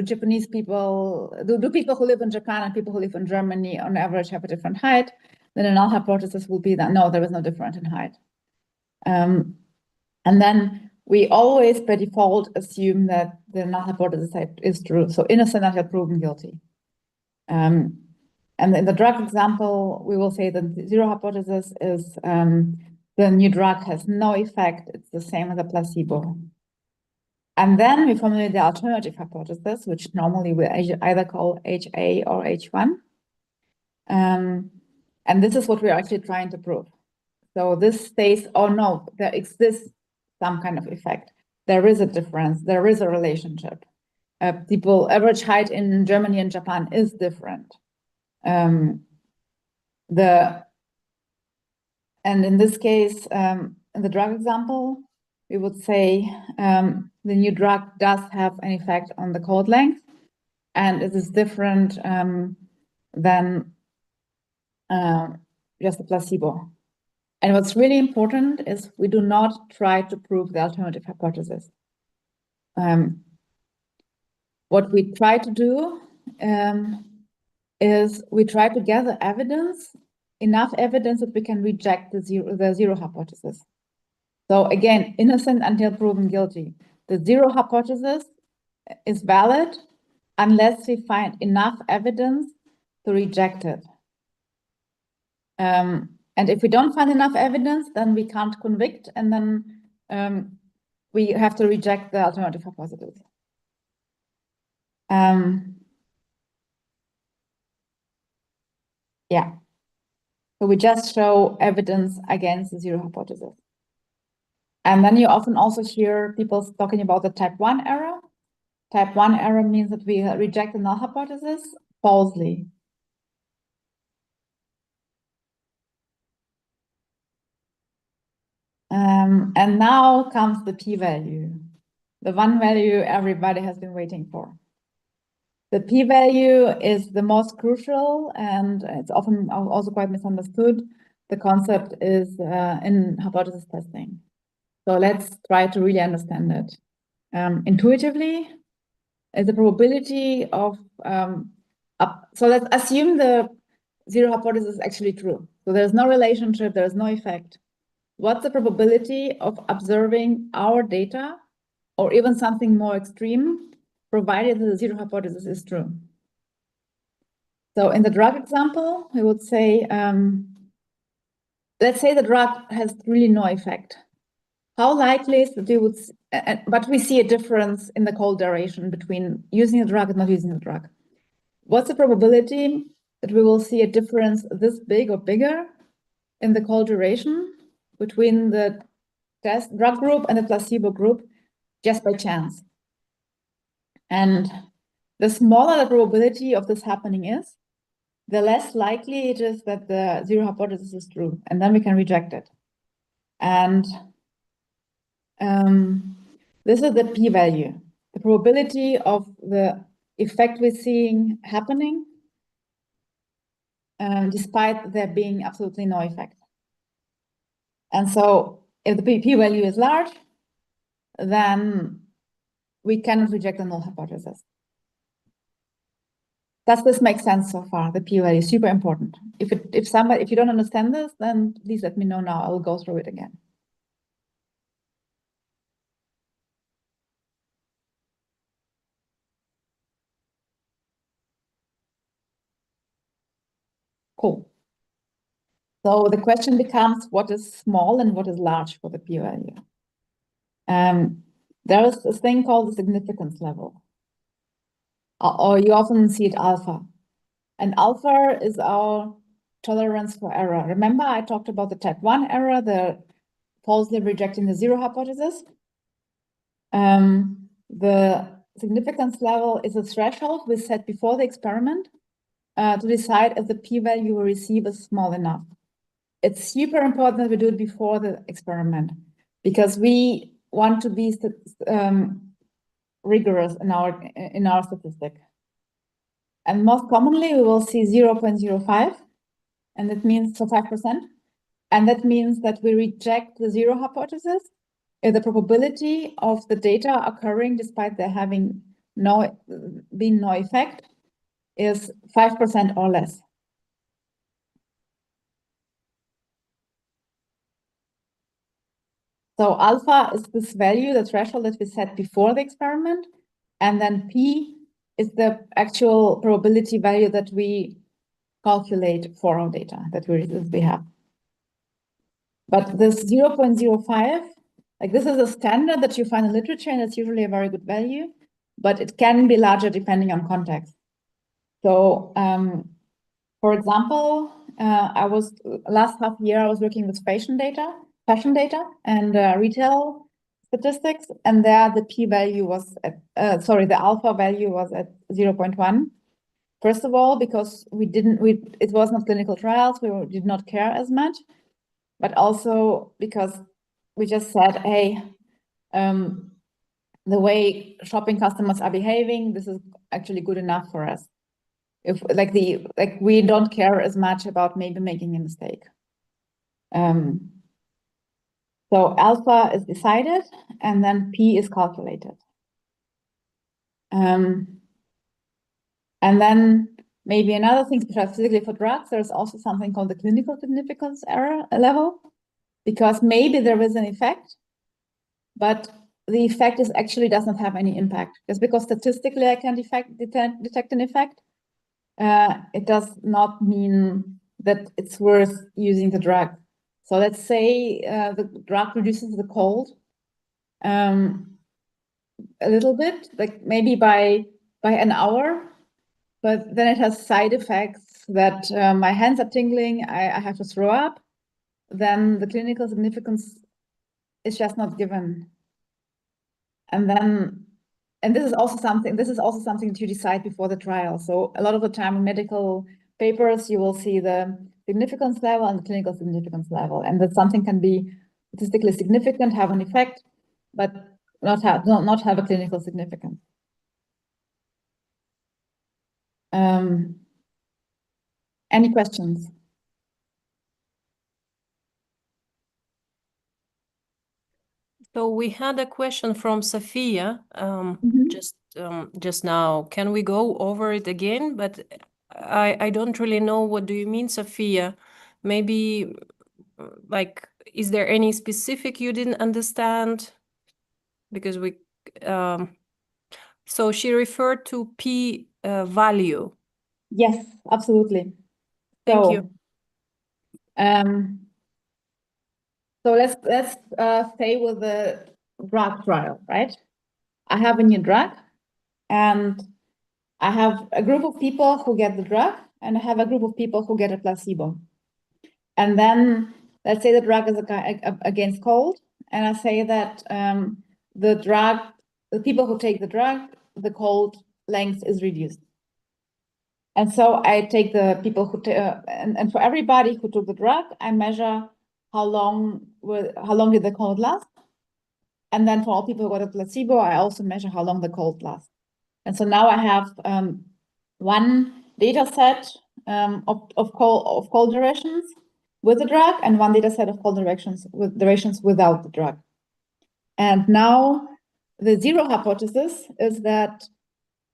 Japanese people, do people who live in Japan and people who live in Germany on average have a different height? Then a null hypothesis will be that no, there is no difference in height. And then we always by default assume that the null hypothesis is true. So innocent until proven guilty. And in the drug example, we will say that the zero hypothesis is the new drug has no effect. It's the same as a placebo. And then we formulate the alternative hypothesis, which normally we either call HA or H1. And this is what we're actually trying to prove. So this states, oh no, there exists some kind of effect. there is a difference, there is a relationship. People, average height in Germany and Japan is different. And in this case, in the drug example, we would say the new drug does have an effect on the cold length, and it is different than just a placebo. And what's really important is we do not try to prove the alternative hypothesis. What we try to do is we try to gather evidence, enough evidence that we can reject the zero hypothesis. So again, innocent until proven guilty. The zero hypothesis is valid unless we find enough evidence to reject it. And if we don't find enough evidence, then we can't convict, and then we have to reject the alternative hypothesis. Yeah. So we just show evidence against the zero hypothesis. And then you often also hear people talking about the type 1 error. Type 1 error means that we reject the null hypothesis falsely. And now comes the p-value, the one value everybody has been waiting for. The p-value is the most crucial, and it's often also quite misunderstood. The concept is in hypothesis testing. So let's try to really understand it. Intuitively, is the probability of, so let's assume the zero hypothesis is actually true. So there's no relationship, there's no effect. What's the probability of observing our data, or even something more extreme, provided that the zero hypothesis is true? So in the drug example, we would say, let's say the drug has really no effect. How likely is that we would, but we see a difference in the cold duration between using the drug and not using the drug. What's the probability that we will see a difference this big or bigger in the cold duration between the test drug group and the placebo group just by chance? And the smaller the probability of this happening is, the less likely it is that the zero hypothesis is true, and then we can reject it. And this is the p-value, the probability of the effect we're seeing happening, despite there being absolutely no effect. And so if the p-value is large, then we cannot reject the null hypothesis. Does this make sense so far? The p-value is super important. If you don't understand this, then please let me know now. I will go through it again. Cool. So the question becomes, what is small and what is large for the p-value? There is this thing called the significance level, or you often see it alpha. And alpha is our tolerance for error. Remember, I talked about the type 1 error, the falsely rejecting the zero hypothesis. The significance level is a threshold we set before the experiment to decide if the p-value we receive is small enough. It's super important that we do it before the experiment, because we want to be rigorous in our statistic. And most commonly, we will see 0.05, and that means 5%. And that means that we reject the zero hypothesis if the probability of the data occurring despite there having been no effect is 5% or less. So alpha is this value, the threshold that we set before the experiment, and then p is the actual probability value that we calculate for our data that we have. But this 0.05, like this is a standard that you find in literature, and it's usually a very good value, but it can be larger depending on context. So, for example, last half year I was working with fashion data and retail statistics, and there the p-value was at, the alpha value was at 0.1. First of all, because it was not clinical trials, we did not care as much, but also because we just said, hey, the way shopping customers are behaving, this is actually good enough for us. If we don't care as much about maybe making a mistake. So alpha is decided, and then P is calculated. And then maybe another thing, specifically for drugs, there's also something called the clinical significance error level, because maybe there is an effect, but the effect actually does not have any impact. Just because statistically I can detect an effect, it does not mean that it's worth using the drug. So let's say the drug reduces the cold a little bit, like maybe by an hour, but then it has side effects that my hands are tingling, I have to throw up, then the clinical significance is just not given. And this is also something that you decide before the trial. So a lot of the time in medical papers, you will see the significance level and the clinical significance level, and that something can be statistically significant, have an effect, but not have a clinical significance. Any questions? So we had a question from Sophia just now. Can we go over it again? But I don't really know, what do you mean, Sophia? Maybe like, is there any specific you didn't understand? Because so she referred to P value. Yes, absolutely. Thank you. So let's stay with the drug trial, right? I have a new drug, and I have a group of people who get the drug, and I have a group of people who get a placebo. And then let's say the drug is against cold, and I say that the people who take the drug, the cold length is reduced. And so I take the people who and for everybody who took the drug, I measure how long did the cold last. And then for all people who got a placebo, I also measure how long the cold lasts. And so now I have one data set of cold durations with the drug, and one data set of cold durations without the drug. And now the zero hypothesis is that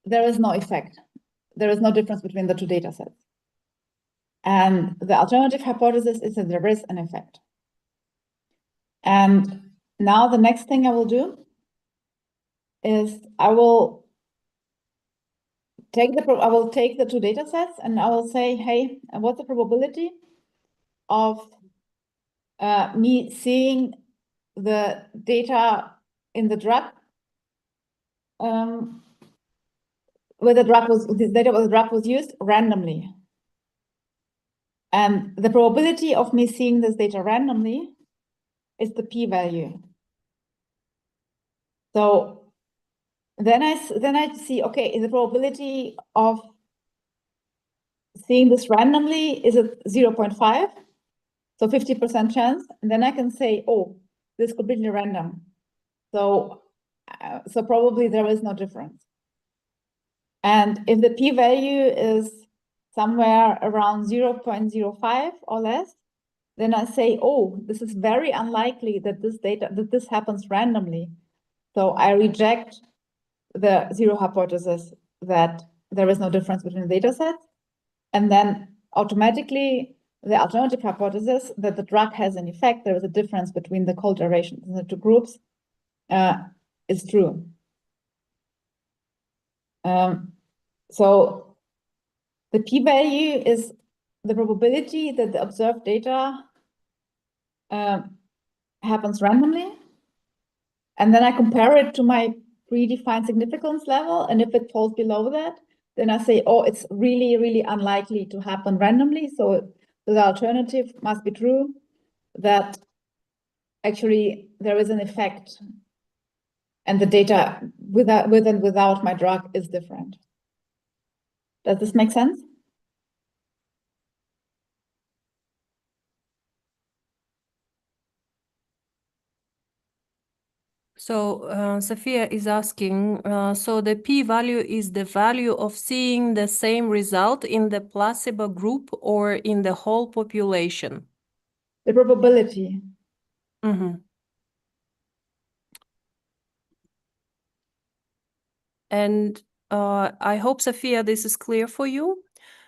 there is no effect. There is no difference between the two data sets. And the alternative hypothesis is that there is an effect. And now the next thing I will do is I will take the two data sets, and I will say, hey, what's the probability of me seeing the data in the drug where the drug was used randomly. And the probability of me seeing this data randomly is the p-value. So then I see, okay, the probability of seeing this randomly is at 0.5, so 50% chance. And then I can say, oh, this is completely random. So probably there is no difference. And if the p-value is somewhere around 0.05 or less, then I say, oh, this is very unlikely that this happens randomly. So I reject the zero hypothesis that there is no difference between the data sets. And then automatically the alternative hypothesis that the drug has an effect, there is a difference between the cold durations in the two groups, is true. So the p-value is the probability that the observed data happens randomly. And then I compare it to my predefined significance level. And if it falls below that, then I say, oh, it's really, really unlikely to happen randomly. So the alternative must be true, that actually there is an effect and the data with and without my drug is different. Does this make sense? So Sophia is asking, so the p-value is the value of seeing the same result in the placebo group or in the whole population? The probability. Mm-hmm. And I hope, Sophia, this is clear for you.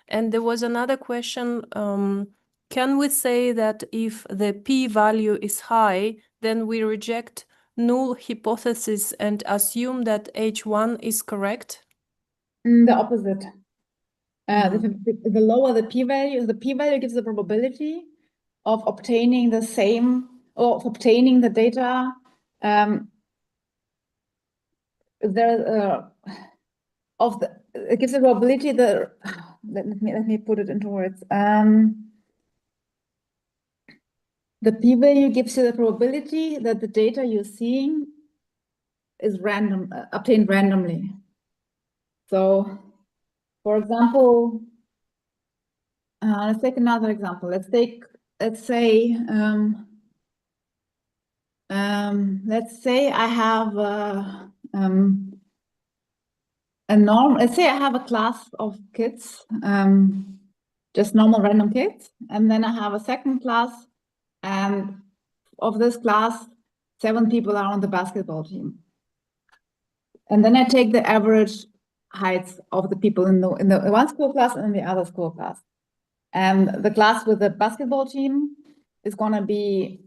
And there was another question. Can we say that if the p-value is high, then we reject null hypothesis and assume that H1 is correct? The opposite. The lower the p-value, gives the probability of obtaining the same, or of obtaining the data. It gives the probability that, let me put it into words. The p-value gives you the probability that the data you're seeing is obtained randomly. So, for example, let's take another example. Let's say I have let's say I have a class of kids, just normal random kids, and then I have a second class, and of this class, 7 people are on the basketball team. And then I take the average heights of the people in the one school class and in the other school class. And the class with the basketball team is gonna be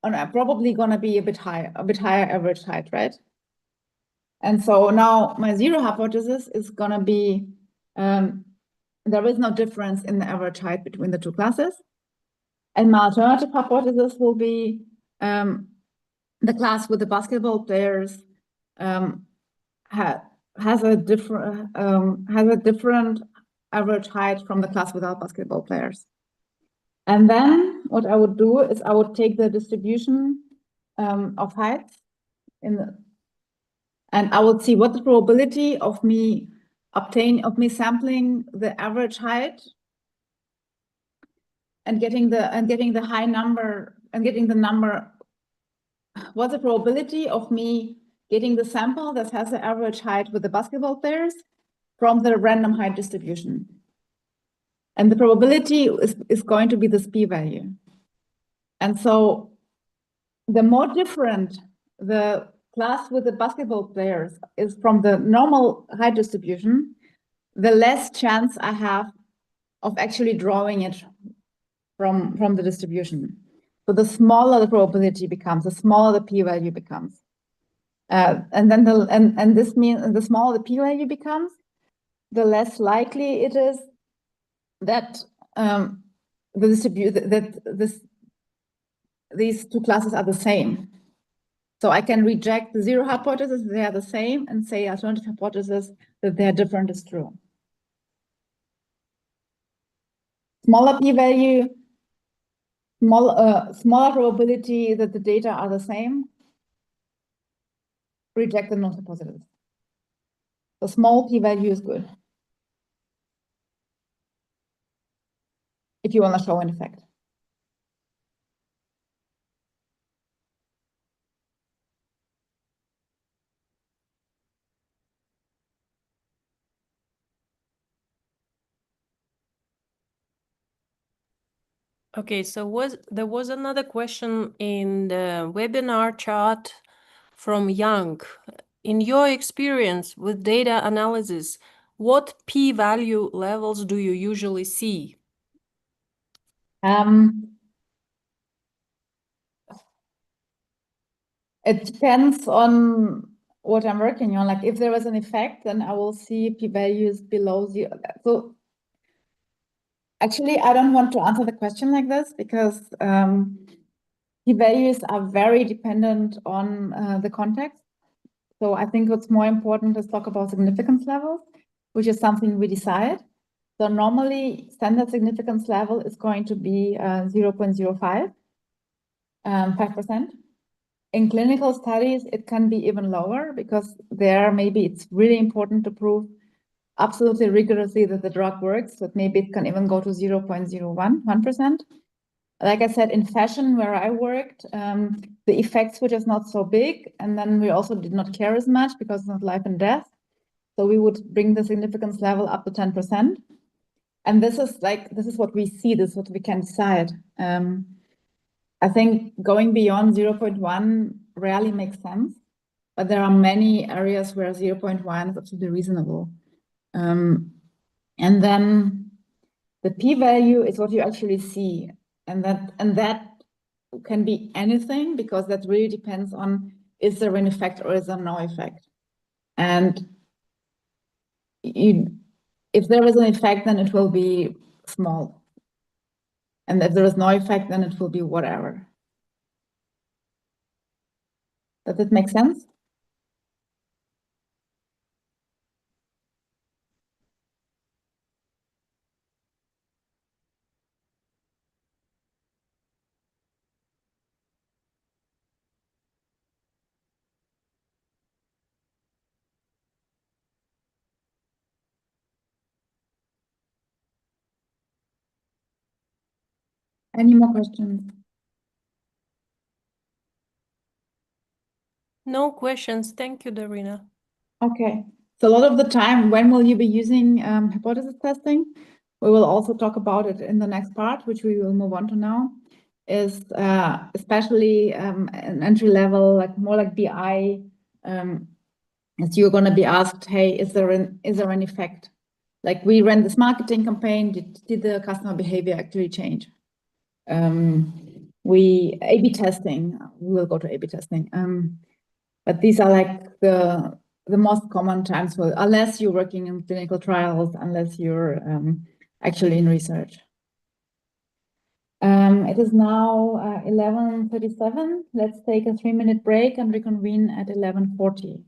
probably gonna be a bit higher average height, right? And so now my zero hypothesis is gonna be there is no difference in the average height between the two classes. And my alternative hypothesis will be the class with the basketball players has a different average height from the class without basketball players. And then what I would do is I would take the distribution of heights and I would see what the probability of me sampling the average height and getting the high number and getting the number. What's the probability of me getting the sample that has the average height with the basketball players from the random height distribution? And the probability is going to be this p-value. And so the more different the class with the basketball players is from the normal height distribution, the less chance I have of actually drawing it from the distribution. So the smaller the probability becomes, the smaller the p-value becomes. And then this means the smaller the p-value becomes, the less likely it is that these two classes are the same. So I can reject the zero hypothesis, they are the same, and say alternative hypothesis that they are different is true. Smaller p-value, smaller probability that the data are the same, reject the null hypothesis. The small p-value is good if you want to show an effect. Okay, so there was another question in the webinar chat from Young. In your experience with data analysis, what p-value levels do you usually see? It depends on what I'm working on. Like if there is an effect, then I will see p-values below 0. So actually, I don't want to answer the question like this because p-values are very dependent on the context. So I think what's more important is talk about significance levels, which is something we decide. So normally, standard significance level is going to be 0.05, 5%. in clinical studies, it can be even lower because there maybe it's really important to prove absolutely rigorously that the drug works, but maybe it can even go to 0.01%. Like I said, in fashion, where I worked, the effects were just not so big. And then we also did not care as much because it's not life and death. So we would bring the significance level up to 10%. And this is what we see, this is what we can decide. I think going beyond 0.1 rarely makes sense, but there are many areas where 0.1 is absolutely reasonable. And then the p-value is what you actually see. And that can be anything because that really depends on, is there an effect or is there no effect? And if there is an effect, then it will be small. And if there is no effect, then it will be whatever. Does it make sense? Any more questions? No questions. Thank you, Darina. Okay. So a lot of the time, when will you be using hypothesis testing? We will also talk about it in the next part, which we will move on to now, is especially an entry level, like more like BI, as you're going to be asked, hey, is there an effect? Like we ran this marketing campaign, did the customer behavior actually change? We A/B testing, we will go to A/B testing. But these are like the most common times for, unless you're working in clinical trials, unless you're actually in research. It is now 11:37. Let's take a 3-minute break and reconvene at 11:40.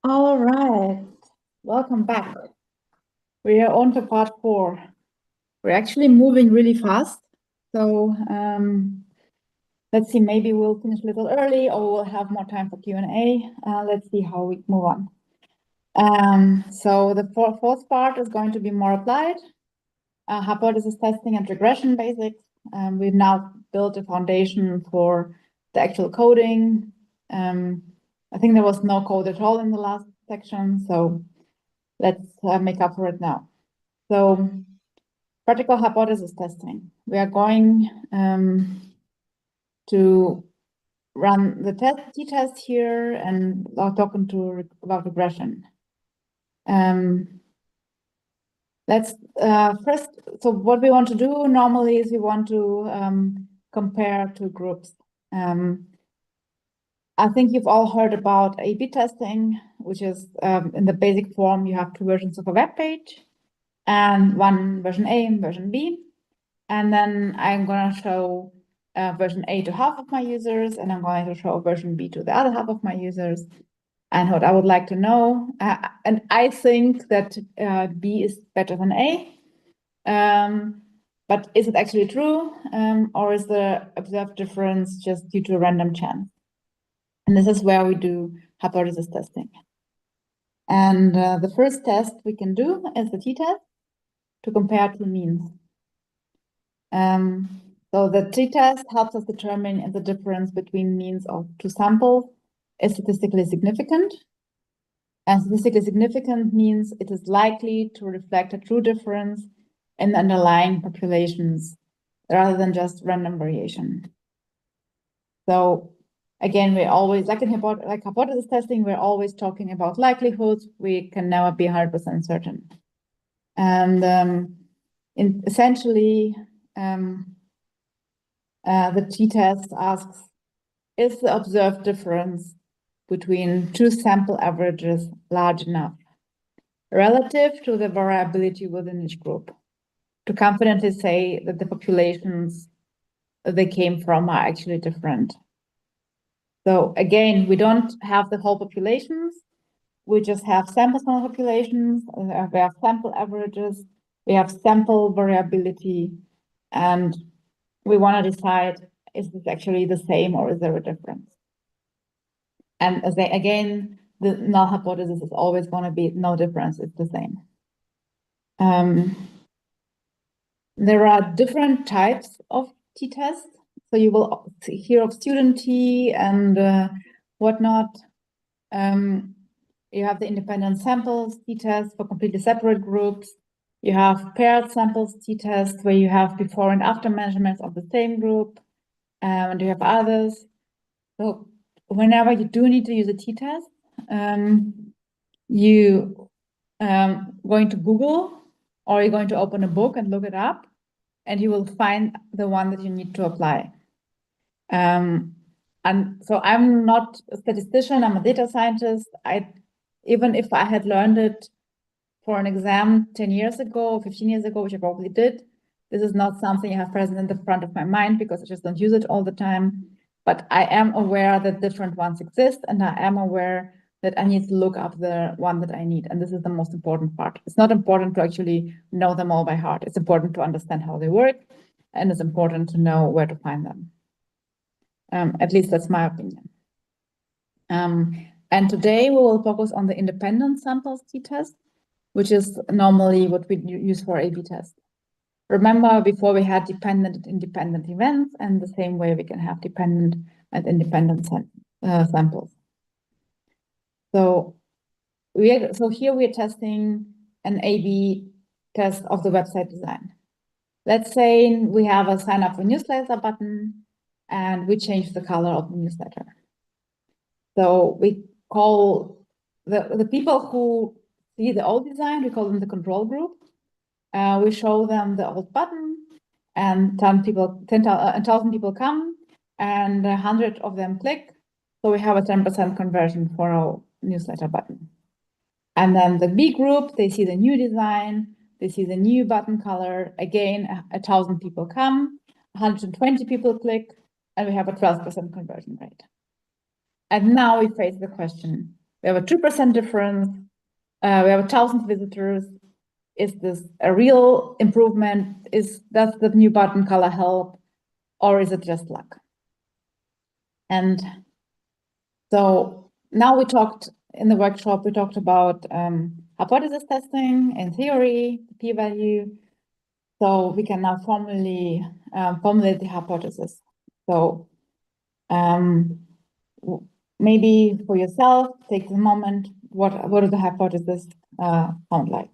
All right, welcome back. We are on to part 4. We're actually moving really fast. So let's see, maybe we'll finish a little early or we'll have more time for Q&A. Let's see how we move on. So the fourth part is going to be more applied. Hypothesis testing and regression basics. We've now built a foundation for the actual coding. I think there was no code at all in the last section, so let's make up for it now. So practical hypothesis testing. We are going to run the t-test here and are talking about regression. Let's first, so what we want to do normally is we want to compare two groups. I think you've all heard about A/B testing, which is in the basic form, you have two versions of a web page and one version A and version B. And then I'm going to show version A to half of my users, and I'm going to show version B to the other half of my users. And what I would like to know, and I think that B is better than A, but is it actually true, or is the observed difference just due to a random chance? And this is where we do hypothesis testing. And the first test we can do is the t-test to compare two means. So the t-test helps us determine if the difference between means of two samples is statistically significant. And statistically significant means it is likely to reflect a true difference in the underlying populations rather than just random variation. So again, we're always, like in hypothesis testing, we're always talking about likelihoods. We can never be 100% certain. And essentially, the t-test asks, is the observed difference between two sample averages large enough relative to the variability within each group to confidently say that the populations they came from are actually different? So again, we don't have the whole populations. We just have samples from populations. We have sample averages. We have sample variability. And we want to decide, is this actually the same or is there a difference? And as again, the null hypothesis is always going to be no difference, it's the same. There are different types of t-tests. So you will hear of student t and whatnot. You have the independent samples t-test for completely separate groups. You have paired samples t-test where you have before and after measurements of the same group. And you have others. So whenever you do need to use a t-test, you going to Google or you're going to open a book and look it up, and you will find the one that you need to apply. And so I'm not a statistician, I'm a data scientist. Even if I had learned it for an exam 10 years ago, 15 years ago, which I probably did, this is not something I have present in the front of my mind because I just don't use it all the time. But I am aware that different ones exist, and I am aware that I need to look up the one that I need. And this is the most important part. It's not important to actually know them all by heart. It's important to understand how they work, and it's important to know where to find them. At least that's my opinion. And today we will focus on the independent samples t-test, which is normally what we use for A/B test. Remember, before we had dependent and independent events, and the same way we can have dependent and independent samples. So here we are testing an A/B test of the website design. Let's say we have a sign up for newsletter button, and we change the color of the newsletter. So we call the people who see the old design, we call them the control group. We show them the old button, and 10,000 people come, and 100 of them click. So we have a 10% conversion for our newsletter button. And then the B group, they see the new design, they see the new button color. Again, 1,000 people come, 120 people click, and we have a 12% conversion rate. And now we face the question, We have a 2% difference. We have 1,000 visitors. Is this a real improvement? Does the new button color help, or is it just luck? And so now in the workshop, we talked about hypothesis testing in theory, the p-value. So we can now formally formulate the hypothesis. So maybe for yourself, take a moment, what does the hypothesis sound like?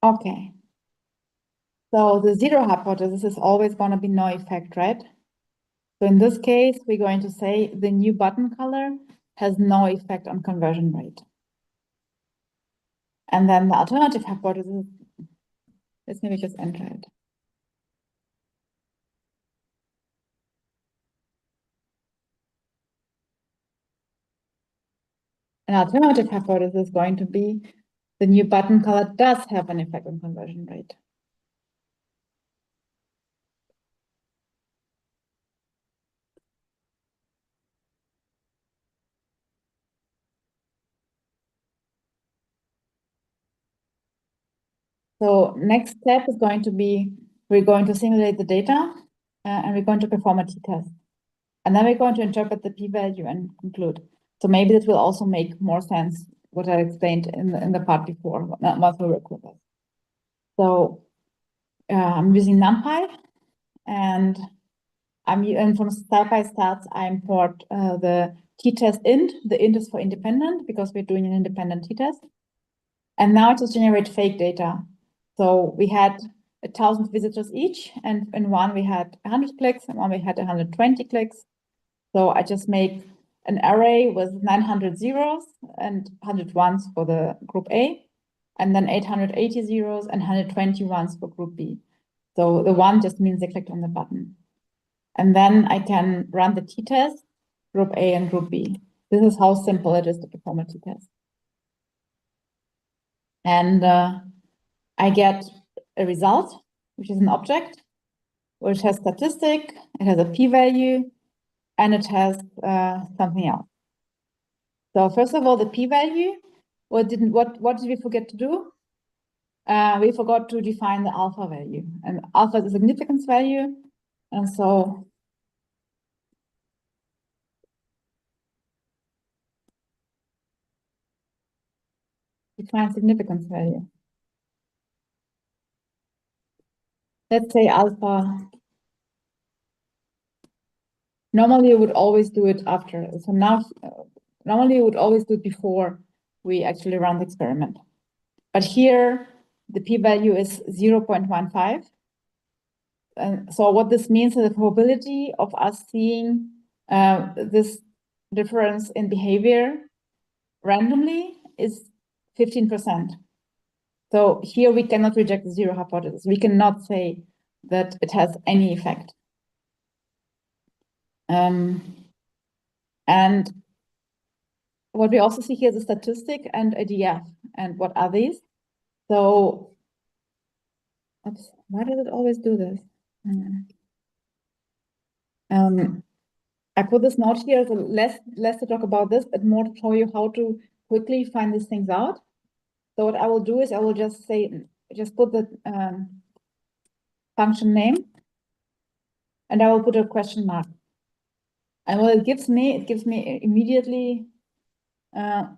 Okay. So the zero hypothesis is always going to be no effect, right? So in this case, we're going to say the new button color has no effect on conversion rate. And then the alternative hypothesis, let's maybe just enter it. An alternative hypothesis is going to be the new button color does have an effect on conversion rate. So next step is going to be, we're going to simulate the data and we're going to perform a t-test. And then we're going to interpret the p-value and conclude. So maybe this will also make more sense what I explained in the part before, once we work with this. So I'm using NumPy, and from SciPy stats, I import the t-test int. The int is for independent because we're doing an independent t-test. And now it will generate fake data. So we had 1,000 visitors each, and in one we had 100 clicks, and one we had 120 clicks. So I just make an array with 900 zeros and 100 ones for the group A, and then 880 zeros and 120 ones for group B. So the one just means they clicked on the button. And then I can run the t-test, group A and group B. This is how simple it is to perform a t-test. And I get a result, which is an object, which has statistic, it has a p-value, and it has something else. So first of all, the p-value, what did we forget to do? We forgot to define the alpha value, and alpha is a significance value, and so define significance value. Let's say alpha. Normally, you would always do it after. So now, normally you would always do it before we actually run the experiment. But here, the p-value is 0.15. And so what this means is the probability of us seeing this difference in behavior randomly is 15%. So here we cannot reject the zero hypothesis. We cannot say that it has any effect. And what we also see here is a statistic and a DF. And what are these? So, oops, why does it always do this? I put this note here, so less to talk about this, but more to show you how to quickly find these things out. So what I will do is I will just put the function name, and I will put a question mark. And what it gives me immediately the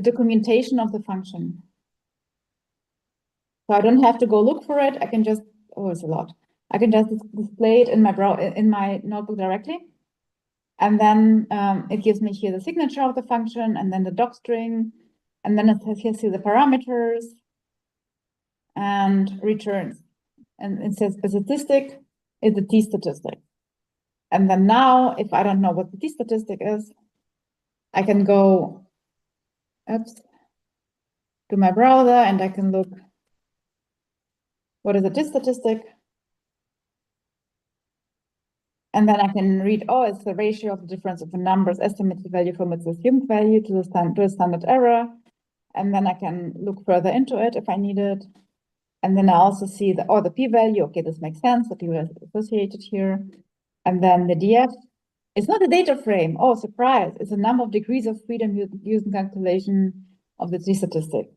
documentation of the function. So I don't have to go look for it. I can just, oh, it's a lot. I can just display it in my notebook directly. And then it gives me here the signature of the function, and then the docstring, and then it says here the parameters and returns. And it says the statistic is the t-statistic. And then now, if I don't know what the t-statistic is, I can go, oops, to my browser and I can look, what is a t-statistic? And then I can read, oh, it's the ratio of the difference of the numbers estimated value from its assumed value to the standard error. And then I can look further into it if I need it. And then I also see the p-value. Okay, this makes sense. The p-value is associated here. And then the df. It's not a data frame. Oh, surprise. It's a number of degrees of freedom using calculation of the t-statistic.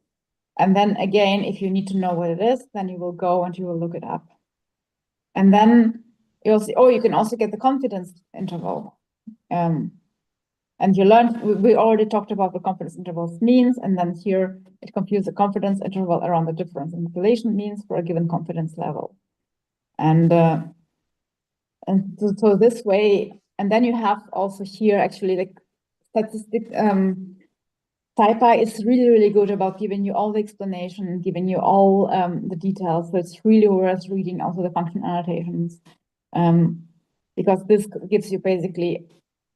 And then again, if you need to know what it is, then you will go and you will look it up. And then you'll see, oh, you can also get the confidence interval. And you learned, we already talked about what confidence intervals means, and then here it computes the confidence interval around the difference in population means for a given confidence level. And so this way, and then you have also here actually like statistic, SciPy is really, really good about giving you all the explanation, giving you all the details. So it's really worth reading also the function annotations, because this gives you basically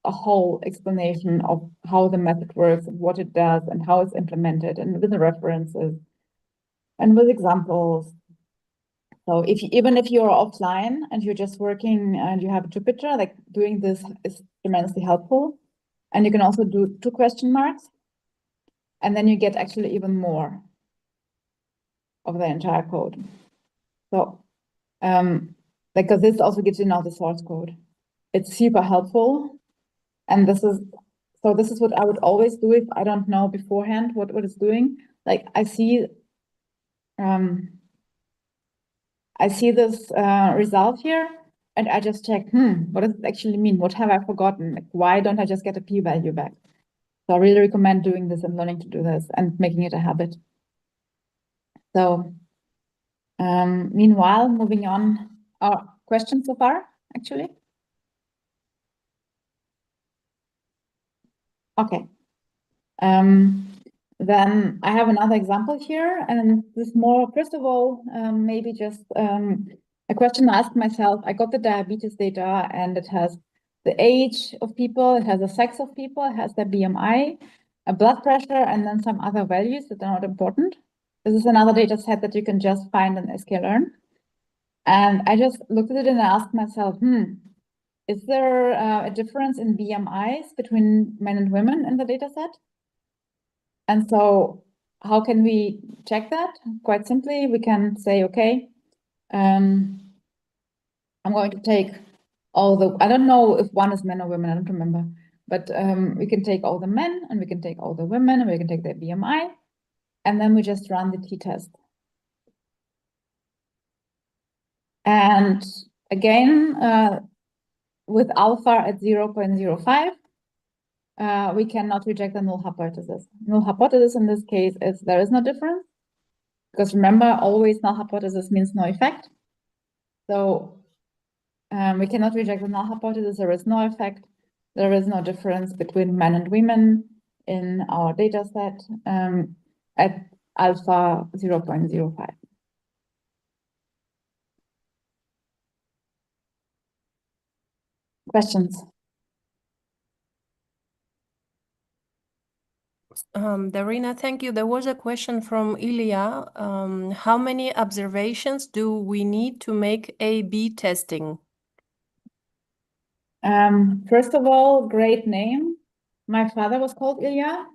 a whole explanation of how the method works and what it does and how it's implemented and with the references and with examples. So even if you're offline and you're just working and you have a Jupyter, like doing this is tremendously helpful. And you can also do 2 question marks. And then you get actually even more of the entire code. So, because this also gives you now the source code. It's super helpful. And this is what I would always do if I don't know beforehand what it's doing. Like I see this result here, and I just check, what does it actually mean? What have I forgotten? Like, why don't I just get a p-value back? So I really recommend doing this and learning to do this and making it a habit. So meanwhile, moving on, questions so far, actually? Okay. Then I have another example here, and this is more, first of all, maybe just a question I asked myself. I got the diabetes data, and it has the age of people, it has the sex of people, it has their BMI, a blood pressure, and then some other values that are not important. This is another data set that you can just find in sklearn. And I just looked at it and I asked myself, is there a difference in BMIs between men and women in the data set? And so how can we check that? Quite simply, we can say, okay, I'm going to take I don't know if one is men or women, I don't remember, but we can take all the men and we can take all the women and we can take their BMI, and then we just run the t-test. And again, with alpha at 0.05, we cannot reject the null hypothesis. Null hypothesis in this case is there is no difference, because remember, always null hypothesis means no effect. So we cannot reject the null hypothesis. There is no effect. There is no difference between men and women in our data set at alpha 0.05. Questions? Darina, thank you. There was a question from Ilya. How many observations do we need to make A/B testing? First of all, great name. My father was called Ilya.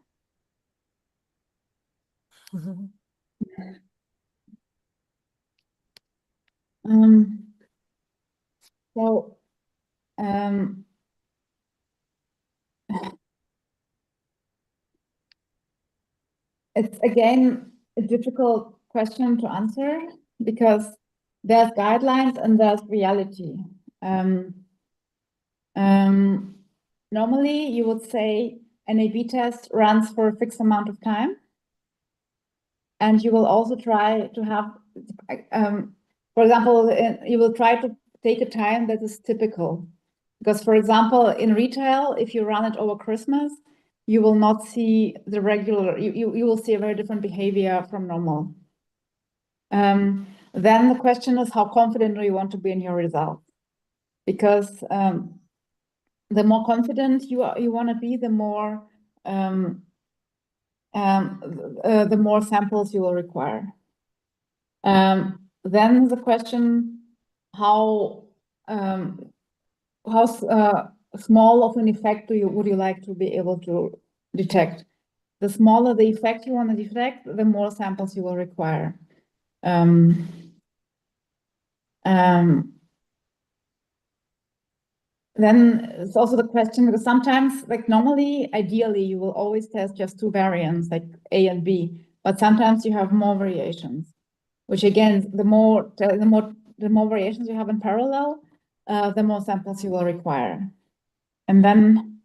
So it's again a difficult question to answer because there's guidelines and there's reality. Normally, you would say an A/B test runs for a fixed amount of time, and you will also try to have, for example, you will try to take a time that is typical. Because, for example, in retail, if you run it over Christmas, you will not see the regular, you will see a very different behavior from normal. Then the question is, how confident do you want to be in your results? Because the more confident you want to be, the more the more samples you will require. Then the question, how small of an effect would you like to be able to detect? The smaller the effect you want to detect, the more samples you will require. Then it's also the question, because sometimes, like normally, ideally, you will always test just two variants, like A and B, but sometimes you have more variations, which again, the more variations you have in parallel, the more samples you will require. And then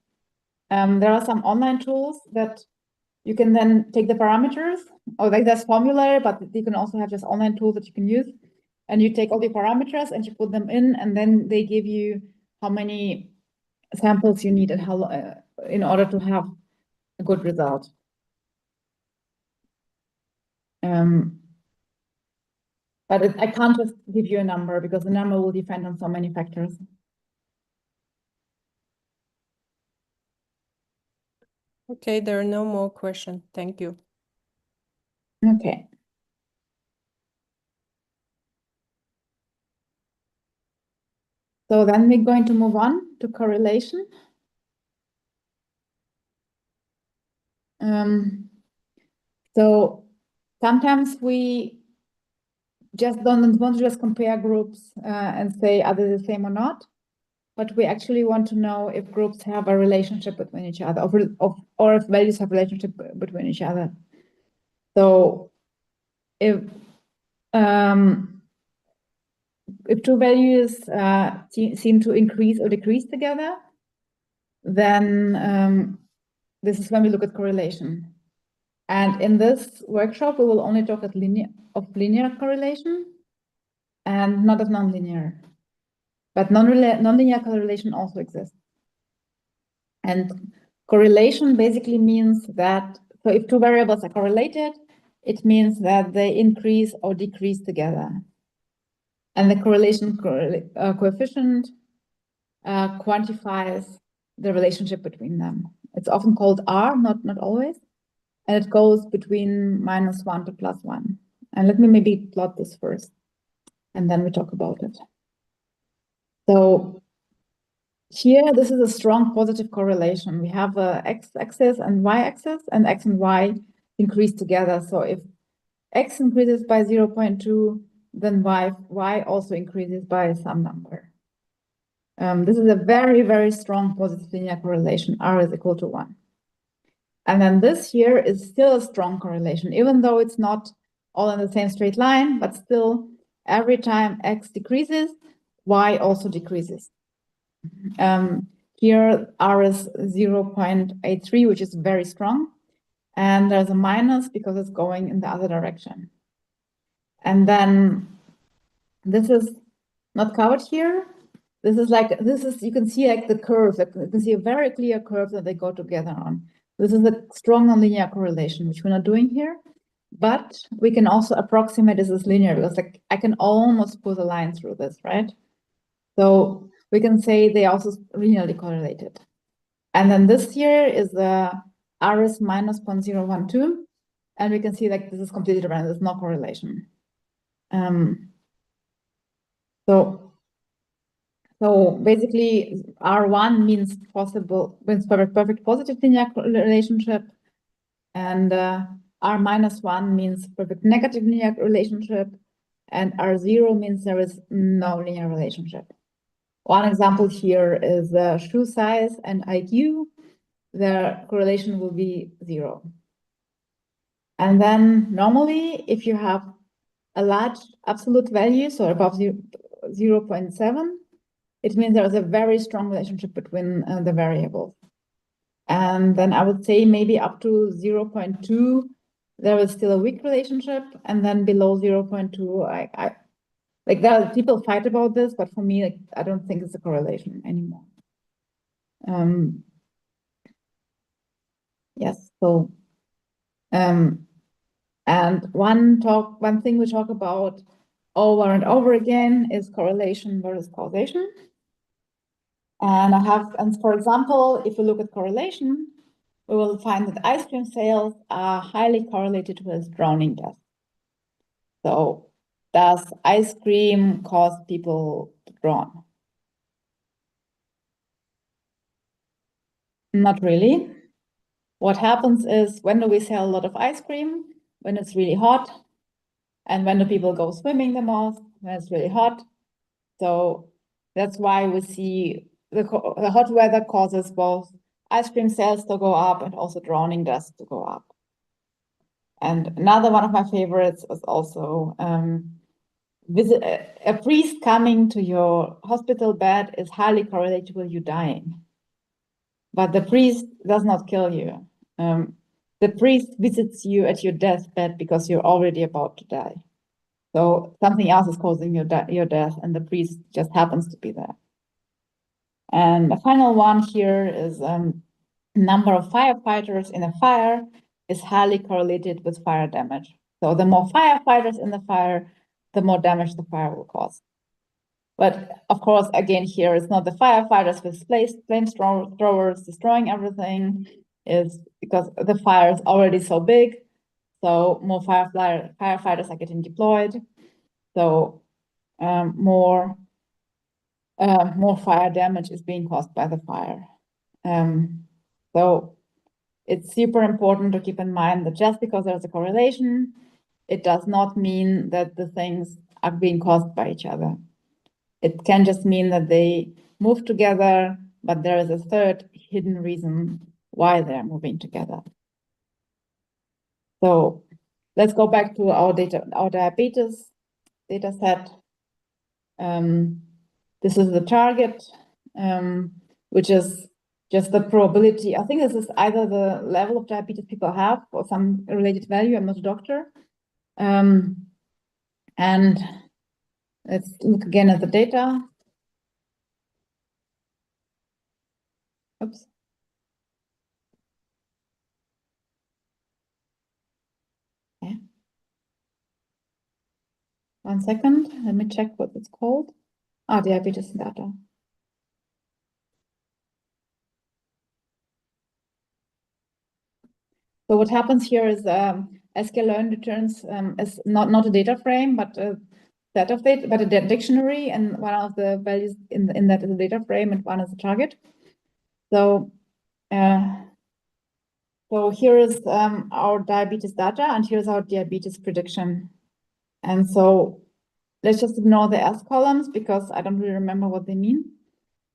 there are some online tools that you can then take the parameters, or like there's formula, but you can also have just online tools that you can use. And you take all the parameters and you put them in, and then they give you how many samples you need and how in order to have a good result. But I can't just give you a number because the number will depend on so many factors. Okay, there are no more questions. Thank you. Okay. So then we're going to move on to correlation. So sometimes we just don't want to just compare groups and say are they the same or not, but we actually want to know if groups have a relationship between each other, or if values have a relationship between each other. So if two values seem to increase or decrease together, then this is when we look at correlation. And in this workshop, we will only talk at linear correlation and not of nonlinear. But nonlinear correlation also exists. And correlation basically means that, so if two variables are correlated, it means that they increase or decrease together. And the correlation coefficient quantifies the relationship between them. It's often called R, not always. And it goes between -1 to +1. And let me maybe plot this first, and then we talk about it. So here, this is a strong positive correlation. We have a x-axis and y-axis, and x and y increase together. So if x increases by 0.2, then y also increases by some number. This is a very, very strong positive linear correlation. R is equal to 1. And then this here is still a strong correlation, even though it's not all in the same straight line, but still every time x decreases, y also decreases. Here R is 0.83, which is very strong. And there's a minus because it's going in the other direction. And then this is not covered here. This is, you can see like the curve, you can see a very clear curve that they go together on. This is a strong nonlinear correlation, which we're not doing here, but we can also approximate this as linear because like I can almost put a line through this, right? So we can say they are also linearly correlated. And then this here is the R is minus 0.012, and we can see like this is completely different. There's no correlation. So basically, R1 means perfect positive linear relationship, and R minus 1 means perfect negative linear relationship, and R0 means there is no linear relationship. One example here is shoe size and IQ. Their correlation will be 0. And then normally, if you have a large absolute value, so above 0.7, it means there is a very strong relationship between the variables. And then I would say maybe up to 0.2, there is still a weak relationship. And then below 0.2, like there are people fight about this, but for me, like, I don't think it's a correlation anymore. Yes, so, and one thing we talk about over and over again is correlation versus causation. And for example, if we look at correlation, we will find that ice cream sales are highly correlated with drowning deaths. So does ice cream cause people to drown? Not really. What happens is, when do we sell a lot of ice cream? When it's really hot. And when do people go swimming the most? When it's really hot. So that's why we see the hot weather causes both ice cream sales to go up and also drowning deaths to go up. And another one of my favorites is also a priest coming to your hospital bed is highly correlated with you dying. But the priest does not kill you. The priest visits you at your deathbed because you're already about to die. So something else is causing your death, and the priest just happens to be there. And the final one here is number of firefighters in a fire is highly correlated with fire damage. So the more firefighters in the fire, the more damage the fire will cause. But of course, again, here it's not the firefighters with flamethrowers destroying everything. Is because the fire is already so big, so more firefighters are getting deployed. So more fire damage is being caused by the fire. So it's super important to keep in mind that just because there's a correlation, it does not mean that the things are being caused by each other. It can just mean that they move together, but there is a third hidden reason why they're moving together. So let's go back to our diabetes data set. This is the target, which is just the probability. I think this is either the level of diabetes people have or some related value. I'm not a doctor. And let's look again at the data. Oops. Okay. 1 second. Let me check what it's called. Diabetes data. So what happens here is sklearn returns is not a data frame, but a set of data, but a dictionary, and one of the values in that is a data frame and one is a target. So so here is our diabetes data, and here's our diabetes prediction. And so let's just ignore the S columns because I don't really remember what they mean.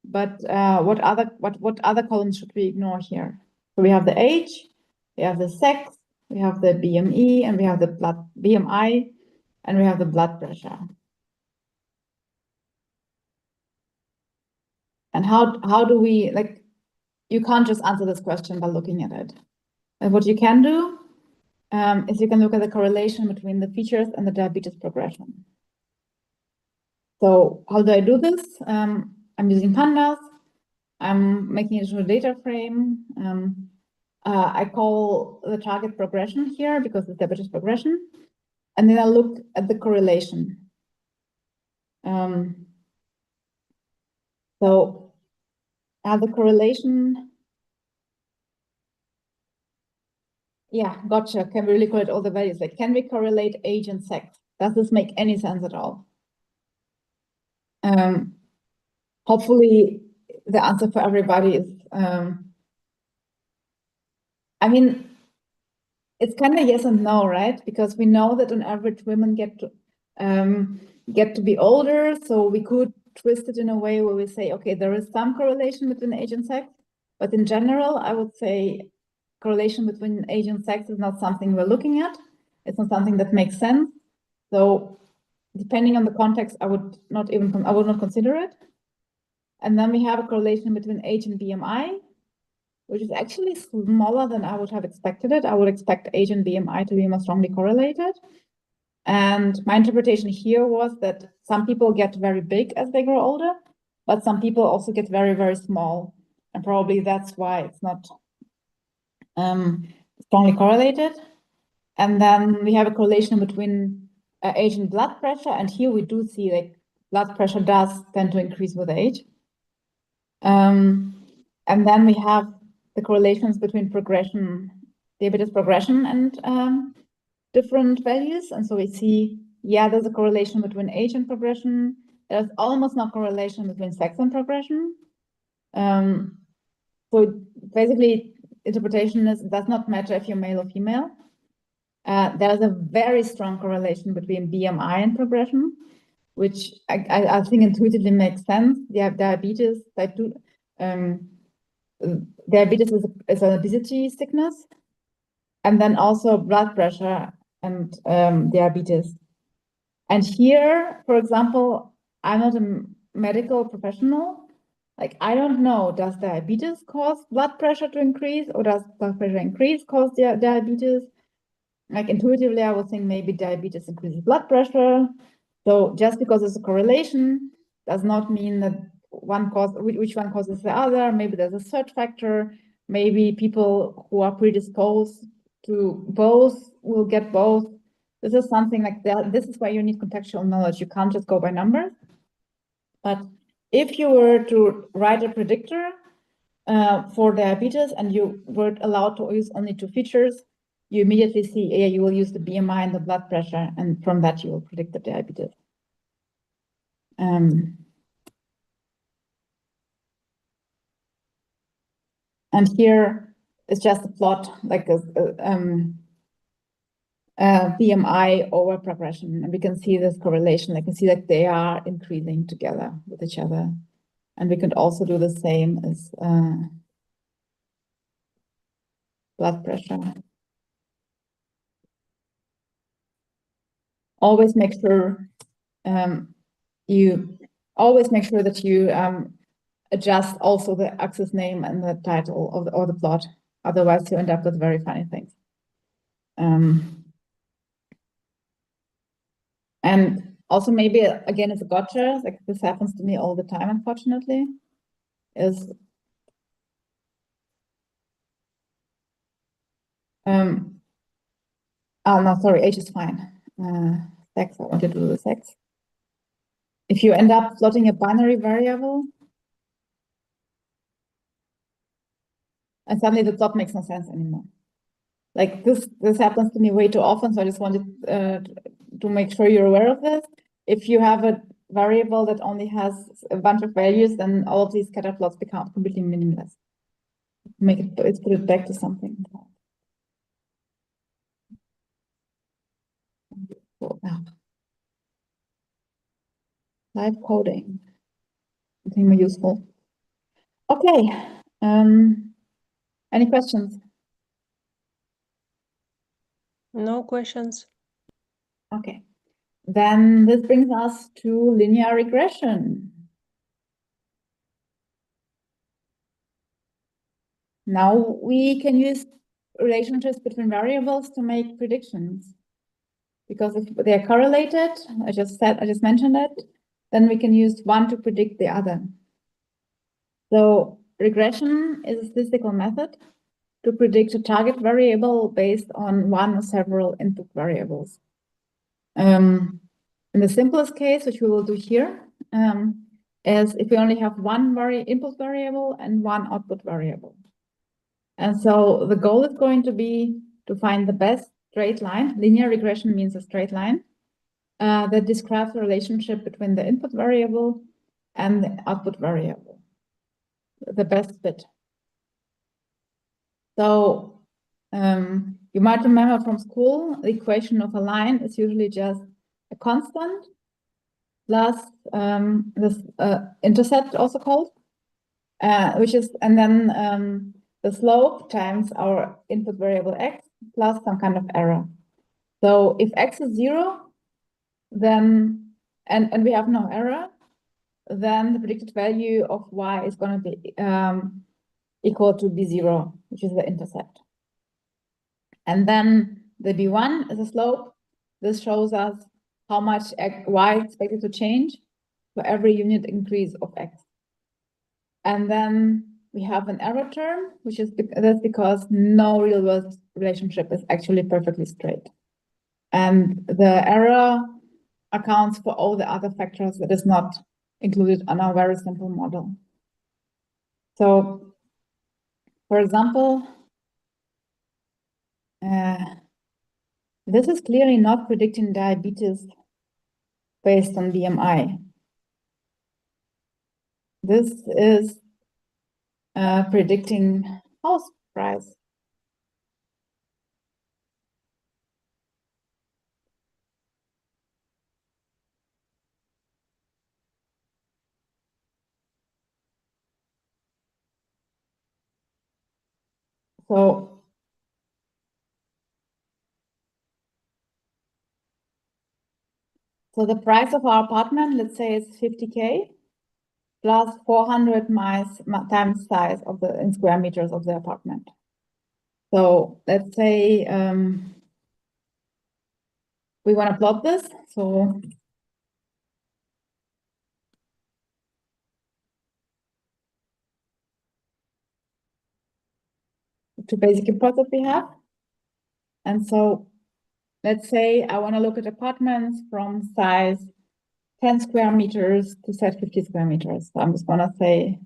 But what other columns should we ignore here? So we have the age, we have the sex, we have the BMI, and we have the BMI, and we have the blood pressure. And how do we, like, you can't just answer this question by looking at it. And what you can do is you can look at the correlation between the features and the diabetes progression. So how do I do this? I'm using pandas. I'm making it into a data frame. I call the target progression here because it's diabetes progression. And then I look at the correlation. So I have the correlation. Yeah, gotcha. Can we really correlate all the values? Like, can we correlate age and sex? Does this make any sense at all? Hopefully the answer for everybody is, I mean, it's kind of yes and no, right? Because we know that on average women get to be older, so we could twist it in a way where we say, okay, there is some correlation between age and sex, but in general, I would say correlation between age and sex is not something we're looking at. It's not something that makes sense. So depending on the context, I would not consider it. And then we have a correlation between age and BMI, which is actually smaller than I would have expected it. I would expect age and BMI to be more strongly correlated. And my interpretation here was that some people get very big as they grow older, but some people also get very, very small. And probably that's why it's not strongly correlated. And then we have a correlation between age and blood pressure. And here we do see like blood pressure does tend to increase with age. And then we have the correlations between diabetes progression and different values. And so we see, yeah, there's a correlation between age and progression. There's almost no correlation between sex and progression. So basically, interpretation is, it does not matter if you're male or female. There's a very strong correlation between BMI and progression, which I think intuitively makes sense. You have diabetes, type 2. Diabetes is an obesity sickness, and then also blood pressure and diabetes. And here, for example, I'm not a medical professional. Like, I don't know, does diabetes cause blood pressure to increase, or does blood pressure increase cause diabetes? Like, intuitively, I would think maybe diabetes increases blood pressure. So just because there's a correlation does not mean that which one causes the other. Maybe there's a third factor. Maybe people who are predisposed to both will get both. This is something like that. This is why you need contextual knowledge. You can't just go by numbers. But if you were to write a predictor for diabetes and you were allowed to use only 2 features, you immediately see, yeah, you will use the BMI and the blood pressure, and from that you will predict the diabetes. And here is just a plot, like a BMI over progression, and we can see this correlation. I can see that they are increasing together with each other, and we can also do the same as blood pressure. Always make sure that you adjust also the axis name and the title of the plot. Otherwise, you end up with very funny things. And also maybe, again, it's a gotcha, like this happens to me all the time, unfortunately, is oh, no, sorry, age is fine. Sex, I want to do the sex. If you end up plotting a binary variable, and suddenly the plot makes no sense anymore. Like this happens to me way too often, so I just wanted to make sure you're aware of this. If you have a variable that only has a bunch of values, then all of these scatter plots become completely meaningless. Let's put it back to something. Live coding, something more useful. Okay, any questions? No questions. Okay, then this brings us to linear regression. Now we can use relationships between variables to make predictions. Because if they are correlated, I just mentioned it, then we can use one to predict the other. So regression is a statistical method to predict a target variable based on one or several input variables. In the simplest case, which we will do here, is if we only have one input variable and one output variable. And so the goal is going to be to find the best straight line. Linear regression means a straight line that describes the relationship between the input variable and the output variable, the best fit. So you might remember from school, the equation of a line is usually just a constant plus this intercept, also called, which is, and then the slope times our input variable x plus some kind of error. So if x is 0, then, and we have no error, then the predicted value of y is going to be equal to b0, which is the intercept. And then the b1 is a slope. This shows us how much y is expected to change for every unit increase of x. And then we have an error term, which is that's because no real-world relationship is actually perfectly straight. And the error accounts for all the other factors that is not included on our very simple model. So for example, this is clearly not predicting diabetes based on BMI. This is predicting house price. So the price of our apartment, let's say, is 50K plus 400 times size of the in square meters of the apartment. So let's say we want to plot this. So two basic inputs that we have. And so let's say I want to look at apartments from size 10 square meters to set 50 square meters. So I'm just going to say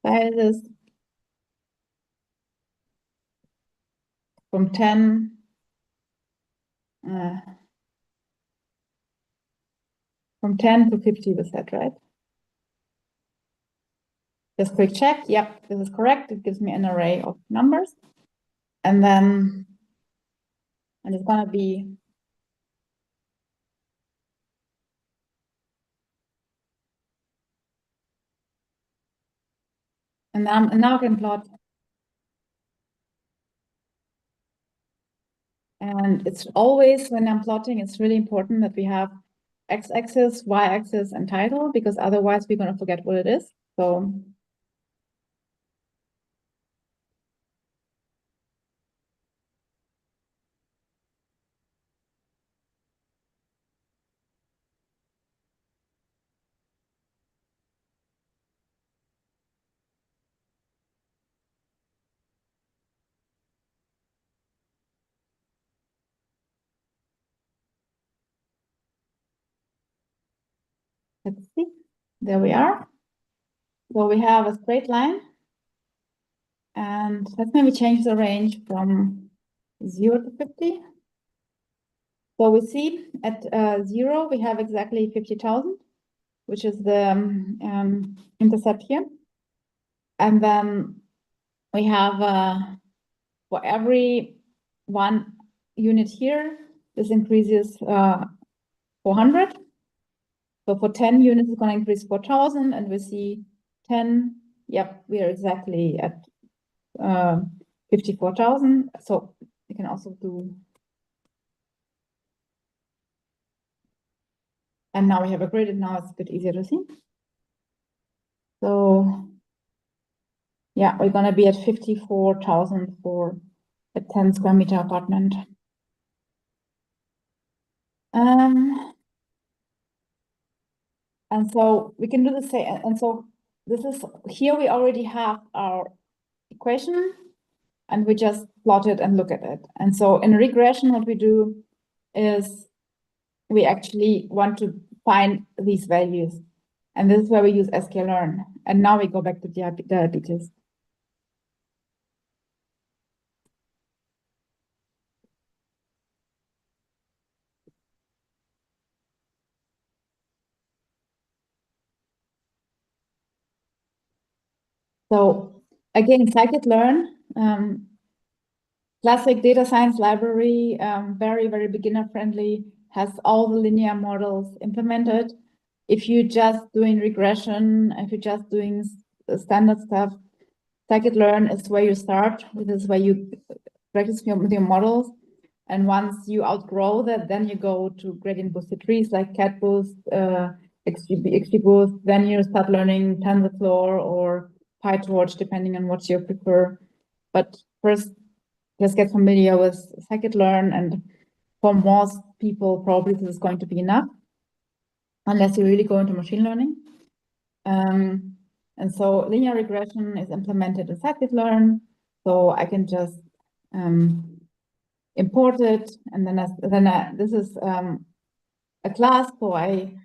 sizes from 10 to 50 we set, right? Just quick check. Yep, this is correct. It gives me an array of numbers. And then it's going to be and now I can plot. And it's always, when I'm plotting, it's really important that we have x-axis, y-axis, and title, because otherwise we're going to forget what it is. So let's see. There we are. So we have a straight line. And let's maybe change the range from 0 to 50. So we see at 0, we have exactly 50,000, which is the intercept here. And then we have for every 1 unit here, this increases 400. So for 10 units, it's going to increase 4,000, and we see 10. Yep, we are exactly at 54,000. So you can also do. And now we have a grid, and now it's a bit easier to see. So yeah, we're going to be at 54,000 for a 10 square meter apartment. And so we can do the same. And so this is, here we already have our equation, and we just plot it and look at it. And so in regression, what we do is we actually want to find these values. And this is where we use sklearn. And now we go back to diabetes. So again, scikit-learn, classic data science library, very, very beginner friendly, has all the linear models implemented. If you're just doing regression, if you're just doing standard stuff, scikit-learn is where you start. This is where you practice with your models. And once you outgrow that, then you go to gradient boosted trees like CatBoost, XGBoost. Then you start learning TensorFlow or PyTorch, depending on what you prefer. But first, just get familiar with scikit-learn, and for most people, probably this is going to be enough, unless you really go into machine learning. And so linear regression is implemented in scikit-learn, so I can just import it, and then this is a class, so I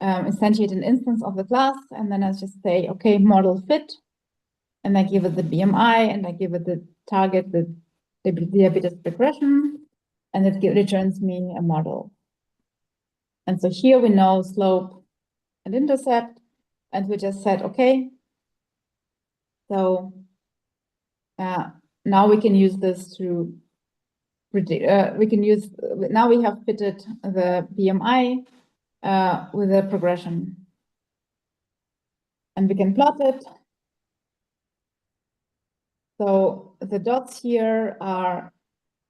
instantiate an instance of the class, and then I just say, okay, model fit, and I give it the BMI, and I give it the target, the diabetes regression, and it returns me a model. And so here we know slope and intercept, and we just said, okay, so now we can use this to predict, now we have fitted the BMI with the progression. And we can plot it. So the dots here are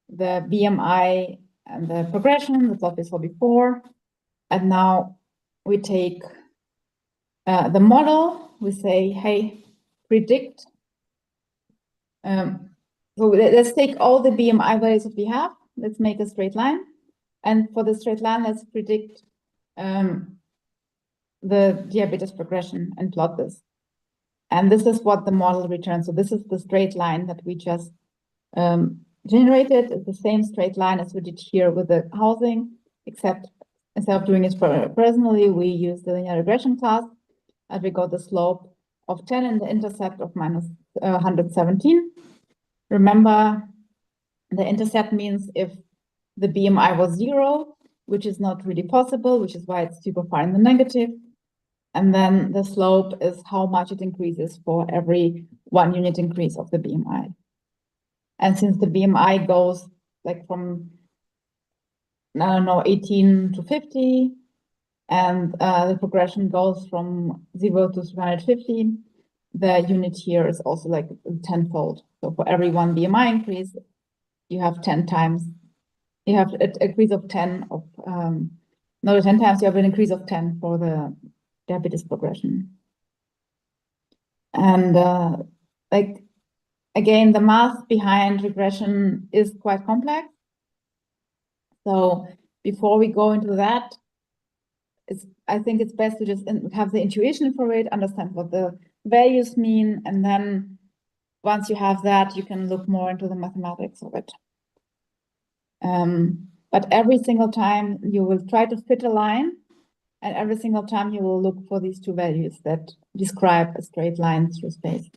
the BMI and the progression, the plot we saw before. And now we take the model, we say, hey, predict. So let's take all the BMI values that we have. Let's make a straight line. And for the straight line, let's predict the diabetes progression and plot this. And this is what the model returns. So this is the straight line that we just generated. It's the same straight line as we did here with the housing, except instead of doing it personally, we use the linear regression class, and we got the slope of 10 and the intercept of minus 117. Remember, the intercept means if the BMI was 0, which is not really possible, which is why it's super far in the negative. And then the slope is how much it increases for every 1 unit increase of the BMI. And since the BMI goes like from, I don't know, 18 to 50, and the progression goes from 0 to 350, the unit here is also like tenfold. So for every 1 BMI increase, you have 10 times, you have an increase of 10 of, not 10 times, you have an increase of 10 for the diabetes progression. And like, again, the math behind regression is quite complex. So before we go into that, I think it's best to just have the intuition for it, understand what the values mean, and then once you have that, you can look more into the mathematics of it. But every single time you will try to fit a line, and every single time you will look for these 2 values that describe a straight line through space.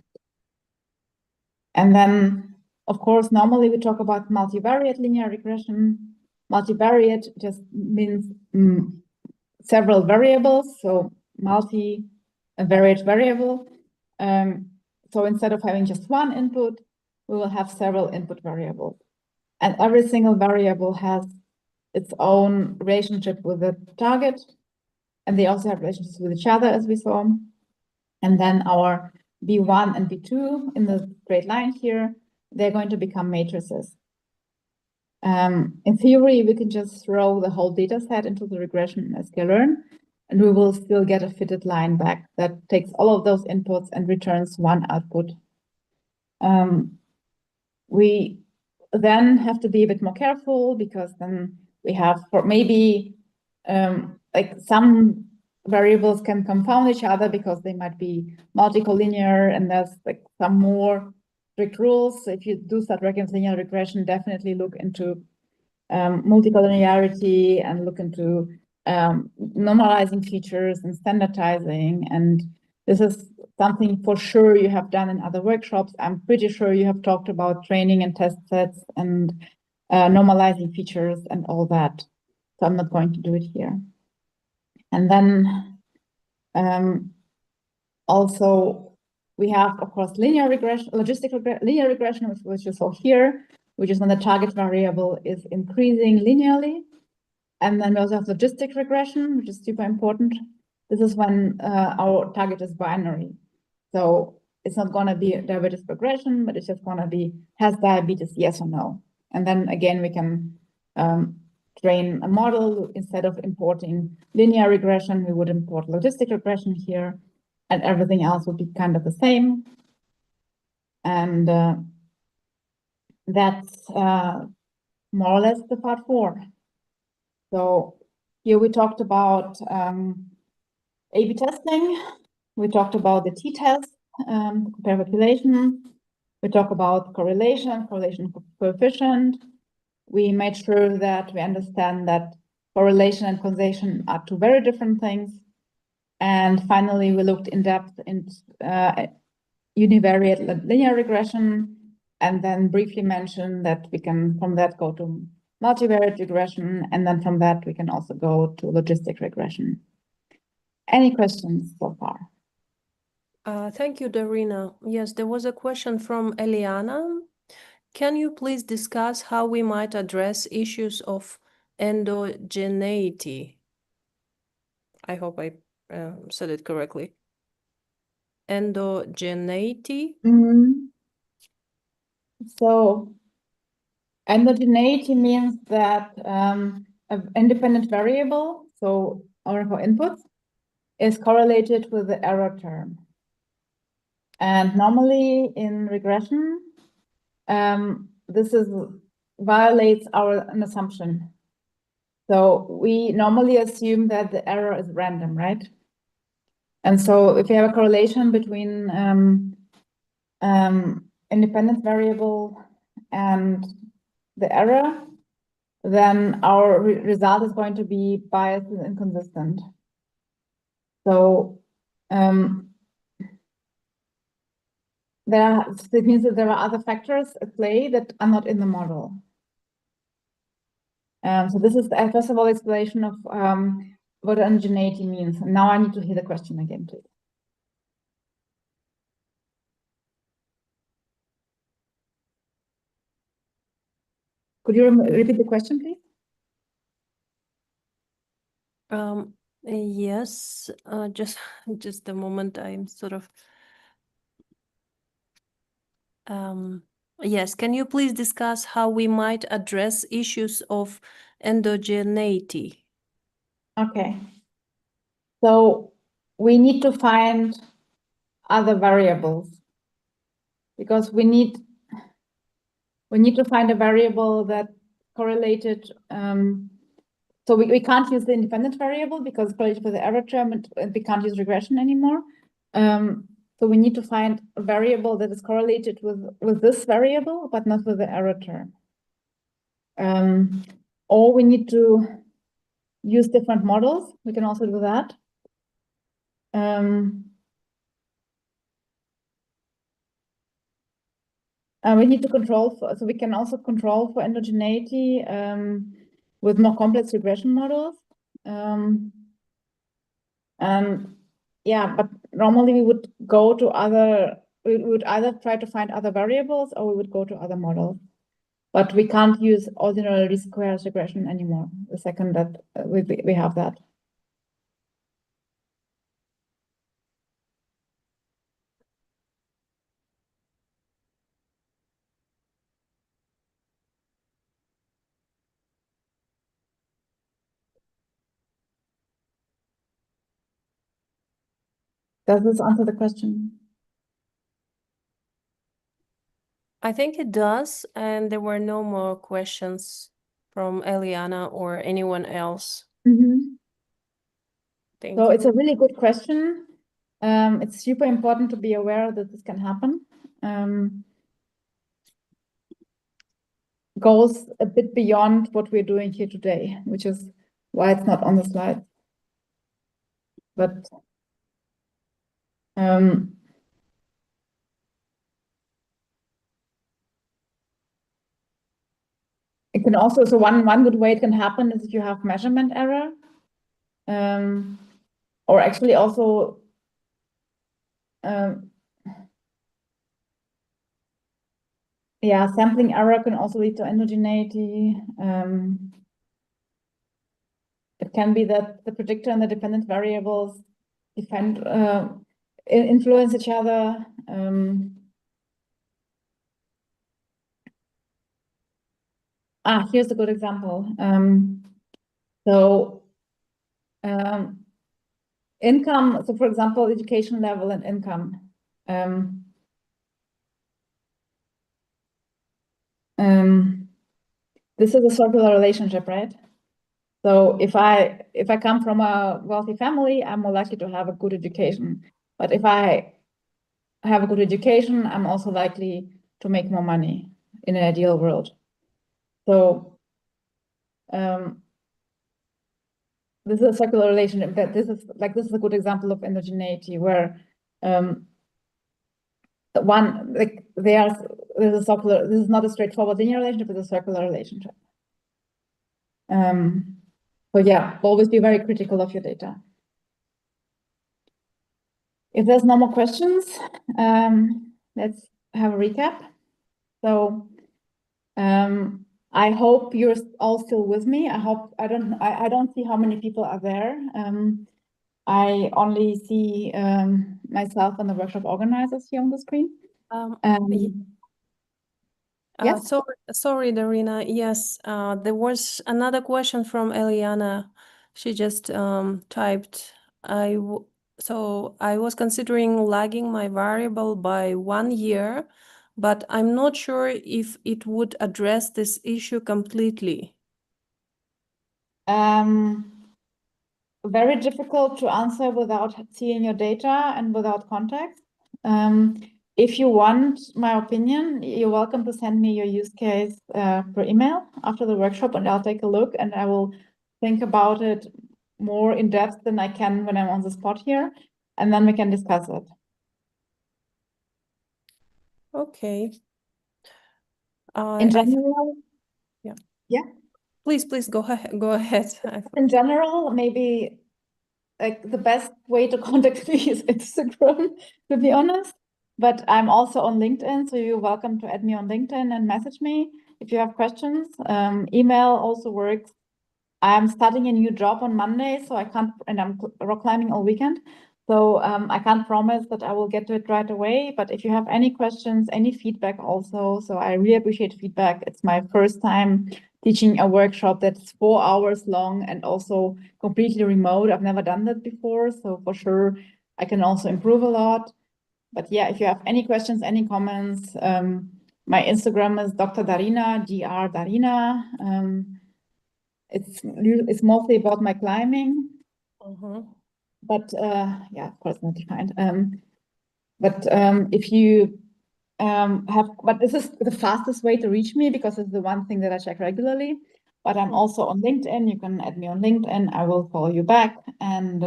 And then, of course, normally we talk about multivariate linear regression. Multivariate just means several variables, so multivariate variable. So instead of having just 1 input, we will have several input variables. And every single variable has its own relationship with the target. And they also have relationships with each other, as we saw. And then our B1 and B2 in the straight line here, they're going to become matrices. In theory, we can just throw the whole data set into the regression sklearn, and we will still get a fitted line back that takes all of those inputs and returns 1 output. We then have to be a bit more careful, because then we have, for maybe like some variables can confound each other because they might be multicollinear, and there's like some more strict rules. So if you do start working with linear regression, definitely look into multicollinearity and look into normalizing features and standardizing. And this is something for sure you have done in other workshops. I'm pretty sure you have talked about training and test sets and normalizing features and all that. So I'm not going to do it here. And then also we have, of course, linear regression, linear regression, which you saw here, which is when the target variable is increasing linearly. And then we also have logistic regression, which is super important. This is when our target is binary. So it's not going to be diabetes progression, but it's just going to be, has diabetes, yes or no? And then again, we can train a model. Instead of importing linear regression, we would import logistic regression here, and everything else would be kind of the same. And that's more or less the part 4. So here we talked about A/B testing. We talked about the t-test, compare population. We talk about correlation coefficient. We made sure that we understand that correlation and causation are 2 very different things. And finally, we looked in depth univariate linear regression, and then briefly mention that we can from that go to multivariate regression, and then from that we can also go to logistic regression. Any questions so far? Thank you, Darina. Yes, there was a question from Eliana. Can you please discuss how we might address issues of endogeneity? I hope I said it correctly. Endogeneity? So endogeneity means that an independent variable, so our input, is correlated with the error term. And normally in regression, this violates an assumption. So we normally assume that the error is random, right? And so if you have a correlation between independent variable and the error, then our result is going to be biased and inconsistent. So it means that there are other factors at play that are not in the model. So this is first of all explanation of what endogeneity means. Now I need to hear the question again, please. Could you repeat the question, please? Yes, just a moment. I'm sort of. Yes, can you please discuss how we might address issues of endogeneity? Okay. So we need to find other variables because we need to find a variable that correlated. So we can't use the independent variable because it's correlated with the error term, and we can't use regression anymore. So we need to find a variable that is correlated with this variable, but not with the error term. Or we need to use different models. We can also do that. We need to control so we can also control for endogeneity with more complex regression models. Yeah, but normally we would go to we would either try to find other variables or we would go to other models. But we can't use ordinary least squares regression anymore, the second that we have that. Does this answer the question? I think it does, and there were no more questions from Eliana or anyone else. Thank you. It's a really good question. It's super important to be aware that this can happen. Goes a bit beyond what we're doing here today, which is why it's not on the slide. But it can also, so one good way it can happen is if you have measurement error, or actually also yeah, sampling error can also lead to endogeneity. It can be that the predictor and the dependent variables influence each other. Here's a good example. Income, so for example, education level and income. This is a circular relationship, right? So if I come from a wealthy family, I'm more likely to have a good education. But if I have a good education, I'm also likely to make more money in an ideal world. So this is a circular relationship. This is a good example of endogeneity where there's a circular, this is not a straightforward linear relationship, it's a circular relationship. So yeah, always be very critical of your data. If there's no more questions, let's have a recap. So I hope you're all still with me. I don't see how many people are there. I only see myself and the workshop organizers here on the screen. Yes. Sorry, Darina. Yes, there was another question from Eliana. She just typed, so I was considering lagging my variable by 1 year, but I'm not sure if it would address this issue completely. Very difficult to answer without seeing your data and without context. If you want my opinion, you're welcome to send me your use case per email after the workshop, and I'll take a look and I will think about it more in depth than I can when I'm on the spot here, and then we can discuss it. Okay. In general, yeah. Please go ahead. In general, maybe like the best way to contact me is Instagram, to be honest. But I'm also on LinkedIn, so you're welcome to add me on LinkedIn and message me if you have questions. Email also works. I'm starting a new job on Monday, so I can't, and I'm rock climbing all weekend. So I can't promise that I will get to it right away. But if you have any questions, any feedback also, so I really appreciate feedback. It's my first time teaching a workshop that's 4 hours long and also completely remote. I've never done that before, so for sure I can also improve a lot. But yeah, if you have any questions, any comments, my Instagram is Dr. Darina, Dr. Darina. It's mostly about my climbing, but yeah, of course not defined. But if you but this is the fastest way to reach me because it's the one thing that I check regularly. But I'm also on LinkedIn. You can add me on LinkedIn. I will follow you back, and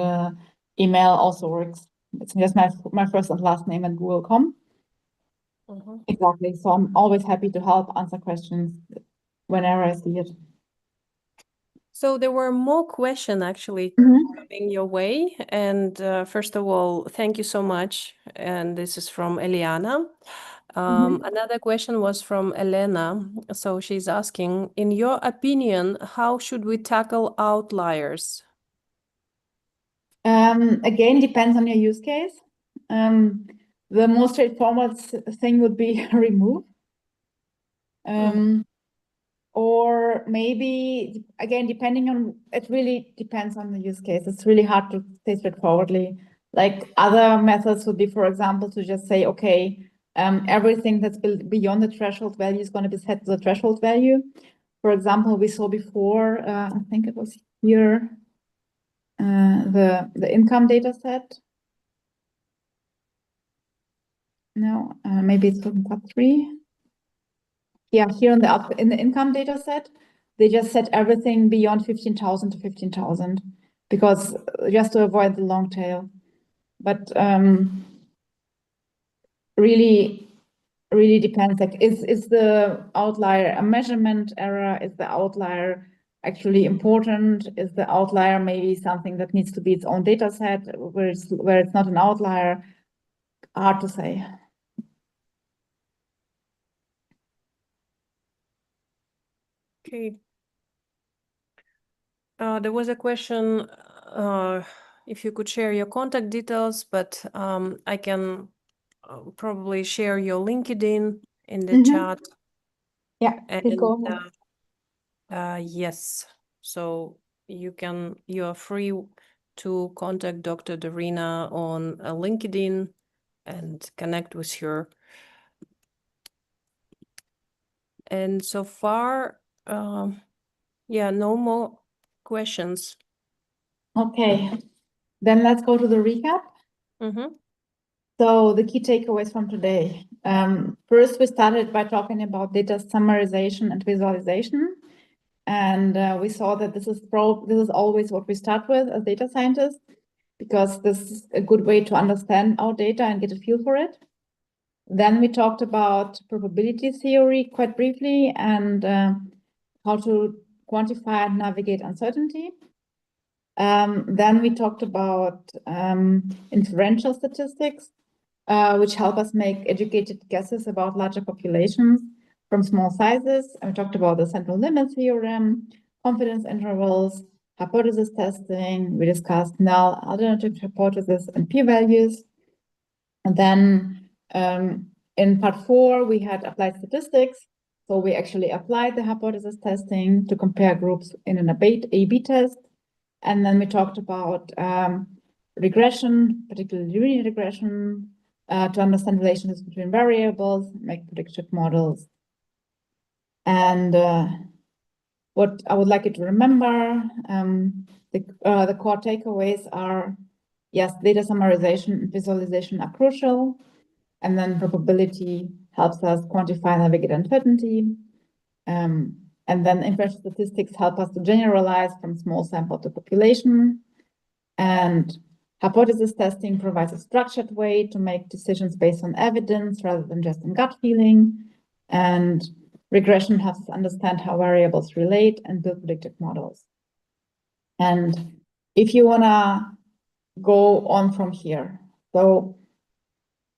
email also works. It's just my first and last name at google.com. Exactly. So I'm always happy to help answer questions whenever I see it. So there were more questions actually coming your way. And first of all, thank you so much. And this is from Eliana. Another question was from Elena. So she's asking, in your opinion, how should we tackle outliers? Again, depends on your use case. The most straightforward thing would be remove. Or maybe, again, depending on, it really depends on the use case. It's really hard to say straightforwardly. Like other methods would be, for example, to just say, okay, everything that's beyond the threshold value is going to be set to the threshold value. For example, we saw before, I think it was here, the income data set. No, maybe it's from part 3. Yeah, here in the income data set, they just set everything beyond 15,000 to 15,000 because just to avoid the long tail. But really depends. Like, is the outlier a measurement error? Is the outlier actually important? Is the outlier maybe something that needs to be its own data set where it's not an outlier? Hard to say. Okay. There was a question if you could share your contact details, but I can probably share your LinkedIn in the chat. Yeah, please go ahead. Yes, so you are free to contact Dr. Darina on LinkedIn and connect with her. And so far, yeah, no more questions. Okay, then let's go to the recap. So the key takeaways from today. First, we started by talking about data summarization and visualization. And we saw that this is always what we start with as data scientists, because this is a good way to understand our data and get a feel for it. Then we talked about probability theory quite briefly and how to quantify and navigate uncertainty. Then we talked about inferential statistics, which help us make educated guesses about larger populations from small sizes. And we talked about the central limit theorem, confidence intervals, hypothesis testing. We discussed null alternative hypothesis and p-values. And then in part 4, we had applied statistics. So we actually applied the hypothesis testing to compare groups in an A/B test. And then we talked about regression, particularly linear regression, to understand relations between variables, make predictive models. And what I would like you to remember, the core takeaways are, yes, data summarization and visualization are crucial. And then probability helps us quantify, navigate uncertainty. And then inferential statistics help us to generalize from small sample to population. And hypothesis testing provides a structured way to make decisions based on evidence rather than just on gut feeling. And regression helps us understand how variables relate and build predictive models. And if you want to go on from here, so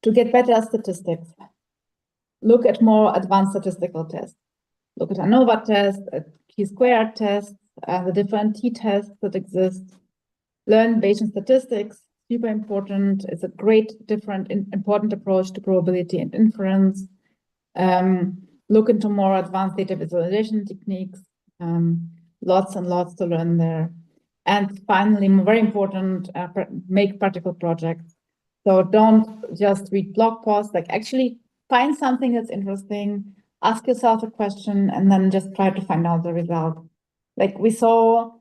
to get better at statistics, look at more advanced statistical tests. Look at ANOVA test, at chi-squared tests, the different t-tests that exist. Learn Bayesian statistics, super important. It's a great, different, important approach to probability and inference. Look into more advanced data visualization techniques. Lots and lots to learn there. And finally, very important, make practical projects. So don't just read blog posts, like actually find something that's interesting, ask yourself a question, and then just try to find out the result. Like we saw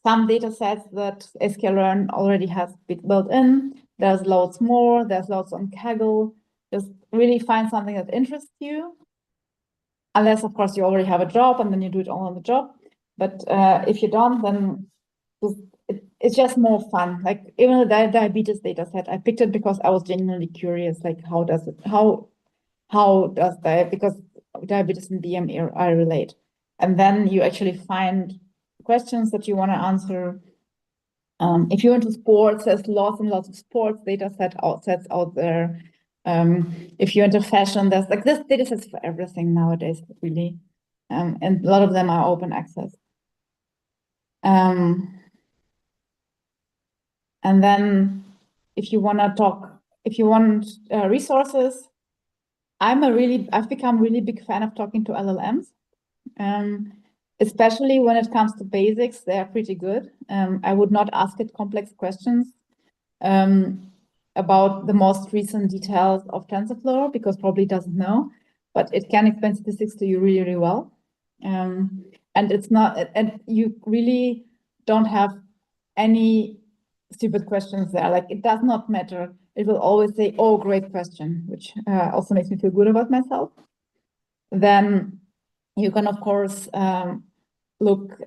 some data sets that sklearn already has built in. There's loads more, there's loads on Kaggle. Just really find something that interests you. Unless, of course, you already have a job and then you do it all on the job. But if you don't, then it's just more fun. Like even the diabetes data set, I picked it because I was genuinely curious, like how does that, because diabetes and BMI relate. And then you actually find questions that you want to answer. If you're into sports, there's lots and lots of sports data sets out there. If you're into fashion, there's like this data sets for everything nowadays, really. And a lot of them are open access. And then if you want resources, I've become really big fan of talking to LLMs, especially when it comes to basics. They are pretty good. I would not ask it complex questions about the most recent details of TensorFlow because probably doesn't know, but it can explain statistics to you really, really well. And it's not, and you really don't have any stupid questions there. Like it does not matter. It will always say, "Oh, great question," which also makes me feel good about myself. Then you can, of course, look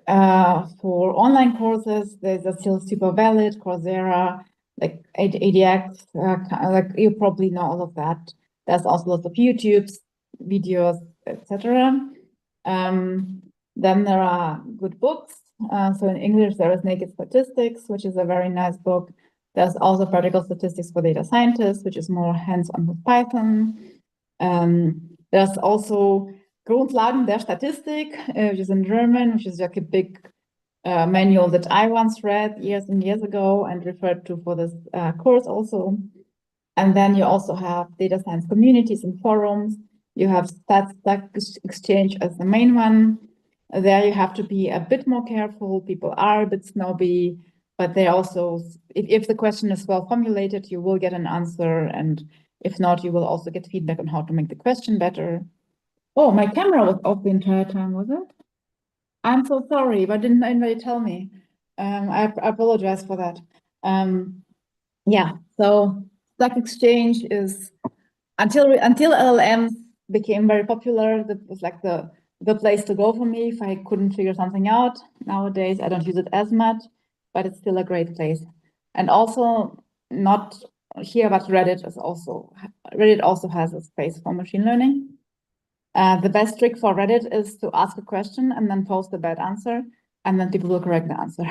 for online courses. There's a still super valid Coursera, like ADX. Like you probably know all of that. There's also lots of YouTube videos, etc. Then there are good books. So in English, there is Naked Statistics, which is a very nice book. There's also Practical Statistics for Data Scientists, which is more hands-on with Python. There's also Grundlagen der Statistik, which is in German, which is like a big manual that I once read years and years ago and referred to for this course also. And then you also have data science communities and forums. You have Stats Exchange as the main one. There you have to be a bit more careful. People are a bit snobby, but they also, if the question is well formulated, you will get an answer. And if not, you will also get feedback on how to make the question better. Oh, my camera was off the entire time, was it? I'm so sorry, but didn't anybody tell me? I apologize for that. Yeah, so Stack Exchange is, until LLMs became very popular, that was like the place to go for me if I couldn't figure something out. Nowadays, I don't use it as much, but it's still a great place. And also not here, but Reddit also has a space for machine learning. The best trick for Reddit is to ask a question and then post a bad answer, and then people will correct the answer.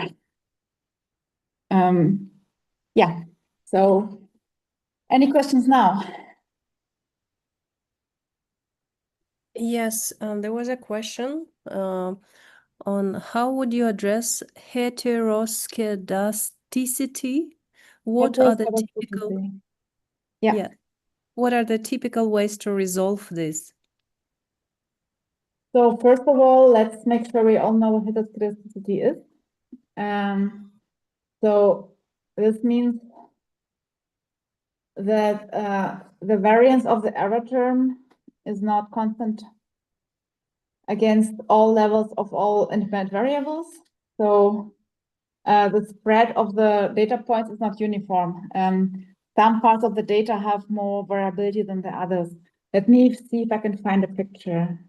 Yeah. So, any questions now? Yes, there was a question on how would you address heteroscedasticity? What are the typical Yeah. What are the typical ways to resolve this? So first of all, let's make sure we all know what heteroscedasticity is. So this means that the variance of the error term is not constant against all levels of all independent variables. So the spread of the data points is not uniform. Some parts of the data have more variability than the others. Let me see if I can find a picture.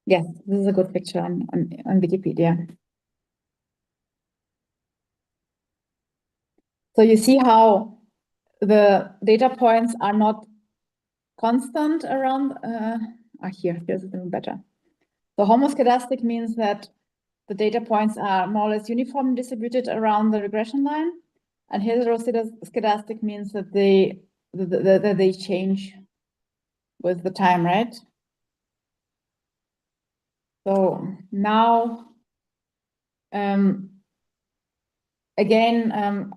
Yes, this is a good picture on Wikipedia. So you see how the data points are not constant around, here's even better. So homoscedastic means that the data points are more or less uniformly distributed around the regression line, and heteroscedastic means that they change with the time, right? So now, again,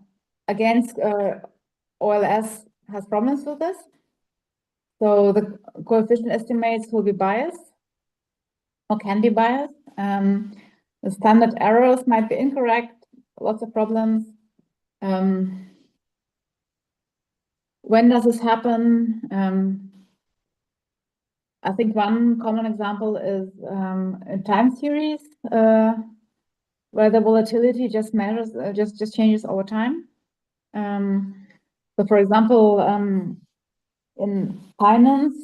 against OLS has problems with this. So the coefficient estimates will be biased or can be biased. The standard errors might be incorrect, lots of problems. When does this happen? I think one common example is in time series, where the volatility just measures, just changes over time. So for example, in finance,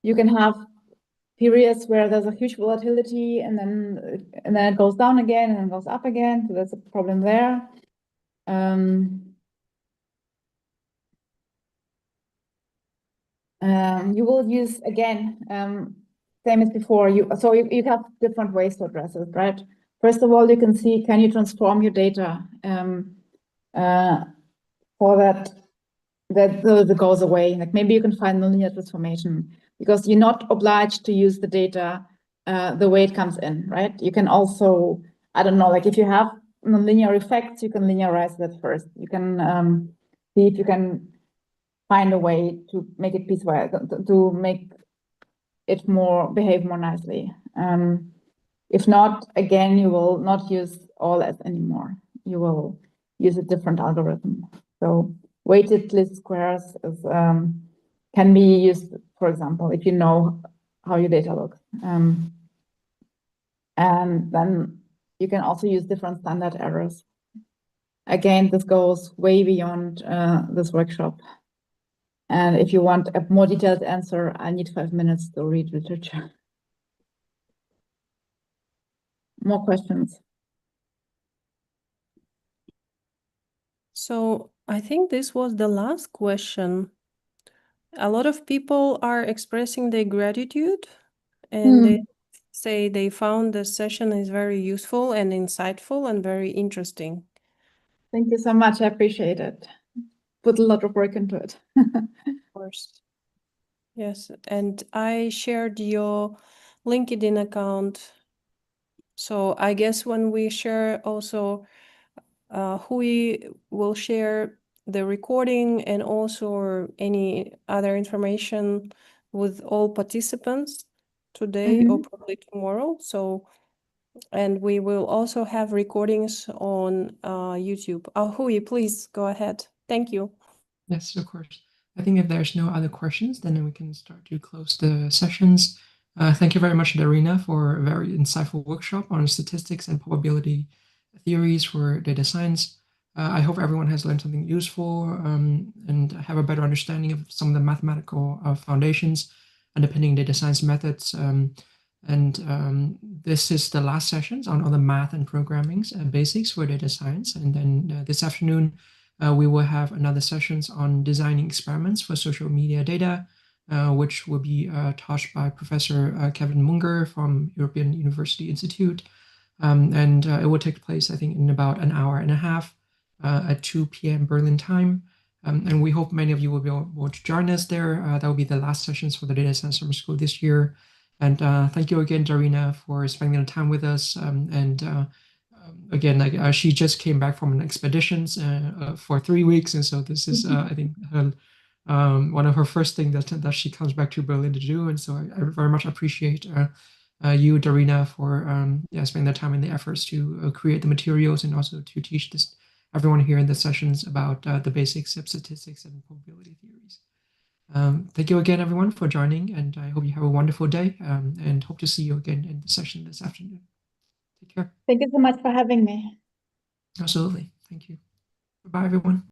you can have periods where there's a huge volatility and then it goes down again and then goes up again. So there's a problem there. You will use again, same as before. You have different ways to address it, right? First of all, you can see, can you transform your data for that goes away? Like maybe you can find a linear transformation, because you're not obliged to use the data the way it comes in, right? You can also, I don't know, like if you have nonlinear effects, you can linearize that first. You can see if you can find a way to make it piecewise, to make it behave more nicely. If not, again, you will not use OLS anymore. You will use a different algorithm. So weighted least squares is, can be used, for example, if you know how your data looks. And then you can also use different standard errors. Again, this goes way beyond this workshop. And if you want a more detailed answer, I need 5 minutes to read literature. More questions? So I think this was the last question. A lot of people are expressing their gratitude, and they say they found the session is very useful and insightful and very interesting. Thank you so much. I appreciate it. Put a lot of work into it. Of course. Yes, and I shared your LinkedIn account. So I guess when we share also, Hui will share the recording and also any other information with all participants today or probably tomorrow. So, and we will also have recordings on YouTube. Hui, please go ahead. Thank you. Yes, of course. I think if there's no other questions, then we can start to close the sessions. Thank you very much, Darina, for a very insightful workshop on statistics and probability theories for data science. I hope everyone has learned something useful and have a better understanding of some of the mathematical foundations underpinning data science methods. This is the last sessions on all the math and programming basics for data science. And then this afternoon, we will have another sessions on designing experiments for social media data, which will be taught by Professor Kevin Munger from European University Institute. It will take place, I think, in about an hour and a half at 2 p.m. Berlin time. And we hope many of you will be able to join us there. That will be the last sessions for the Data Science Summer School this year. And thank you again, Darina, for spending the time with us. Again, she just came back from an expedition for 3 weeks. And so this is, I think, one of her first things that she comes back to Berlin to do. And so I very much appreciate you, Darina, for spending the time and the efforts to create the materials and also to teach everyone here in the sessions about the basics of statistics and probability theories. Thank you again, everyone, for joining, and I hope you have a wonderful day and hope to see you again in the session this afternoon. Take care. Thank you so much for having me. Absolutely. Thank you. Bye, everyone.